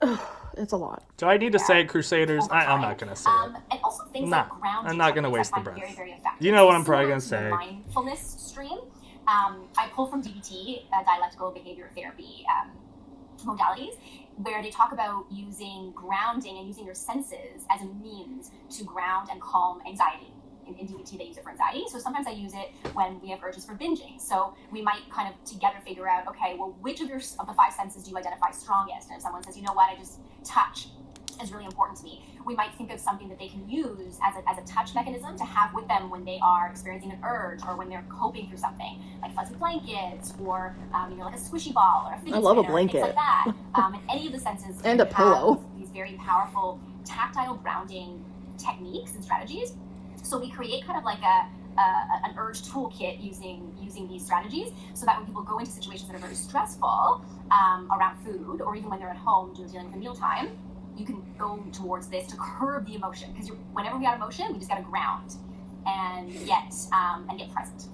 a lot. Do I need to say it, Crusaders? I'm not going to say it. And also things like grounding. I'm not going to waste the breath. Very, very effective. You know what I'm probably going to say. Mindfulness stream. I pull from DBT, dialectical behavior therapy modalities, where they talk about using grounding and using your senses as a means to ground and calm anxiety. In DBT, they use it for anxiety. So sometimes I use it when we have urges for binging. So we might kind of together figure out, okay, well, which of the 5 senses do you identify strongest? And if someone says, you know what, I just touch is really important to me, we might think of something that they can use as a touch mechanism to have with them when they are experiencing an urge or when they're coping through something, like fuzzy blankets or like a squishy ball or a fidget I love spinner, a blanket. things like that. And any of the senses and a pillow. These very powerful tactile grounding techniques and strategies. So we create kind of like an urge toolkit using these strategies, so that when people go into situations that are very stressful around food, or even when they're at home dealing with a mealtime, you can go towards this to curb the emotion. Because whenever we got emotion, we just got to ground and get present.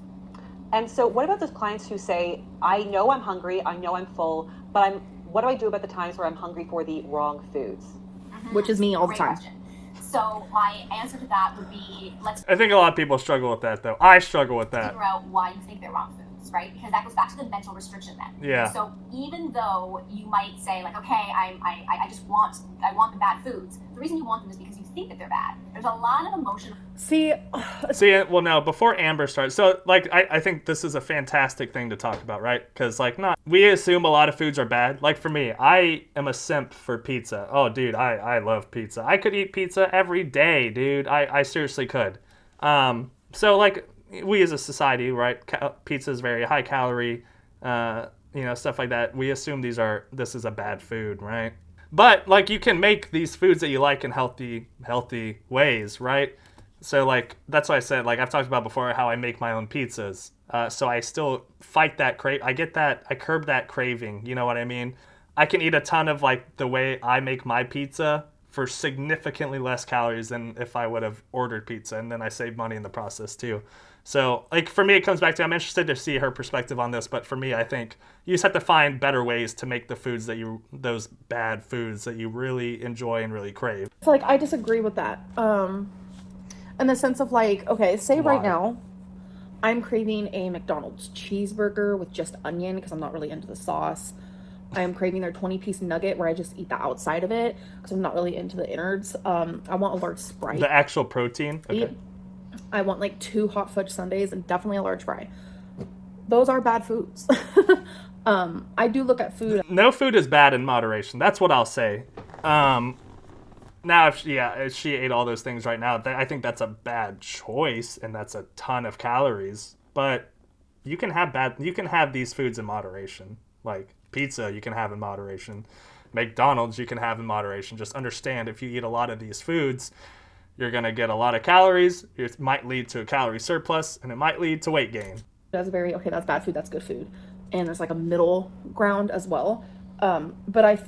And so what about those clients who say, I know I'm hungry, I know I'm full, but what do I do about the times where I'm hungry for the wrong foods? Mm-hmm. Which is me all the time. Question. So my answer to that would be, I think a lot of people struggle with that, though. I struggle with that. Figure out why you think they're wrong foods, right? Because that goes back to the mental restriction then. Yeah. So even though you might say like, okay, I just want the bad foods. The reason you want them is because you think that they're bad. There's a lot of emotion. See, well, no, before Amber starts, so, like, I think this is a fantastic thing to talk about, right? Because, like, we assume a lot of foods are bad. Like, for me, I am a simp for pizza. Oh, dude, I love pizza. I could eat pizza every day, dude. I seriously could. So, like, we as a society, right, pizza is very high calorie, stuff like that. We assume this is a bad food, right? But like, you can make these foods that you like in healthy ways, right? So like, that's why I said, like, I've talked about before how I make my own pizzas. So I still fight that I curb that craving. You know what I mean? I can eat a ton of like the way I make my pizza for significantly less calories than if I would have ordered pizza, and then I save money in the process too. So like, for me, it comes back to, I'm interested to see her perspective on this, but for me, I think you just have to find better ways to make the foods those bad foods that you really enjoy and really crave. So like, I disagree with that. In the sense of like, okay, say Why? right now, I'm craving a McDonald's cheeseburger with just onion because I'm not really into the sauce. I am craving their 20-piece nugget where I just eat the outside of it because I'm not really into the innards. I want a large Sprite. The actual protein? Okay. I want like 2 hot fudge sundaes and definitely a large fry. Those are bad foods. I do look at food. No food is bad in moderation. That's what I'll say. Now, if she ate all those things right now, I think that's a bad choice, and that's a ton of calories. But you can have these foods in moderation. Like pizza, you can have in moderation. McDonald's, you can have in moderation. Just understand, if you eat a lot of these foods, you're gonna get a lot of calories. It might lead to a calorie surplus, and it might lead to weight gain. That's that's bad food, that's good food. And there's like a middle ground as well. But I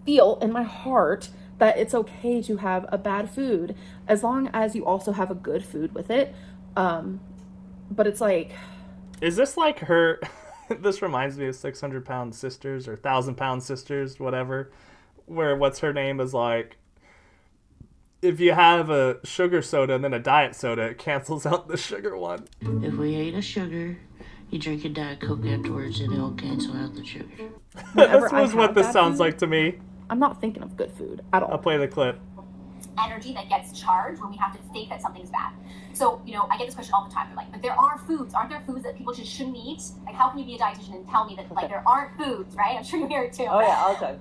feel in my heart that it's okay to have a bad food as long as you also have a good food with it. But it's like... Is this like her... This reminds me of 600-Pound Sisters or 1,000-Pound Sisters, whatever, where what's her name is like, if you have a sugar soda and then a diet soda, it cancels out the sugar one. If we ate a sugar, you drink a Diet Coke afterwards and it'll cancel out the sugar. This was what this sounds like to me. I'm not thinking of good food at all. I'll play the clip. Energy that gets charged when we have to think that something's bad. So, I get this question all the time. They're like, but there are foods. Aren't there foods that people just shouldn't eat? Like, how can you be a dietitian and tell me that, like, there aren't foods, right? I'm sure you hear it too. Oh, yeah, all the time.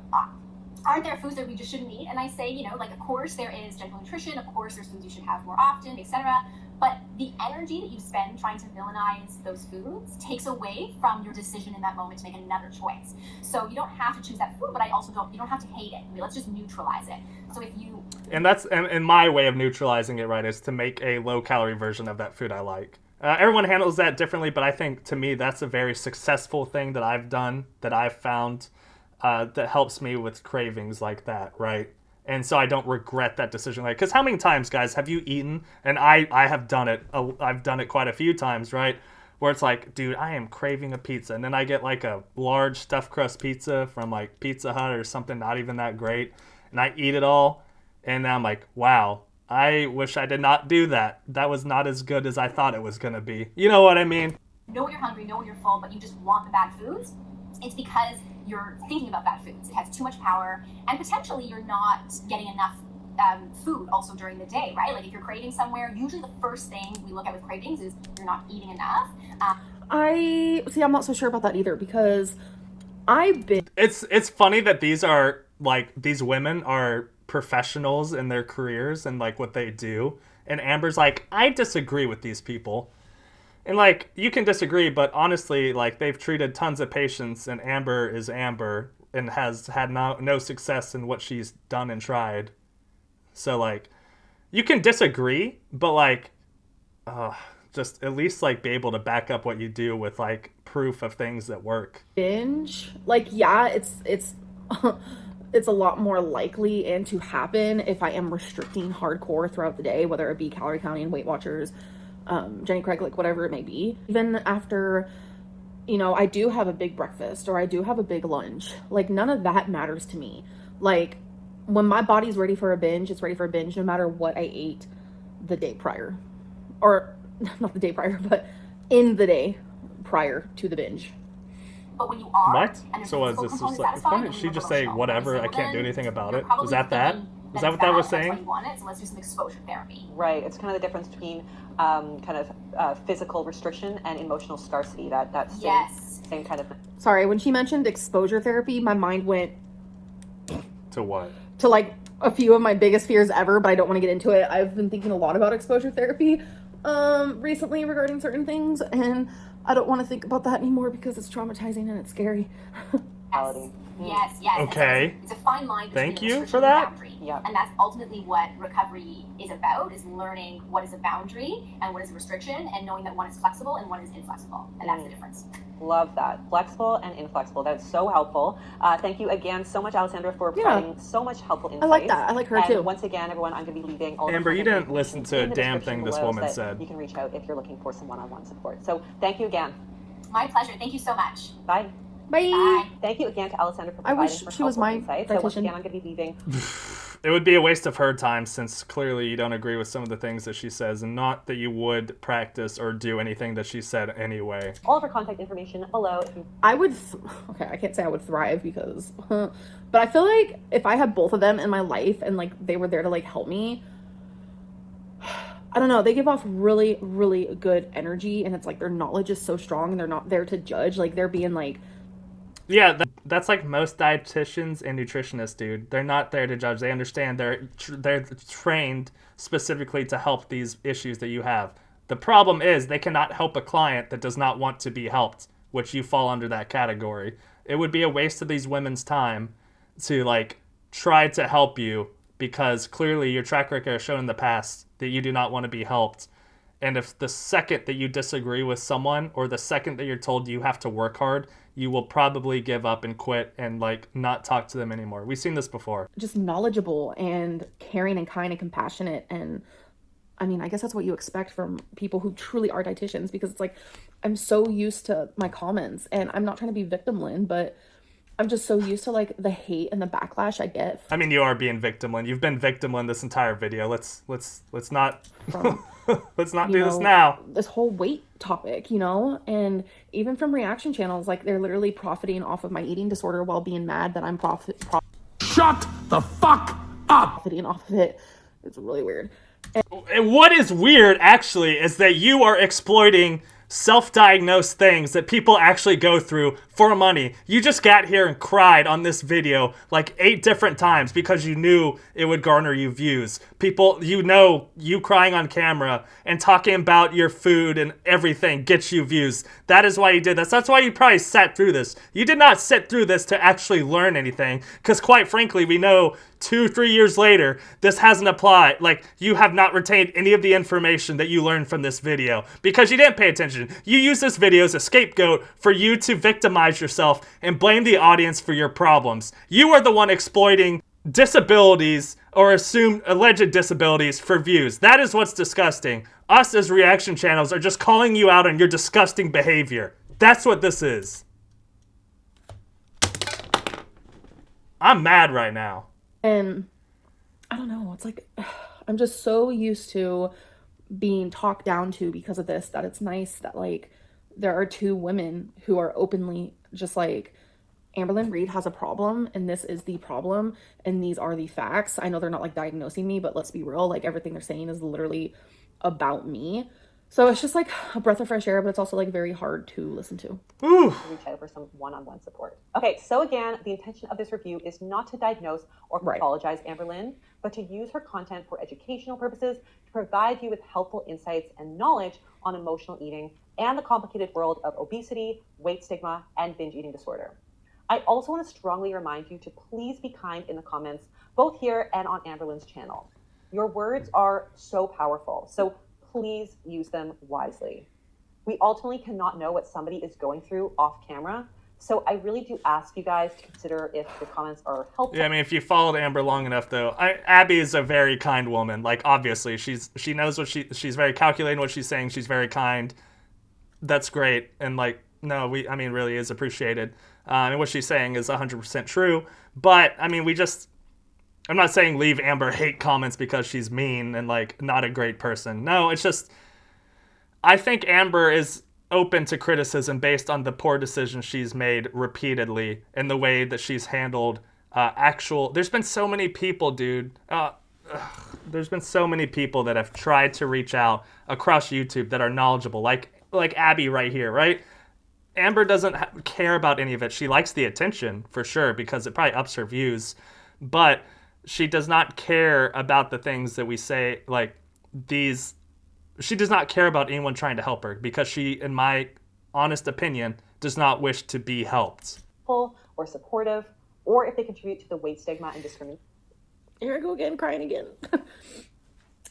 Aren't there foods that we just shouldn't eat? And I say, like, of course there is general nutrition. Of course there's foods you should have more often, etc. But the energy that you spend trying to villainize those foods takes away from your decision in that moment to make another choice. So you don't have to choose that food, but you don't have to hate it. Let's just neutralize it. So if you... And that's, and my way of neutralizing it, right, is to make a low-calorie version of that food I like. Everyone handles that differently, but I think, to me, that's a very successful thing that I've done, that I've found, that helps me with cravings like that, right? And so I don't regret that decision. Like, because how many times, guys, have you eaten? And I have done it. I've done it quite a few times, right? Where it's like, dude, I am craving a pizza. And then I get like a large stuffed crust pizza from like Pizza Hut or something not even that great. And I eat it all. And I'm like, wow, I wish I did not do that. That was not as good as I thought it was going to be. You know what I mean? Know when you're hungry, know when you're full, but you just want the bad foods. It's because you're thinking about bad foods. It has too much power, and potentially you're not getting enough food also during the day, right? Like if you're craving somewhere, usually the first thing we look at with cravings is you're not eating enough. I'm not so sure about that either, because It's funny that these women are professionals in their careers and like what they do, and Amber's like, I disagree with these people. And, like, you can disagree, but honestly, like, they've treated tons of patients, and Amber is Amber and has had no success in what she's done and tried. So, like, you can disagree, but, like, just at least, like, be able to back up what you do with, like, proof of things that work. Binge, like, yeah, it's it's a lot more likely and to happen if I am restricting hardcore throughout the day, whether it be calorie counting, Weight Watchers, Jenny Craig, like whatever it may be. Even after, I do have a big breakfast or I do have a big lunch, like none of that matters to me. Like when my body's ready for a binge, it's ready for a binge no matter what I ate the day prior. Or not the day prior, but in the day prior to the binge. But when you are... What? So was this just like, why didn't she just say whatever, I can't do anything about it? Was that that? Is that what that was saying? That's why you want it, so let's do some exposure therapy. Right. It's kind of the difference between physical restriction and emotional scarcity. That same kind of thing. Sorry, when she mentioned exposure therapy, my mind went... To what? To like a few of my biggest fears ever, but I don't want to get into it. I've been thinking a lot about exposure therapy. recently regarding certain things, and I don't want to think about that anymore because it's traumatizing and it's scary. Yes. Okay. It's a fine line between Thank you restriction for that. and boundary. And that's ultimately what recovery is about, is learning what is a boundary and what is a restriction, and knowing that one is flexible and one is inflexible. And that's the difference. Love that. Flexible and inflexible. That's so helpful. Thank you again so much, Alessandra, for providing so much helpful insights. I like that. I like her too. Once again, everyone, I'm going to be leaving all Amber, the you didn't listen to a damn thing this woman that said. You can reach out if you're looking for some one-on-one support. So thank you again. My pleasure. Thank you so much. Bye. Bye. Thank you again to Alessandra for I providing wish her she was helpful my insights. So once dietitian. again, I'm going to be leaving. It would be a waste of her time since clearly you don't agree with some of the things that she says, and not that you would practice or do anything that she said anyway. All of her contact information below. I would, okay, I can't say I would thrive because, but I feel like if I had both of them in my life and like they were there to like help me, I don't know, they give off really, really good energy, and it's like their knowledge is so strong and they're not there to judge. Like they're being like, yeah, that's like most dietitians and nutritionists, dude. They're not there to judge. They understand they're trained specifically to help these issues that you have. The problem is they cannot help a client that does not want to be helped, which you fall under that category. It would be a waste of these women's time to like try to help you, because clearly your track record has shown in the past that you do not want to be helped. And if the second that you disagree with someone, or the second that you're told you have to work hard, you will probably give up and quit and like not talk to them anymore. We've seen this before. just knowledgeable and caring and kind and compassionate. And I mean, I guess that's what you expect from people who truly are dietitians, because it's like, I'm so used to my comments, and I'm not trying to be victim-lyn, but I'm just so used to like the hate and the backlash I get. I mean, you are being victim-lyn. You've been victim-lyn this entire video. Let's not let's not do this now. This whole weight topic, you know, and even from reaction channels, like they're literally profiting off of my eating disorder while being mad that I'm Shut the fuck up! profiting off of it. It's really weird. And what is weird, actually, is that you are exploiting self-diagnosed things that people actually go through for money. You just got here and cried on this video like 8 different times because you knew it would garner you views. People, you know, you crying on camera and talking about your food and everything gets you views. That is why you did this. That's why you probably sat through this. You did not sit through this to actually learn anything, because quite frankly, we know 2-3 years later, this hasn't applied. Like, you have not retained any of the information that you learned from this video because you didn't pay attention. You use this video as a scapegoat for you to victimize yourself and blame the audience for your problems. You are the one exploiting disabilities or assumed alleged disabilities for views. That is what's disgusting. Us as reaction channels are just calling you out on your disgusting behavior. That's what this is. I'm mad right now. And I don't know, it's like, I'm just so used to being talked down to because of this, that it's nice that like there are 2 women who are openly just like, Amberlynn Reid has a problem and this is the problem and these are the facts. I know they're not like diagnosing me, but let's be real, like everything they're saying is literally about me. So it's just like a breath of fresh air, but it's also like very hard to listen to. Ooh. Reach out for some one-on-one support. Okay, so again, the intention of this review is not to diagnose or pathologize Amberlynn, but to use her content for educational purposes, to provide you with helpful insights and knowledge on emotional eating and the complicated world of obesity, weight stigma, and binge eating disorder. I also want to strongly remind you to please be kind in the comments, both here and on Amberlynn's channel. Your words are so powerful, so please use them wisely. We ultimately cannot know what somebody is going through off camera, so I really do ask you guys to consider if the comments are helpful. Yeah, I mean, if you followed Amber long enough, though, Abbey is a very kind woman. Like, obviously, she knows what she's very calculating what she's saying. She's very kind. That's great, and like, no, I mean, really is appreciated. And what she's saying is 100% true. But I mean, I'm not saying leave Amber hate comments because she's mean and like not a great person. No, it's just, I think Amber is open to criticism based on the poor decisions she's made repeatedly and the way that she's handled there's been so many people, dude. There's been so many people that have tried to reach out across YouTube that are knowledgeable, like Abbey right here, right? Amber doesn't care about any of it. She likes the attention for sure because it probably ups her views, but she does not care about the things that we say, like these she does not care about anyone trying to help her because she, in my honest opinion, does not wish to be helped. Or supportive, or if they contribute to the weight stigma and discrimination. Here I go again, crying again.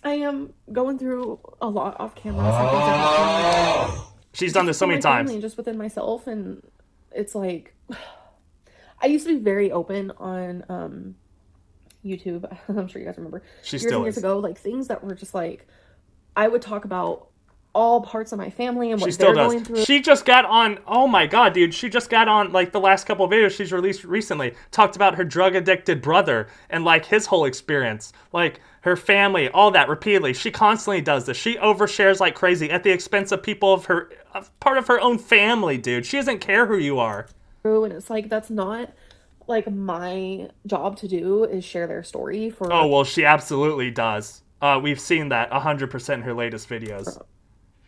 I am going through a lot off camera. She's done this so many times. And just within myself, and it's like, I used to be very open on YouTube. I'm sure you guys remember. Years ago, like things that were just like, I would talk about all parts of my family and what they're going through. She just got on, oh my god, dude, she just got on, like, the last couple of videos she's released recently, talked about her drug-addicted brother and, like, his whole experience, like, her family, all that, repeatedly. She constantly does this. She overshares like crazy at the expense of people of part of her own family, dude. She doesn't care who you are. And it's like, that's not, like, my job to do, is share their story for... Oh, well, she absolutely does. We've seen that 100% in her latest videos.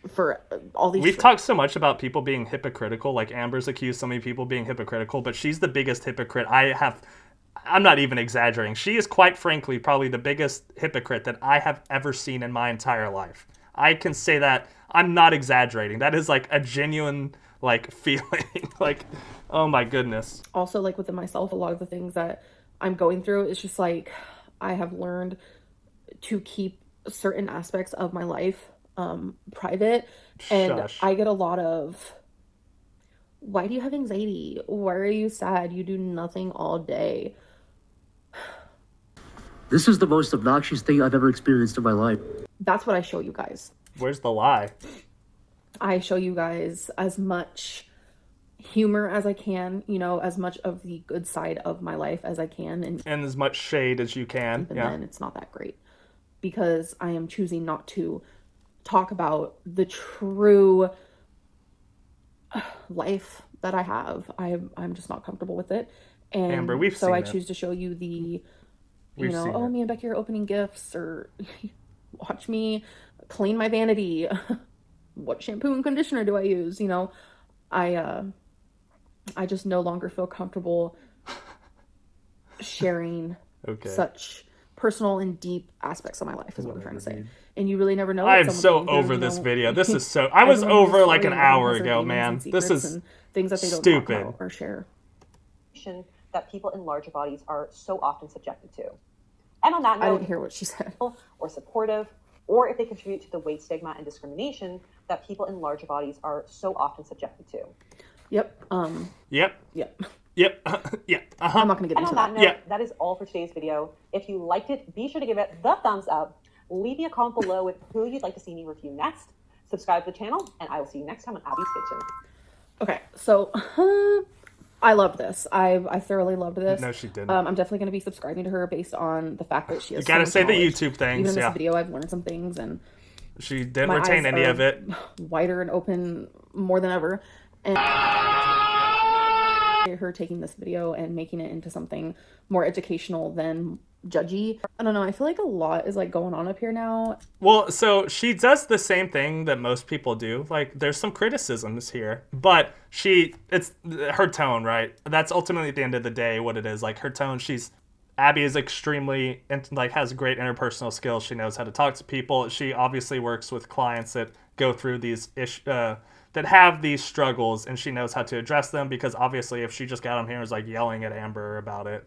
For all these... We've talked so much about people being hypocritical, like Amber's accused so many people being hypocritical, but she's the biggest hypocrite I'm not even exaggerating. She is, quite frankly, probably the biggest hypocrite that I have ever seen in my entire life. I can say that. I'm not exaggerating. That is, like, a genuine, like, feeling. Like, oh my goodness. Also, like, within myself, a lot of the things that I'm going through, it's just, like, I have learned to keep certain aspects of my life private, and Shush. I get a lot of, why do you have anxiety? Why are you sad? You do nothing all day. This is the most obnoxious thing I've ever experienced in my life. That's what I show you guys. Where's the lie? I show you guys as much humor as I can, you know, as much of the good side of my life as I can, and as much shade as you can. And then it's not that great, because I am choosing not to talk about the true life that I have. I'm just not comfortable with it. And Amber, we've so seen I choose to show you the, me and Becky are opening gifts, or watch me clean my vanity. What shampoo and conditioner do I use? You know, I just no longer feel comfortable sharing such personal and deep aspects of my life, is what I'm trying to say. And you really never know. I am so over this video. This is so... I was over like an hour ago, man. This is things that they don't stupid. talk about or share. That people in larger bodies are so often subjected to. And on that note... I didn't hear what she said. Or supportive, or if they contribute to the weight stigma and discrimination that people in larger bodies are so often subjected to. Yep. Yep. Yep. Yep. Yeah. I'm not going to get into that. And on that note, that is all for today's video. If you liked it, be sure to give it the thumbs up. Leave me a comment below with who you'd like to see me review next. Subscribe to the channel, and I will see you next time on Abby's Kitchen. Okay, so I loved this. I thoroughly loved this. No, she didn't. I'm definitely going to be subscribing to her based on the fact that she has. You gotta say the knowledge. YouTube things. Even in this video, I've learned some things, and she didn't retain any of it. Wider and open more than ever, and her taking this video and making it into something more educational than judgy. I don't know, I feel like a lot is like going on up here now. Well, so she does the same thing that most people do. Like, there's some criticisms here, but it's her tone, right? That's ultimately at the end of the day what it is. Like, her tone, Abbey is extremely, like, has great interpersonal skills. She knows how to talk to people. She obviously works with clients that go through these that have these struggles, and she knows how to address them, because obviously if she just got on here and was like yelling at Amber about it,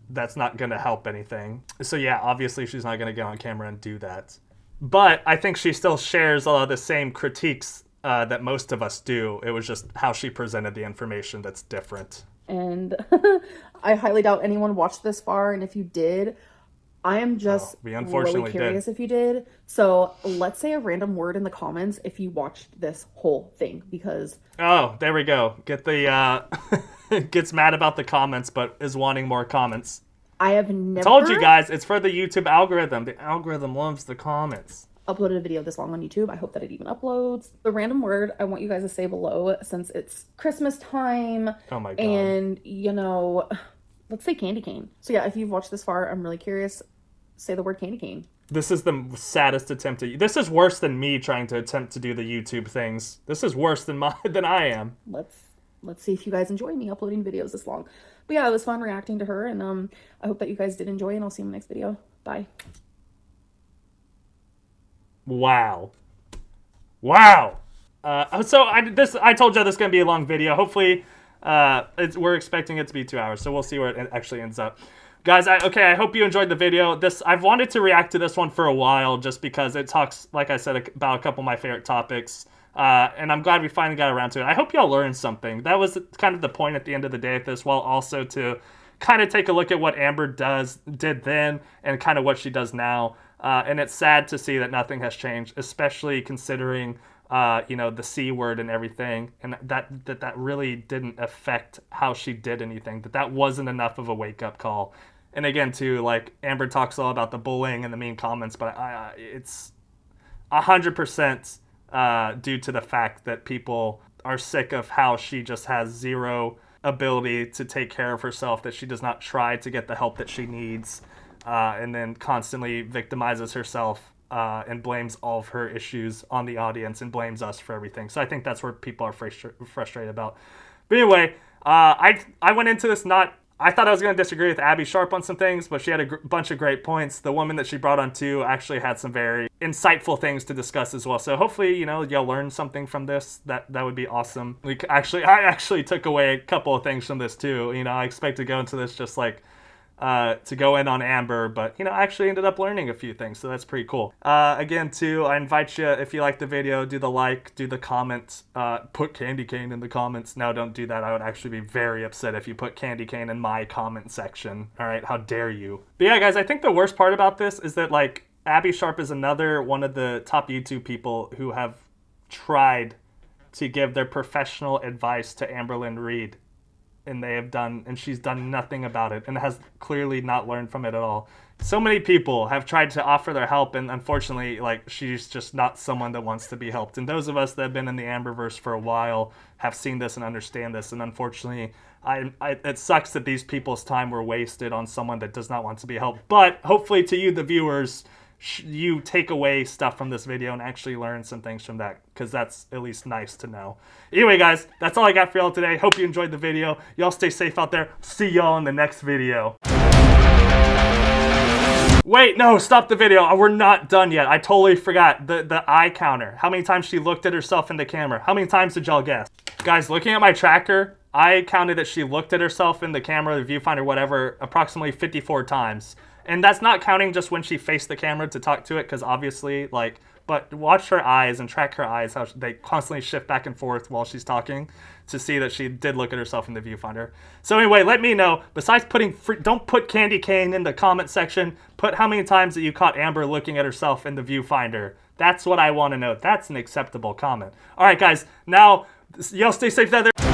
that's not going to help anything. So yeah, obviously she's not going to get on camera and do that. But I think she still shares a lot of the same critiques that most of us do. It was just how she presented the information that's different. And I highly doubt anyone watched this far, and if you did, I am just really curious if you did. So let's say a random word in the comments if you watched this whole thing, because... Oh, there we go. Get the... gets mad about the comments, but is wanting more comments. I have never... told you guys, it's for the YouTube algorithm. The algorithm loves the comments. Uploaded a video this long on YouTube. I hope that it even uploads. The random word I want you guys to say below, since it's Christmas time. Oh my God. And, you know, let's say candy cane. So yeah, if you've watched this far, I'm really curious. Say the word candy cane. This is the saddest attempt at... This is worse than me trying to attempt to do the YouTube things. This is worse than I am. Let's see if you guys enjoy me uploading videos this long. But yeah, it was fun reacting to her, and I hope that you guys did enjoy, and I'll see you in the next video. Bye. Wow. Wow. So I told you this is going to be a long video. Hopefully, we're expecting it to be 2 hours, so we'll see where it actually ends up. Guys, I hope you enjoyed the video. I've wanted to react to this one for a while just because it talks, like I said, about a couple of my favorite topics. And I'm glad we finally got around to it. I hope y'all learned something. That was kind of the point at the end of the day of this, while also to kind of take a look at what Amber did then and kind of what she does now. And it's sad to see that nothing has changed, especially considering the C word and everything, and that really didn't affect how she did anything. That wasn't enough of a wake-up call. And again, too, like, Amber talks all about the bullying and the mean comments, but it's 100% due to the fact that people are sick of how she just has zero ability to take care of herself, that she does not try to get the help that she needs, and then constantly victimizes herself and blames all of her issues on the audience and blames us for everything. So I think that's where people are frustrated about. But anyway, I went into this I thought I was going to disagree with Abbey Sharp on some things, but she had a bunch of great points. The woman that she brought on too actually had some very insightful things to discuss as well. So hopefully, y'all learned something from this. That would be awesome. I actually took away a couple of things from this too. I expect to go into this just like to go in on Amber, but I actually ended up learning a few things, so that's pretty cool. Again, too, I invite you, if you like the video, do the like, do the comment, put candy cane in the comments. No, don't do that. I would actually be very upset if you put candy cane in my comment section. All right, how dare you? But yeah, guys, I think the worst part about this is that, like, Abbey Sharp is another one of the top YouTube people who have tried to give their professional advice to Amberlynn Reid, and she's done nothing about it and has clearly not learned from it at all. So many people have tried to offer their help, and unfortunately, like, she's just not someone that wants to be helped. And those of us that have been in the Amberverse for a while have seen this and understand this, and unfortunately, it sucks that these people's time were wasted on someone that does not want to be helped. But hopefully to you, the viewers, you take away stuff from this video and actually learn some things from that, because that's at least nice to know. Anyway, guys, that's all I got for y'all today. Hope you enjoyed the video. Y'all stay safe out there. See y'all in the next video. Wait, no, stop the video. We're not done yet. I totally forgot the eye counter. How many times she looked at herself in the camera? How many times did y'all guess? Guys, looking at my tracker, I counted that she looked at herself in the camera, the viewfinder, whatever, approximately 54 times. And that's not counting just when she faced the camera to talk to it, because obviously, like, but watch her eyes and track her eyes, how they constantly shift back and forth while she's talking to see that she did look at herself in the viewfinder. So anyway, let me know, besides don't put candy cane in the comment section, put how many times that you caught Amber looking at herself in the viewfinder. That's what I want to know. That's an acceptable comment. All right, guys, now, y'all stay safe out there.